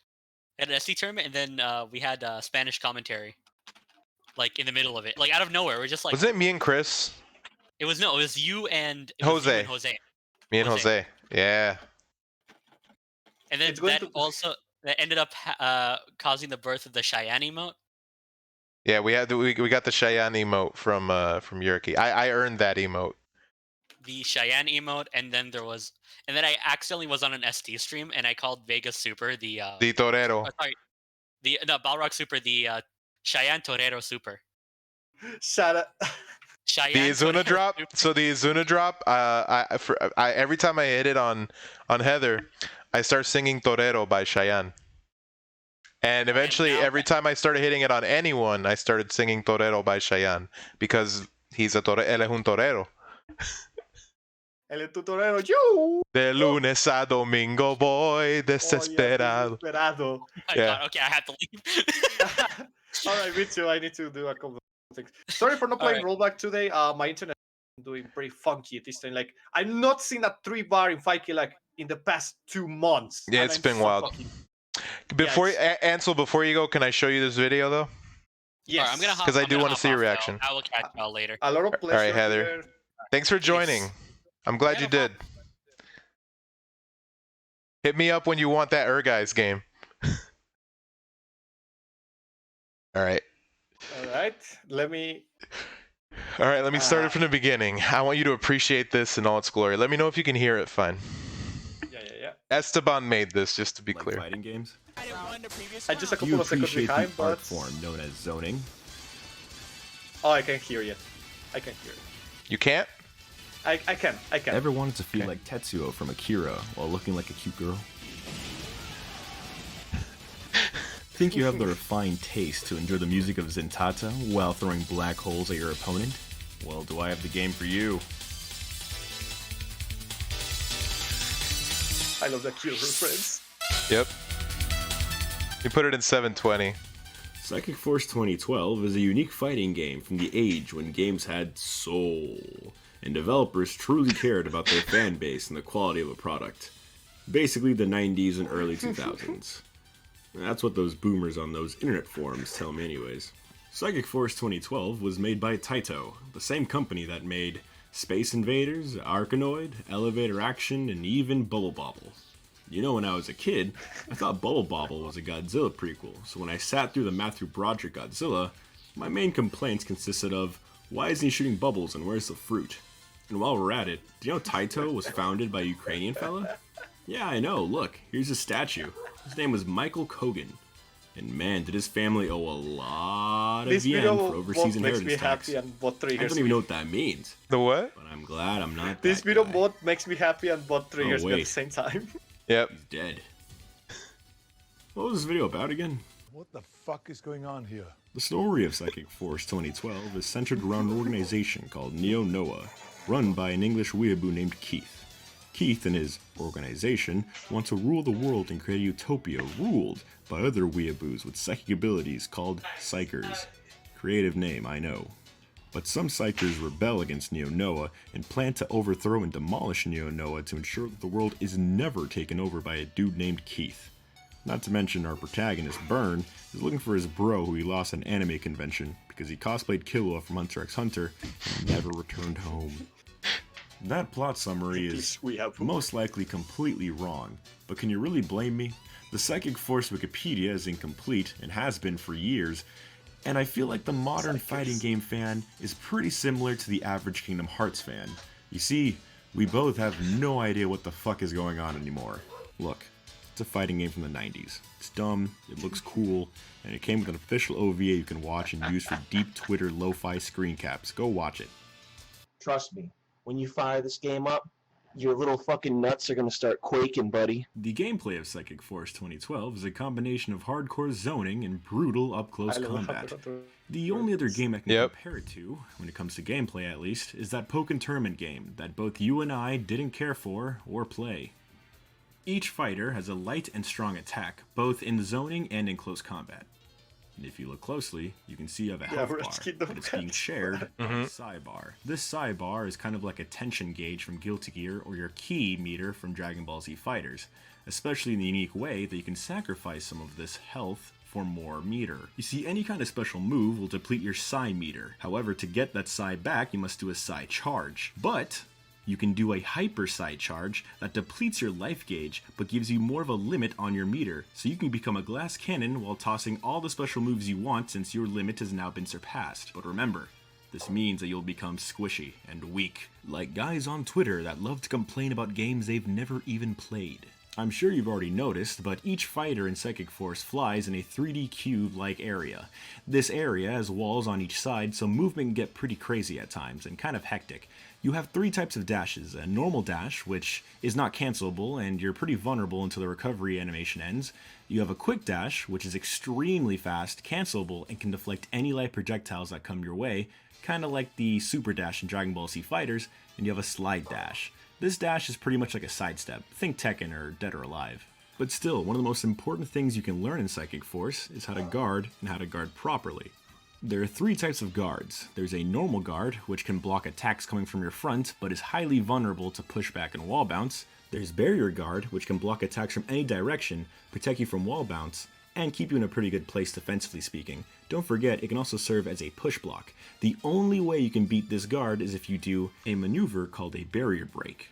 we had Spanish commentary, like in the middle of it, like out of nowhere. We're just like, Wasn't it me and Chris? it was you and Jose. Jose, Me and Jose. Jose. Yeah. and then It's going that that ended up causing the birth of the Cheyenne emote. Yeah, we got the Cheyenne emote from Yurki. I earned that emote. The Cheyenne emote, and then I accidentally was on an ST stream, and I called Vegas Super the The Torero. sorry, the Balrog Super, the Cheyenne Torero Super. Shut up. Cheyenne The Izuna Torero drop. Super. So the Izuna drop. I every time I hit it on Heather, I start singing Torero by Cheyenne. And eventually, now- every time I started hitting it on anyone, I started singing Torero by Cheyenne because he's a torero. Él es un torero. El tutorero, yo. De lunes a domingo voy desesperado. Desesperado. Oh my Yeah. god, okay, I have to leave. All right, me too. I need to do a couple of things. Sorry for not playing rollback today. My internet is doing pretty funky at this time. Like, I've not seen a 3-bar in 5K like in the past 2 months. Yeah, and it's I'm been so wild. fucking- Before it's- Ansel, before you go, can I show you this video though? Yes. Alright, I'm gonna hop. 'Cause I I'm do gonna wanna hop see your off, reaction. though. I will catch y'all later. A lot of pleasure. right, Heather. here. Thanks for joining. I'm glad Yeah, you no did. Hit me up when you want that Guys game. All right. All right. Let me. All right, let me start it from the beginning. I want you to appreciate this in all its glory. Let me know if you can hear it fine. Yeah. Esteban made this, just to be Like clear. fighting games? I just a Do you couple of seconds appreciate behind, the but art form known as zoning? oh, I can hear you. I can hear it. You can't? I can. Ever wanted to feel Okay. like Tetsuo from Akira while looking like a cute girl? Think you have the refined taste to enjoy the music of Zintata while throwing black holes at your opponent? Well, do I have the game for you? I love that cute reference. Yep. You put it in 720. Psychic Force 2012 is a unique fighting game from the age when games had soul, and developers truly cared about their fan base and the quality of a product. Basically the 90s and early 2000s. That's what those boomers on those internet forums tell me anyways. Psychic Force 2012 was made by Taito, the same company that made Space Invaders, Arkanoid, Elevator Action, and even Bubble Bobble. You know, when I was a kid, I thought Bubble Bobble was a Godzilla prequel, so when I sat through the Matthew Broderick Godzilla, my main complaints consisted of, why isn't he shooting bubbles and where's the fruit? And while we're at it, do you know Taito was founded by a Ukrainian fella? Yeah, I know, look, here's his statue. His name was Michael Kogan. And man, did his family owe a lot of This yen video for overseas both makes me inheritance tax. happy and both I triggers don't even me. know what that means, The what? but I'm glad I'm not This that video guy. both makes me happy and both triggers me at the wait. same time. Yep. He's dead. What was this video about again? What the fuck is going on here? The story of Psychic Force 2012 is centered around an organization called Neo Noah, run by an English weeaboo named Keith. Keith and his organization want to rule the world and create a utopia ruled by other weeaboos with psychic abilities called Psychers. Creative name, I know. But some Psychers rebel against Neo-Noah and plan to overthrow and demolish Neo-Noah to ensure that the world is never taken over by a dude named Keith. Not to mention our protagonist, Burn, is looking for his bro who he lost at an anime convention because he cosplayed Killua from Hunter x Hunter and never returned home. That plot summary is most likely completely wrong, but can you really blame me? The Psychic Force Wikipedia is incomplete and has been for years, and I feel like the modern fighting game fan is pretty similar to the average Kingdom Hearts fan. You see, we both have no idea what the fuck is going on anymore. Look, it's a fighting game from the 90s. It's dumb, it looks cool, and it came with an official OVA you can watch and use for deep Twitter lo-fi screen caps. Go watch it. Trust me, when you fire this game up, your little fucking nuts are gonna start quaking, buddy. The gameplay of Psychic Force 2012 is a combination of hardcore zoning and brutal up-close combat. The only other game I can compare it to, when it comes to gameplay at least, is that Pokken Tournament game that both you and I didn't care for or play. Each fighter has a light and strong attack, both in zoning and in close combat. And if you look closely, you can see you have a health bar, but it's being shared by a psi bar. This psi bar is kind of like a tension gauge from Guilty Gear or your ki meter from Dragon Ball Z Fighters, especially in the unique way that you can sacrifice some of this health for more meter. You see, any kind of special move will deplete your psi meter. However, to get that psi back, you must do a psi charge. But you can do a hyper psi charge that depletes your life gauge but gives you more of a limit on your meter, so you can become a glass cannon while tossing all the special moves you want since your limit has now been surpassed. But remember, this means that you'll become squishy and weak, like guys on Twitter that love to complain about games they've never even played. I'm sure you've already noticed, but each fighter in Psychic Force flies in a 3D cube-like area. This area has walls on each side, so movement can get pretty crazy at times and kind of hectic. You have three types of dashes: a normal dash, which is not cancelable and you're pretty vulnerable until the recovery animation ends. You have a quick dash, which is extremely fast, cancelable, and can deflect any light projectiles that come your way, kind of like the super dash in Dragon Ball Z Fighters. And you have a slide dash. This dash is pretty much like a sidestep. Think Tekken or Dead or Alive. But still, one of the most important things you can learn in Psychic Force is how to guard and how to guard properly. There are three types of guards. There's a normal guard, which can block attacks coming from your front, but is highly vulnerable to pushback and wall bounce. There's barrier guard, which can block attacks from any direction, protect you from wall bounce, and keep you in a pretty good place defensively speaking. Don't forget, it can also serve as a push block. The only way you can beat this guard is if you do a maneuver called a barrier break.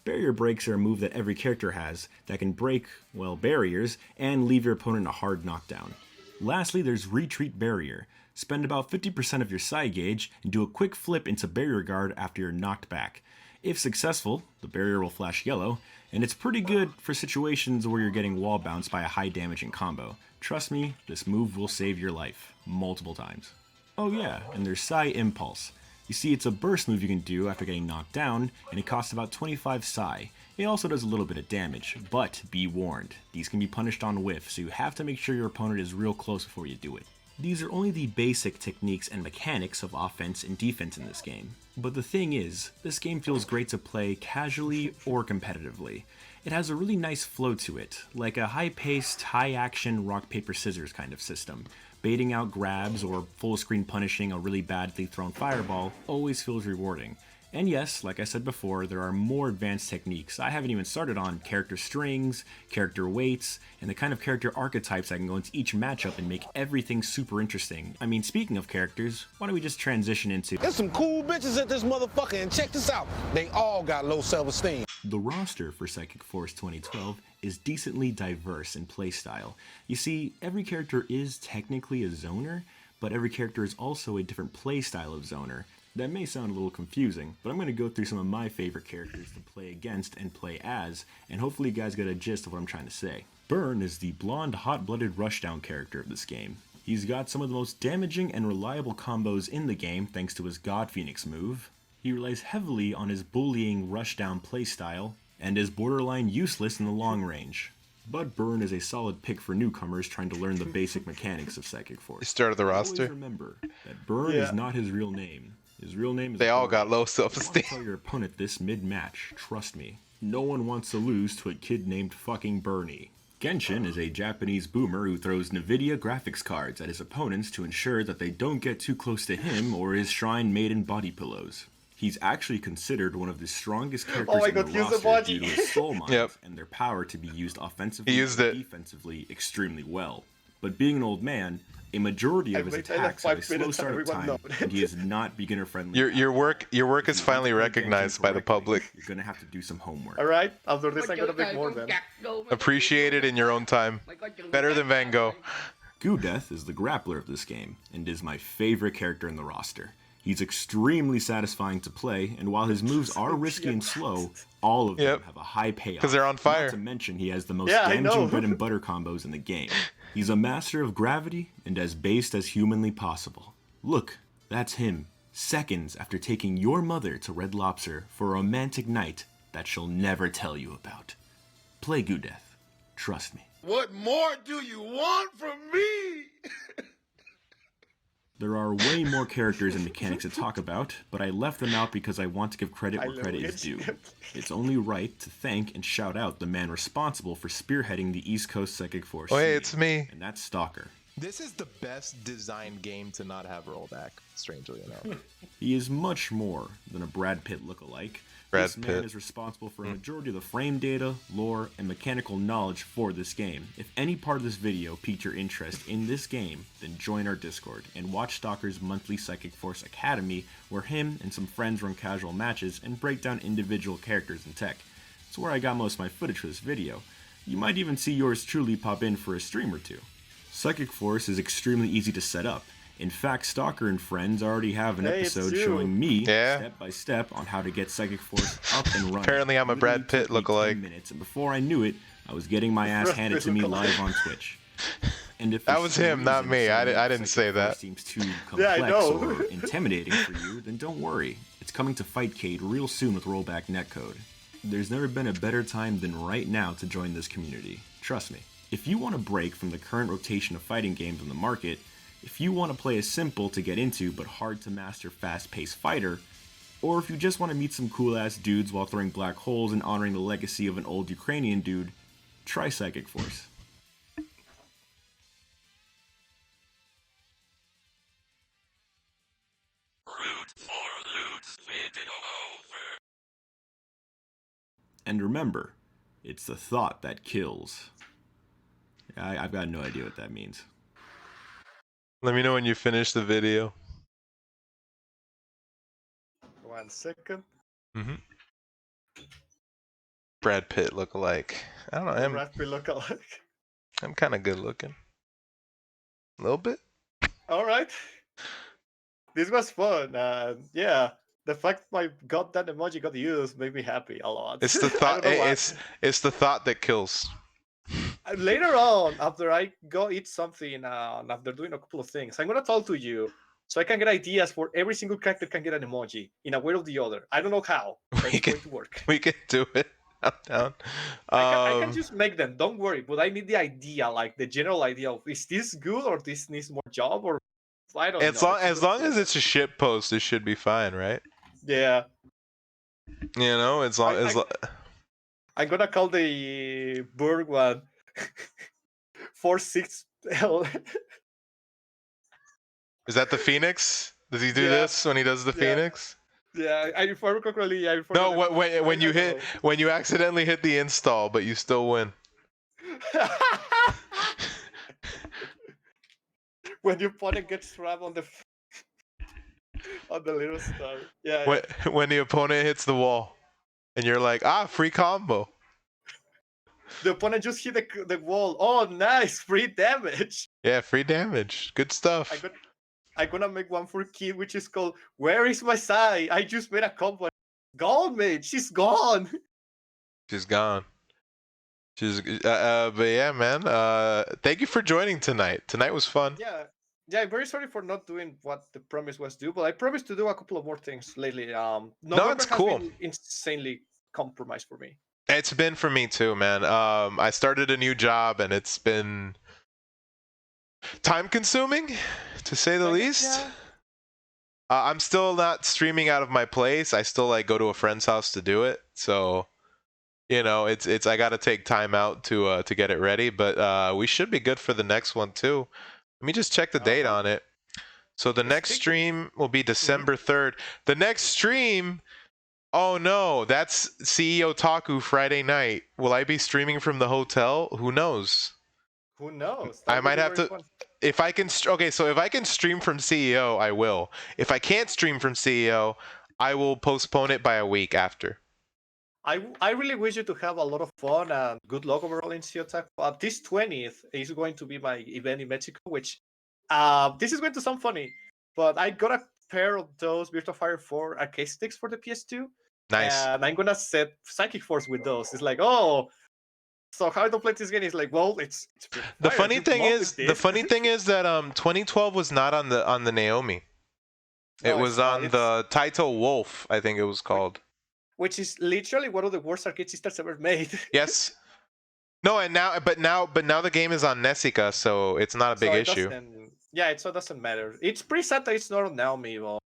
Barrier breaks are a move that every character has that can break, well, barriers and leave your opponent a hard knockdown. Lastly, there's retreat barrier. Spend about 50% of your psi gauge and do a quick flip into barrier guard after you're knocked back. If successful, the barrier will flash yellow, and it's pretty good for situations where you're getting wall bounced by a high damaging combo. Trust me, this move will save your life multiple times. Oh yeah, and there's Psi Impulse. You see, it's a burst move you can do after getting knocked down, and it costs about 25 Psi. It also does a little bit of damage, but be warned, these can be punished on whiff, so you have to make sure your opponent is real close before you do it. These are only the basic techniques and mechanics of offense and defense in this game. But the thing is, this game feels great to play casually or competitively. It has a really nice flow to it, like a high-paced, high-action rock-paper-scissors kind of system. Baiting out grabs or full-screen punishing a really badly thrown fireball always feels rewarding. And yes, like I said before, there are more advanced techniques. I haven't even started on character strings, character weights, and the kind of character archetypes that can go into each matchup and make everything super interesting. I mean, speaking of characters, why don't we just transition into... There's some cool bitches at this motherfucker, and check this out. They all got low self-esteem. The roster for Psychic Force 2012 is decently diverse in playstyle. You see, every character is technically a zoner, but every character is also a different playstyle of zoner. That may sound a little confusing, but I'm going to go through some of my favorite characters to play against and play as, and hopefully you guys get a gist of what I'm trying to say. Burn is the blonde, hot-blooded rushdown character of this game. He's got some of the most damaging and reliable combos in the game thanks to his God Phoenix move. He relies heavily on his bullying rushdown playstyle, and is borderline useless in the long range. But Burn is a solid pick for newcomers trying to learn the basic mechanics of Psychic Force. He started the roster. Always remember that Burn is not his real name. His real name is... They all got low You self-esteem. want to tell your opponent this mid-match, trust me. No one wants to lose to a kid named fucking Bernie. Genshin is a Japanese boomer who throws NVIDIA graphics cards at his opponents to ensure that they don't get too close to him or his shrine made in body pillows. He's actually considered one of the strongest characters in the roster due to his soul mines and their power to be used offensively and defensively extremely well. But being an old man, a majority of his attacks have a slow start time, and he is not beginner friendly. Your work is finally recognized by the public. You're gonna have to do some homework. All right, after this I'm gonna make more then. Appreciate it in your own time. Better than Van Gogh. Gudeth is the grappler of this game, and is my favorite character in the roster. He's extremely satisfying to play, and while his moves are risky and slow, all of them have a high payoff. Because they're on fire. Not to mention he has the most damaging bread and butter combos in the game. He's a master of gravity and as based as humanly possible. Look, that's him, seconds after taking your mother to Red Lobster for a romantic night that she'll never tell you about. Play Gudeth. Trust me. What more do you want from me? There are way more characters and mechanics to talk about, but I left them out because I want to give credit where credit is due. It's only right to thank and shout out the man responsible for spearheading the East Coast Psychic Force. Oh, hey, it's me. And that's Stalker. This is the best designed game to not have rollback, strangely enough. He is much more than a Brad Pitt lookalike. This man is responsible for a majority of the frame data, lore, and mechanical knowledge for this game. If any part of this video piqued your interest in this game, then join our Discord and watch Stalker's monthly Psychic Force Academy, where him and some friends run casual matches and break down individual characters and tech. It's where I got most of my footage for this video. You might even see yours truly pop in for a stream or two. Psychic Force is extremely easy to set up. In fact, Stalker and friends already have an episode showing me step by step on how to get Psychic Force up and running. Apparently I'm a Brad Pitt lookalike. Minutes, and before I knew it, I was getting my ass handed to me live on Twitch. And if that was him, not me. I didn't say that. Seems too complex or intimidating for you, then don't worry. It's coming to Fightcade real soon with rollback netcode. There's never been a better time than right now to join this community. Trust me. If you want to break from the current rotation of fighting games on the market, if you want to play a simple to get into but hard to master fast-paced fighter, or if you just want to meet some cool-ass dudes while throwing black holes and honoring the legacy of an old Ukrainian dude, try Psychic Force. And remember, it's the thought that kills. I've got no idea what that means. Let me know when you finish the video. 1 second. Brad Pitt lookalike. I don't know. Brad Pitt lookalike. I'm kind of good looking. A little bit. All right. This was fun. Yeah, the fact that that emoji got used made me happy a lot. It's the thought. It's the thought that kills. Later on, after I go eat something, after doing a couple of things, I'm gonna talk to you so I can get ideas for every single character can get an emoji in a way or the other. I don't know how, but it's going to work. We can do it. I'm down. I can just make them. Don't worry, but I need the idea, like the general idea of is this good or this needs more job or I don't know. As long as it's a shit post, it should be fine, right? Yeah. You know, as long as I'm gonna call the Berg one 46L. Is that the Phoenix? Does he do this when he does the Phoenix? Yeah, I remember correctly. No, when you accidentally hit the install, but you still win. When your opponent gets trapped on the little star. Yeah. When the opponent hits the wall, and you're like, free combo. The opponent just hit the wall. Oh, nice, free damage. Yeah, free damage. Good stuff. I'm gonna make one for Kid, which is called "Where is my Sai?" I just made a combo. Gone, mate. She's gone. She's gone. But yeah, man. Thank you for joining tonight. Tonight was fun. Yeah. I'm very sorry for not doing what the promise was due, but I promised to do a couple of more things lately. November it's cool. Has been insanely compromised for me. It's been for me too, man. I started a new job and it's been time consuming, to say the least. Yeah. I'm still not streaming out of my place. I still go to a friend's house to do it. So you know, it's I gotta take time out to get it ready, but we should be good for the next one too. Let me just check the date on it. So the next stream will be December 3rd. The next stream, oh no, that's CEO Taku Friday night. Will I be streaming from the hotel? Who knows? Who knows? I That would might be have very to. fun. If I can, okay, so if I can stream from CEO, I will. If I can't stream from CEO, I will postpone it by a week after. I really wish you to have a lot of fun and good luck overall in Seotaku. This 20th is going to be my event in Mexico, which this is going to sound funny, but I got a pair of those Virtua Fire 4 arcade sticks for the PS2. Nice. And I'm gonna set Psychic Force with those. It's like, oh, so how I don't play this game is like, well, it's The Fire, funny you thing love is, with the this. funny thing is that 2012 was not on the Naomi. It No, was it's not. on It's- the Taito Wolf, I think it was called. which is literally one of the worst arcade systems ever made. Yes. No, and now, but now the game is on Nessica, so it's not a big So it issue. Yeah, it doesn't matter. It's pretty sad that it's not on Naomi or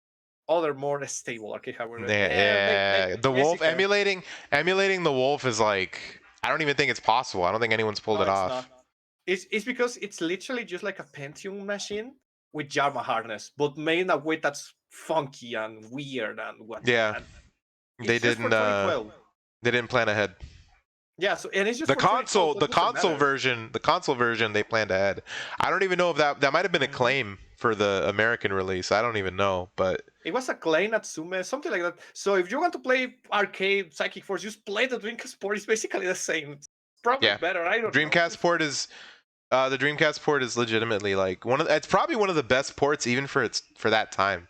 other more stable arcade hardware. Yeah, the Wolf Nessica. emulating the Wolf is like, I don't even think it's possible. I don't think anyone's pulled No, it it's off. not. It's because it's literally just like a Pentium machine with Jarma harness, but made in a way that's funky and weird and what. Yeah, and they it's just for didn't. 2012. They didn't plan ahead. Yeah, so and it's just The for 2012, console, so the it doesn't console matter. version, the console version, they planned ahead. I don't even know if that might have been a claim for the American release. I don't even know, but It was a Clay Natsume, something like that. So if you want to play arcade Psychic Force, just play the Dreamcast port. It's basically the same. It's probably yeah, better. I don't Dreamcast know. port is. The Dreamcast port is legitimately like it's probably one of the best ports even for that time.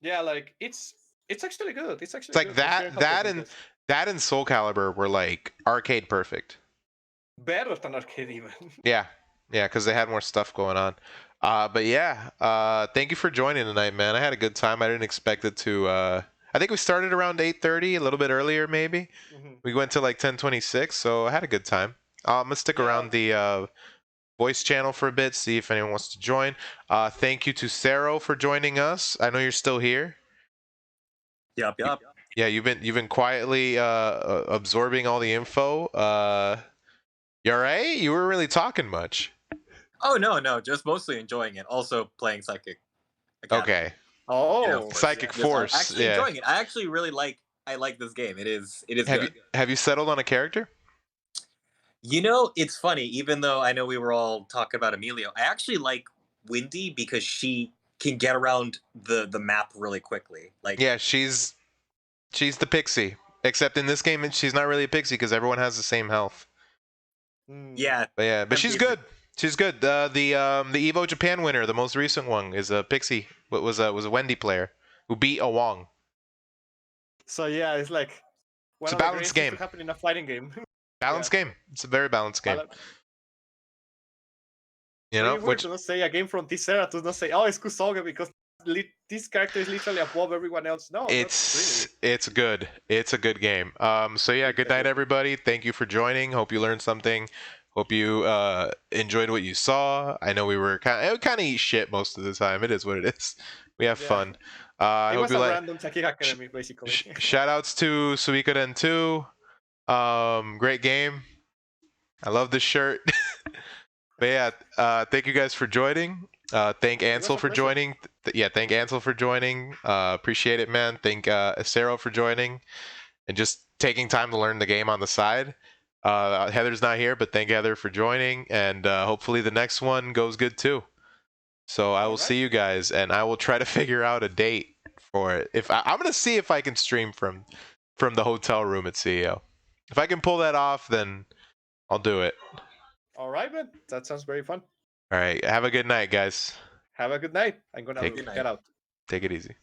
Yeah, like it's actually good. It's actually It's like good considering how good it is. that and Soul Calibur were like arcade perfect. Better than arcade even. Yeah, because they had more stuff going on. But yeah, thank you for joining tonight, man. I had a good time. I didn't expect it to. I think we started around 8:30, a little bit earlier maybe. We went to like 10:26, so I had a good time. I'm gonna stick around the voice channel for a bit, see if anyone wants to join. Thank you to Cero for joining us. I know you're still here. Yup. Yeah, you've been quietly absorbing all the info. You alright? You weren't really talking much. Oh no, just mostly enjoying it. Also playing Psychic Academy. Okay. Oh, Psychic Just, Force. actually Yeah. enjoying it. I actually really like this game. It is good. Have you settled on a character? You know, it's funny. Even though I know we were all talking about Emilio, I actually like Windy because she can get around the map really quickly. Like, Yeah, she's the pixie. Except in this game, she's not really a pixie because everyone has the same health. yeah, But she's good. She's good. The Evo Japan winner, the most recent one, is a pixie. Was a Wendy player who beat a Wong. So yeah, it's like It's a balanced game. To happen in a fighting game. Balanced game. It's a very balanced game. You know, weird to not say a game from this era to not say, oh, it's Kusoge because this character is literally above everyone else. No, it's good. It's a good game. So yeah, good night everybody. Thank you for joining. Hope you learned something. Hope you enjoyed what you saw. I know we were kind of eat shit most of the time. It is what it is. We have fun. I it hope was you a like. random Psychic Academy, basically. Shout outs to Suikoden 2. Great game. I love this shirt. But yeah, thank you guys for joining. Thank Ansel for joining. Thank Ansel for joining. Appreciate it, man. Thank Cero for joining and just taking time to learn the game on the side. Heather's not here, but thank Heather for joining, and hopefully the next one goes good too. So I will see you guys, and I will try to figure out a date for it. I'm gonna see if I can stream from the hotel room at CEO. If I can pull that off, then I'll do it. All right, man. That sounds very fun. All right. Have a good night, guys. Have a good night. I'm gonna get out. Take it easy.